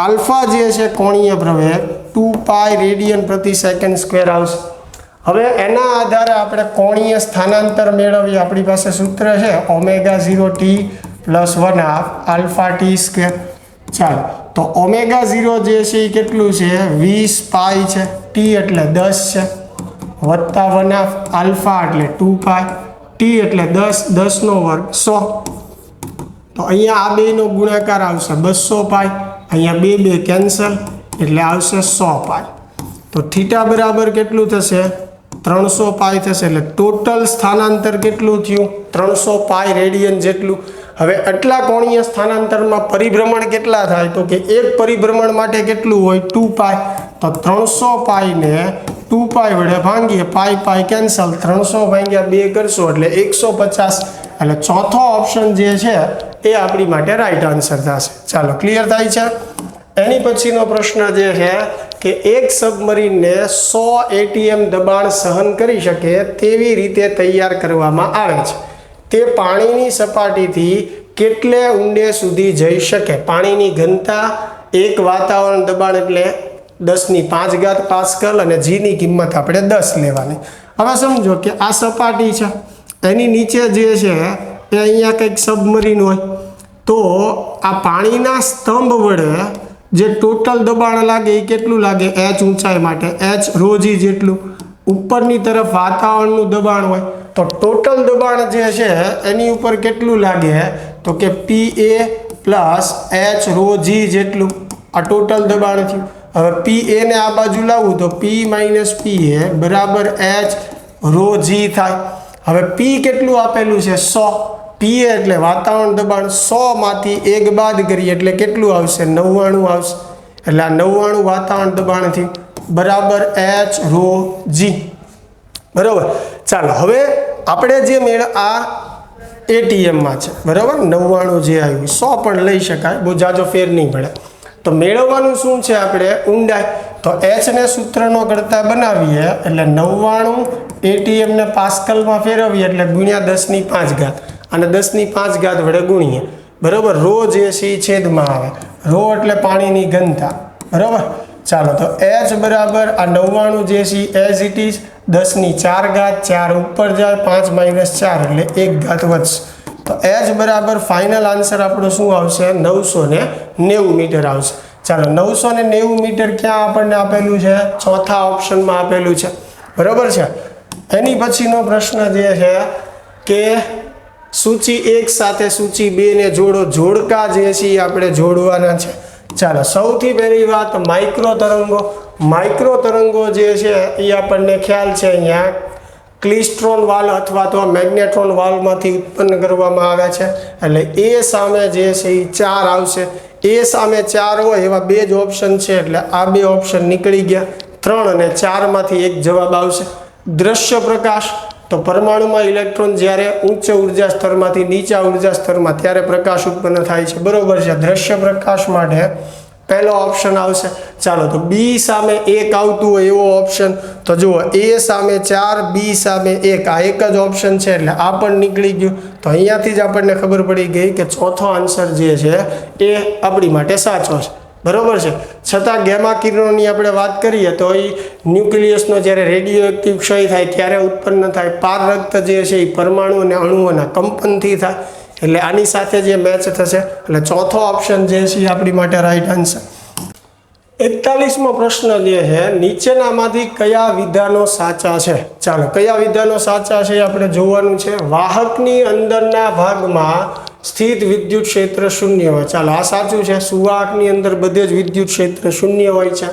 આલ્ફા જે છે કોણીય પ્રવેગ 2π રેડિયન પ્રતિ સેકન્ડ સ્ક્વેર આવશે. હવે એના આધારે આપણે કોણીય સ્થાનાંતર મેળવીએ. આપણી પાસે સૂત્ર છે ω0T + 1/2 α T સ્ક્વેર. ચાલો તો ω0 જે છે એ કેટલું છે? 20π છે. T એટલે 10 છે વત્તા 1/2 α એટલે 2π. T એટલે 10, 10 નો વર્ગ 100. તો અહીંયા આ બેનો ગુણાકાર આવશે 200π. અહીંયા 2 2 કેન્સલ એટલે આવશે 100π. તો થીટા બરાબર કેટલું થશે? 300π થશે. એટલે ટોટલ સ્થાનાંતર કેટલું થયું? 300π રેડિયન જેટલું. હવે આટલા કોણીય સ્થાનાંતરમાં પરિભ્રમણ કેટલા થાય? તો કે એક પરિભ્રમણ માટે કેટલું હોય? 2π. તો 300π ને 2π વડે ભાંગીએ, π કેન્સલ, 300 ભાગ્યા 2 કરશો એટલે 150. એટલે ચોથો ઓપ્શન જે છે એ આપણી માટે રાઈટ આન્સર થશે. ચાલો ક્લિયર થાય છે. એની પછીનો પ્રશ્ન જે છે કે એક સબમરીનને 100 ATM દબાણ સહન કરી શકે તેવી રીતે તૈયાર કરવામાં આવે છે. તે પાણીની સપાટીથી કેટલે ઊંડે સુધી જઈ શકે? પાણીની ઘનતા, એક વાતાવરણ દબાણ એટલે 10⁵ પાસ્કલ અને જીની કિંમત આપણે 10 લેવાની. હવે સમજો કે આ સપાટી છે, એની નીચે જે છે એ અહીંયા કંઈક સબમરીન હોય, તો આ પાણીના સ્તંભ વડે જે ટોટલ દબાણ લાગે એ કેટલું લાગે? h ઊંચાઈ માટે h ρg જેટલું. ઉપરની તરફ વાતાવરણનું દબાણ હોય તો ટોટલ દબાણ જે છે એની ઉપર કેટલું લાગે? તો કે PA પ્લસ h ρg જેટલું. આ ટોટલ દબાણ થયું. હવે PA ને આ બાજુ લાવવું તો P માઇનસ PA બરાબર h ρg થાય. હવે P કેટલું આપેલું છે? 100. PA એટલે વાતાવરણ દબાણ, 100 માંથી 1 બાદ કરીએ એટલે કેટલું આવશે? 99 આવશે. એટલે આ 99 વાતાવરણ દબાણ થયું બરાબર h ρg. બરાબર. ચાલો હવે આપણે જે મેળ આ ATMમાં છે બરાબર, 99 જે આવ્યું, 100 પણ લઈ શકાય, બહુ જાજો ફેર નહીં પડે. તો મેળવવાનું શું છે આપણે? ઊંડાઈ. તો h ને સૂત્રનો કરતા બનાવીએ એટલે 99 ATM ને પાસ્કલમાં ફેરવીએ એટલે ગુણ્યા 10⁵ અને 10⁵ વડે ગુણીએ બરાબર. ρ જે છે એ છેદમાં આવે. ρ એટલે પાણીની ઘનતા બરાબર. ચાલો તો h બરાબર આ 99 જે છે એઝ ઇટ ઇઝ 10⁴ 4 ઉપર જાય 5 - 4 એટલે 1 વધશે. તો h બરાબર ફાઇનલ આન્સર આપણો શું આવશે? 990 મીટર આવશે. ચાલો 990 મીટર ક્યાં આપણને આપેલું છે? ચોથા ઓપ્શનમાં આપેલું છે બરાબર છે. એની પછીનો પ્રશ્ન જે છે કે સૂચિ 1 સાથે સૂચિ 2 ને જોડો. જોડકા જે છે એ આપણે જોડવાના છે. ચાલો સૌથી પહેલી વાત માઇક્રો તરંગો. માઇક્રો તરંગો જે છે એ આપણને ખ્યાલ છે અહીંયા ક્લિસ્ટ્રોન વાલ્વ અથવા તો મેગ્નેટ્રોન વાલ્વમાંથી ઉત્પન્ન કરવામાં આવે છે. એટલે એ સામે જે છે એ 4 આવશે. એ સામે 4 હોય એવા 2 જ ઓપ્શન છે એટલે આ 2 ઓપ્શન નીકળી ગયા. 3 અને 4 માંથી એક જવાબ આવશે. દ્રશ્ય પ્રકાશ. તો પરમાણુમાં ઇલેક્ટ્રોન જ્યારે ઉચ્ચ ઉર્જા સ્તરમાંથી નીચા ઉર્જા સ્તરમાં ત્યારે પ્રકાશ ઉત્પન્ન થાય છે બરોબર છે. દ્રશ્ય પ્રકાશ માટે પહેલો ઓપ્શન આવશે. ચાલો તો બી સામે 1 આવતું હોય એવો ઓપ્શન. તો જુઓ એ સામે 4, બી સામે 1, આ એક જ ઓપ્શન છે એટલે આ પણ નીકળી ગયું. તો અહીંયાથી જ આપણને ખબર પડી ગઈ કે ચોથો આન્સર જે છે એ આપણી માટે સાચો છે બરોબર છે. છતાં ગેમા કિરણોની આપણે વાત કરીએ તો એ ન્યુક્લિયસનો જ્યારે રેડિયો એક્ટિવ ક્ષય થાય ત્યારે ઉત્પન્ન થાય. પારરક્ત જે છે એ પરમાણુ અને અણુઓના કંપનથી થાય. એટલે આની સાથે જે મેચ થશે એટલે ચોથો ઓપ્શન જે છે એ આપણી માટે રાઈટ આન્સર. 41મો પ્રશ્ન જે છે નીચેનામાંથી કયા વિધાનો સાચા છે? ચાલો કયા વિધાનો સાચા છે એ આપણે જોવાનું છે. વાહકની અંદરના ભાગમાં સ્થિત વિદ્યુત ક્ષેત્ર 0 હોય. ચાલો આ સાચું છે. સુવાહકની અંદર બધે જ વિદ્યુત ક્ષેત્ર 0 હોય છે.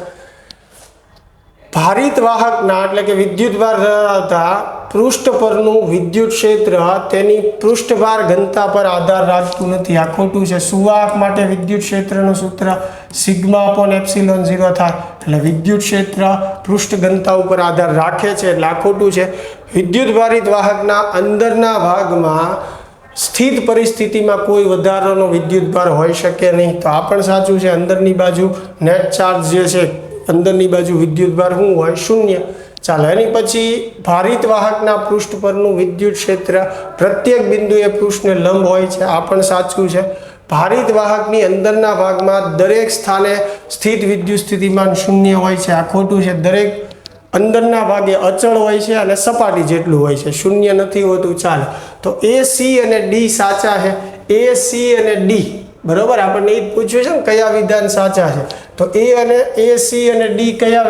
ભારિત વાહકના એટલે કે વિદ્યુતભાર ધરાવતા પૃષ્ઠ પરનું વિદ્યુત ક્ષેત્ર તેની પૃષ્ઠભાર ઘનતા પર આધાર રાખતું નથી. આ ખોટું છે. સુવાહક માટે વિદ્યુત ક્ષેત્રનું સૂત્ર σ/ε0 થાય એટલે વિદ્યુત ક્ષેત્ર પૃષ્ઠ ઘનતા ઉપર આધાર રાખે છે એટલે આ ખોટું છે. વિદ્યુત ભારિત વાહકના અંદરના ભાગમાં સ્થિત પરિસ્થિતિમાં કોઈ વધારાનો વિદ્યુતભાર હોઈ શકે નહીં. તો આ પણ સાચું છે. અંદરની બાજુ નેટ ચાર્જ જે છે અંદરની બાજુ વિદ્યુતભાર શું હોય? 0. ચાલો એની પછી ભારિત વાહકના પૃષ્ઠ પરનું વિદ્યુત ક્ષેત્ર પ્રત્યેક બિંદુએ પૃષ્ઠને લંબ હોય છે. આ પણ સાચું છે. ભારિત વાહકની અંદરના ભાગમાં દરેક સ્થાને સ્થિત વિદ્યુત સ્થિતિમાન 0 હોય છે. આ ખોટું છે. દરેક અંદરના ભાગે અચળ હોય છે અને સપાટી જેટલું હોય છે, 0 નથી હોતું. ચાલો તો A, C અને D સાચા છે. A, C અને D બરોબર. આપણને એ જ પૂછ્યું છે ને કયા વિધાન સાચા છે. તો A, C અને D કયા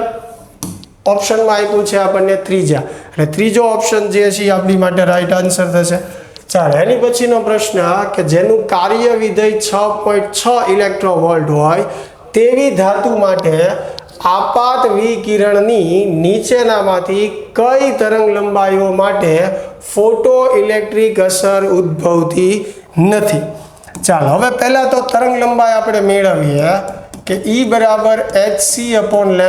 ઓપ્શનમાં આપ્યું છે આપણને? ત્રીજા. એટલે ત્રીજો ઓપ્શન જે છે એ આપણી માટે રાઈટ આન્સર થશે. ચાલો એની પછીનો પ્રશ્ન કે જેનું કાર્ય વિધેય 6.6 ઇલેક્ટ્રોવોલ્ટ હોય તેવી ધાતુ માટે આપાત વિકિરણની નીચેનામાંથી કઈ તરંગ લંબાઈઓ માટે ફોટો ઇલેક્ટ્રિક અસર ઉદ્ભવતી નથી? ચાલો હવે પહેલા તો તરંગ લંબાઈ આપણે મેળવીએ કે E બરાબર hc/λ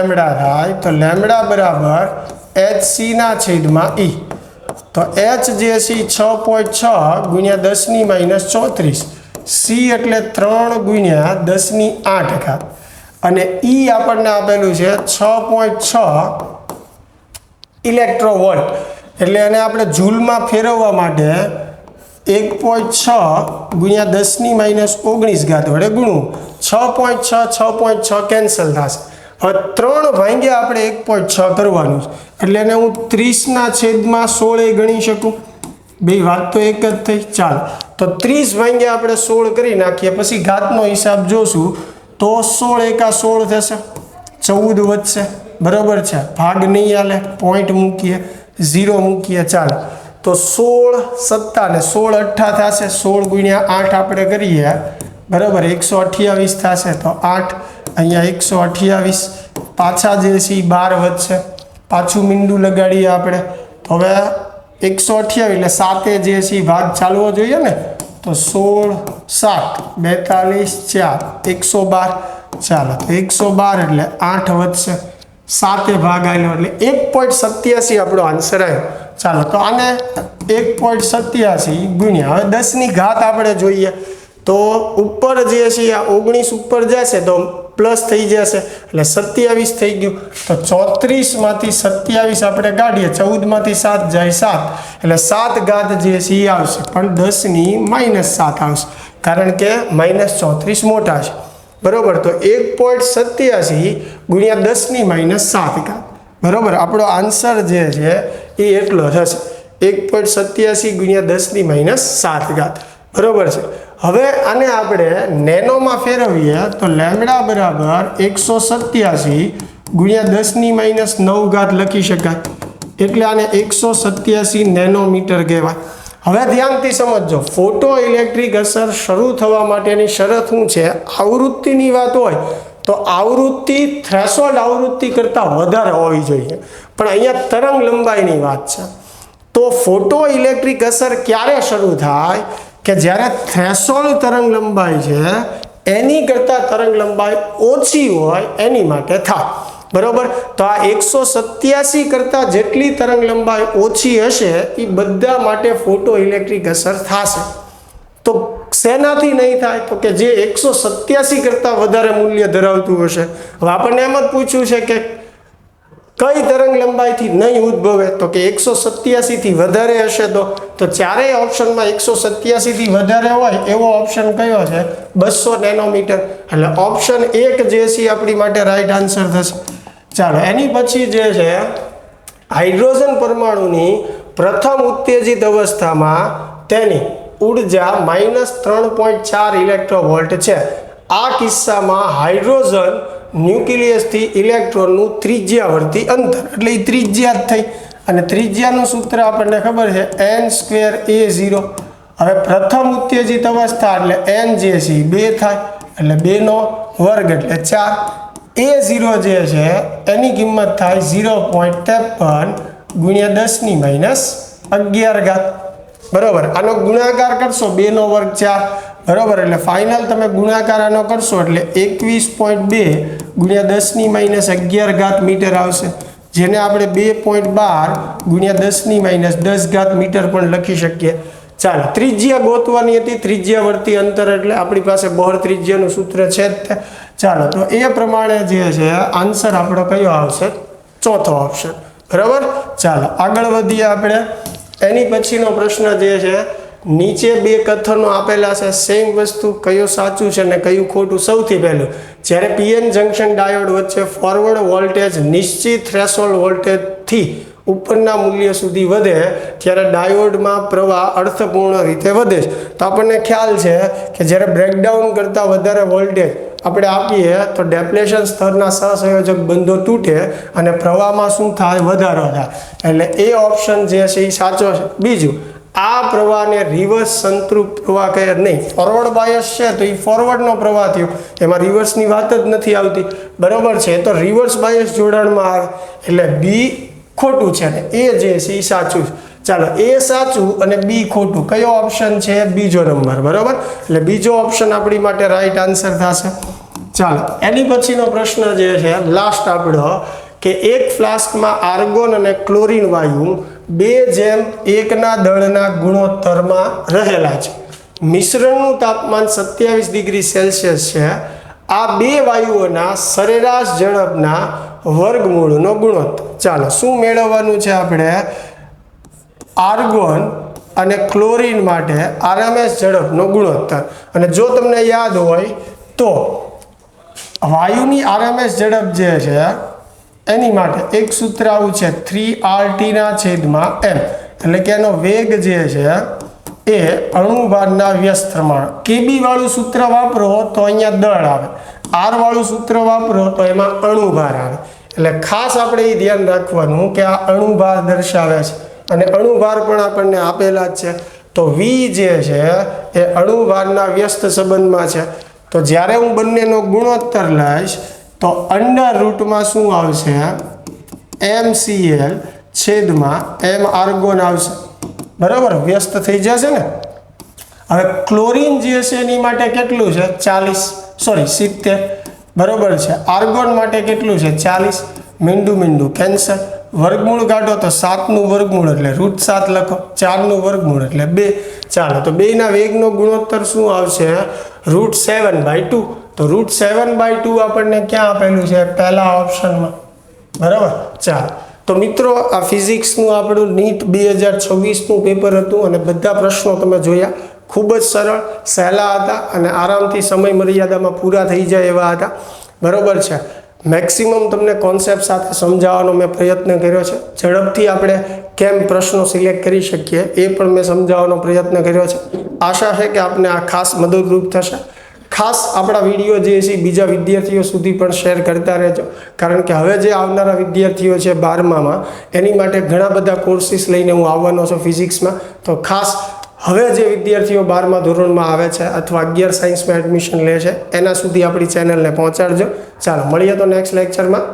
થાય. તો લેમ્બડા બરાબર hc/E. તો h જે છે 6.6 ગુણ્યા 10⁻34. C એટલે 3 ગુણ્યા 10⁸ અને E આપણને આપેલું છે 6.6 ઇલેક્ટ્રોવોલ્ટ. એટલે એને આપણે જૂલમાં ફેરવવા માટે 1.6 ગુણ્યા 10⁻19 વડે ગુણવું. 6.6 કેન્સલ થશે હવે 3 ભાગ્યા આપણે 1.6 કરવાનું છે એટલે એને હું 30/16 ગણી શકું. બે વાત તો એક જ થઈ. ચાલો તો 30 ભાગ્યા આપણે 16 કરી નાખીએ, પછી ઘાતનો હિસાબ જોશું તો 16 એકા 16 થશે, 14 વધશે. બરાબર છે, ભાગ નહીં હાલે, પોઈન્ટ મૂકીએ, 0 મૂકીએ. ચાલો તો 16 સત્તા ને 16 અઠ્ઠા થશે, 16 ગુણ્યા 8 આપણે કરીએ, બરાબર 128 થશે. તો 8 અહીંયા 128, પાછા જે છે 12 વધશે, પાછું મીંડું લગાડીએ આપણે. તો હવે 128 એટલે 7 જે છે ભાગ ચાલવો જોઈએ ને, તો 16 7 42 4 112. ચાલો તો 112 એટલે 8 વધશે, 7 ભાગ આવ્યો એટલે 1.87 આપણો આન્સર આવ્યો. ચાલો તો આને 1.87 ગુણ્યા, હવે 10ની ઘાત આપણે જોઈએ તો ઉપર જે છે આ 19 ઉપર જશે તો પ્લસ થઈ જશે એટલે 27 થઈ ગયું. તો 34માંથી 27 આપણે કાઢીએ, 14માંથી 7 જાય 7 એટલે 7 ઘાત જે છે એ આવશે, પણ 10ની -7 આવશે કારણ કે -34 મોટા છે. બરાબર, તો 1.87 ગુણ્યા 10ની -7 ઘાત. બરાબર, આપણો આન્સર જે છે એ એટલો થશે, 1.87 ગુણ્યા 10ની -7 ઘાત. બરાબર છે. હવે આને આપણે નેનોમાં ફેરવીએ તો લેમડા બરાબર 187 ગુણ્યા 10ની -9 ઘાત લખી શકાય, એટલે આને 187 નેનોમીટર કહેવાય. હવે ધ્યાનથી સમજજો, ફોટો ઇલેક્ટ્રિક અસર શરૂ થવા માટેની શરત શું છે? આવૃત્તિની વાત હોય તો આવૃત્તિ થ્રેશોલ્ડ આવૃત્તિ કરતાં વધારે હોવી જોઈએ, પણ અહીંયા તરંગ લંબાઈની વાત છે. તો ફોટો ઇલેક્ટ્રિક અસર ક્યારે શરૂ થાય? કે જ્યારે થ્રેશોલ્ડ તરંગ લંબાઈ છે એની કરતાં તરંગ લંબાઈ ઓછી હોય એની માટે થાય. બરાબર, તો આ 187 કરતાં જેટલી તરંગ લંબાઈ ઓછી હશે એ બધા માટે ફોટો ઇલેક્ટ્રિક અસર થશે. તો શેનાથી નહીં થાય? તો કે જે 187 કરતાં વધારે મૂલ્ય ધરાવતું હશે. હવે આપણને એમ જ પૂછ્યું છે કે કઈ તરંગ લંબાઈથી નહીં ઉદ્ભવે? તો કે 187 થી વધારે હશે. તો ચારેય ઓપ્શનમાં 187 થી વધારે હોય એવો ઓપ્શન કયો છે? 200 નેનોમીટર. એટલે ઓપ્શન 1 જે છે આપણી માટે રાઈટ આન્સર થશે. ચાલો એની પછી જે છે હાઇડ્રોજન પરમાણુની પ્રથમ ઉત્તેજિત અવસ્થામાં તેની ઉર્જા -3.4 ઇલેક્ટ્રોવોલ્ટ છે. આ કિસ્સામાં હાઇડ્રોજન ન્યુક્લિયસથી ઇલેક્ટ્રોનનું ત્રિજ્યાવર્તી અંતર, એટલે એ ત્રિજ્યા જ થઈ, અને ત્રિજ્યાનું સૂત્ર આપણને ખબર છે n²a0. હવે પ્રથમ ઉત્તેજિત અવસ્થા એટલે n જે છે 2 થાય, એટલે 2નો વર્ગ એટલે 4. a0 જે છે એની કિંમત થાય 0.53 ગુણ્યા 10ની -11 ઘાત. બરાબર, આનો ગુણાકાર કરશો 2નો વર્ગ 4. બરાબર, એટલે ફાઇનલ તમે ગુણાકાર આનો કરશો એટલે 21.2 ગુણ્યા 10ની -11 ઘાત મીટર આવશે, જેને આપણે 2.12 ગુણ્યા 10ની -10 ઘાત મીટર પણ લખી શકીએ. ચાલો ત્રિજ્યા ગોતવાની હતી, ત્રિજ્યાવર્તી અંતર એટલે આપણી પાસે બોહર ત્રિજ્યાનું સૂત્ર છે જ. ચાલો તો એ પ્રમાણે જે છે આન્સર આપણો કયો આવશે? ચોથો ઓપ્શન. બરાબર, ચાલો આગળ વધીએ આપણે. એની પછીનો પ્રશ્ન જે છે, નીચે 2 કથનો આપેલા છે, સેમ વસ્તુ, કયું સાચું છે ને કયું ખોટું? સૌથી પહેલું, જ્યારે પીએન જંકશન ડાયોડ વચ્ચે ફોરવર્ડ વોલ્ટેજ નિશ્ચિત થ્રેશોલ્ડ વોલ્ટેજથી ઉપરના મૂલ્ય સુધી વધે ત્યારે ડાયોડમાં પ્રવાહ અર્થપૂર્ણ રીતે વધે છે. તો આપણને ખ્યાલ છે કે જ્યારે બ્રેકડાઉન કરતાં વધારે વોલ્ટેજ આપણે આપીએ તો ડેપ્લેશન સ્તરના સહસંયોજક બંધો તૂટે અને પ્રવાહમાં શું થાય? વધારો થાય. એટલે એ ઓપ્શન જે છે એ સાચો છે. બીજું, આ પ્રવાહને રિવર્સ સંતૃપ્ત પ્રવાહ કહે નહીં. ફોરવર્ડ બાયસ છે તો એ ફોરવર્ડનો પ્રવાહ થયો, એમાં રિવર્સની વાત જ નથી આવતી. બરાબર છે, તો રિવર્સ બાયસ જોડાણમાં આવે એટલે બી ખોટું છે ને એ જે છે એ સાચું છે. ચાલો એ સાચું અને બી ખોટું, કયો ઓપ્શન છે? બીજો નંબર. બરાબર, એટલે બીજો ઓપ્શન આપણી માટે રાઈટ આન્સર થશે. ચાલો એની પછીનો પ્રશ્ન જે છે લાસ્ટ આપણો, કે એક ફ્લાસ્કમાં આર્ગોન અને ક્લોરીન વાયુ 2:1 દળના ગુણોત્તરમાં રહેલા છે. મિશ્રણનું તાપમાન 27 ડિગ્રી સેલ્સિયસ છે. આ 2 વાયુઓના સરેરાશ ઝડપના વર્ગમૂળનો ગુણોત્તર. ચાલો શું મેળવવાનું છે આપણે? આર્ગોન અને ક્લોરીન માટે આરએમએસ ઝડપનો ગુણોત્તર. અને જો તમને યાદ હોય તો વાયુની આરએમએસ ઝડપ જે છે એની માટે એક સૂત્ર આવું છે 3RT/m, એટલે કે એનો વેગ જે છે એ અણુભારના વ્યસ્ત પ્રમાણ. કેબી વાળું સૂત્ર વાપરો તો અહીંયા દળ આવે, આર વાળું સૂત્ર વાપરો તો એમાં અણુભાર આવે. એટલે ખાસ આપણે એ ધ્યાન રાખવાનું કે આ અણુભાર દર્શાવે છે અને અણુભાર પણ આપણને આપેલા જ છે. તો વી જે છે એ અણુભારના વ્યસ્ત સંબંધમાં છે. તો જ્યારે હું બંનેનો ગુણોત્તર લઈશ તો અંડર રૂટમાં શું આવશે, MCl છેદમાં M આર્ગોન આવશે. બરાબર, વ્યસ્ત થઈ જશે ને. હવે ક્લોરીન જે છે એની માટે કેટલું છે 70. બરાબર છે. આર્ગોન માટે કેટલું છે 40. મીંડું કેન્સર. વર્ગમૂળ કાઢો તો 7નું વર્ગમૂળ એટલે √7 લખો, 4નું વર્ગમૂળ એટલે 2. ચાલો, તો બેના વેગનો ગુણોત્તર શું આવશે √7/2. તો √7/2 આપણને ક્યાં આપેલું છે, પહેલા ઓપ્શનમાં. બરાબર. ચાલો, તો મિત્રો આ ફિઝિક્સનું આપણું નીટ 2026નું પેપર હતું અને બધા પ્રશ્નો તમે જોયા. ખૂબ જ સરળ, સહેલા હતા અને આરામથી સમય મર્યાદામાં પૂરા થઈ જાય એવા હતા. બરાબર છે. મેક્સિમમ તમને કોન્સેપ્ટ સાથે સમજાવવાનો મેં પ્રયત્ન કર્યો છે. ઝડપથી આપણે કેમ પ્રશ્નો સિલેક્ટ કરી શકીએ એ પણ મેં સમજાવવાનો પ્રયત્ન કર્યો છે. આશા છે કે આપને આ ખાસ મદદરૂપ થશે. ખાસ આપણા વિડીયો જે છે બીજા વિદ્યાર્થીઓ સુધી પણ શેર કરતા રહેજો, કારણ કે હવે જે આવનારા વિદ્યાર્થીઓ છે 12મામાં એની માટે ઘણા બધા કોર્સીસ લઈને હું આવવાનો છું ફિઝિક્સમાં. તો ખાસ હવે જે વિદ્યાર્થીઓ 12મા ધોરણમાં આવે છે અથવા 11 સાયન્સમાં એડમિશન લે છે એના સુધી આપણી ચેનલને પહોંચાડજો. ચાલો, મળીએ તો નેક્સ્ટ લેક્ચરમાં.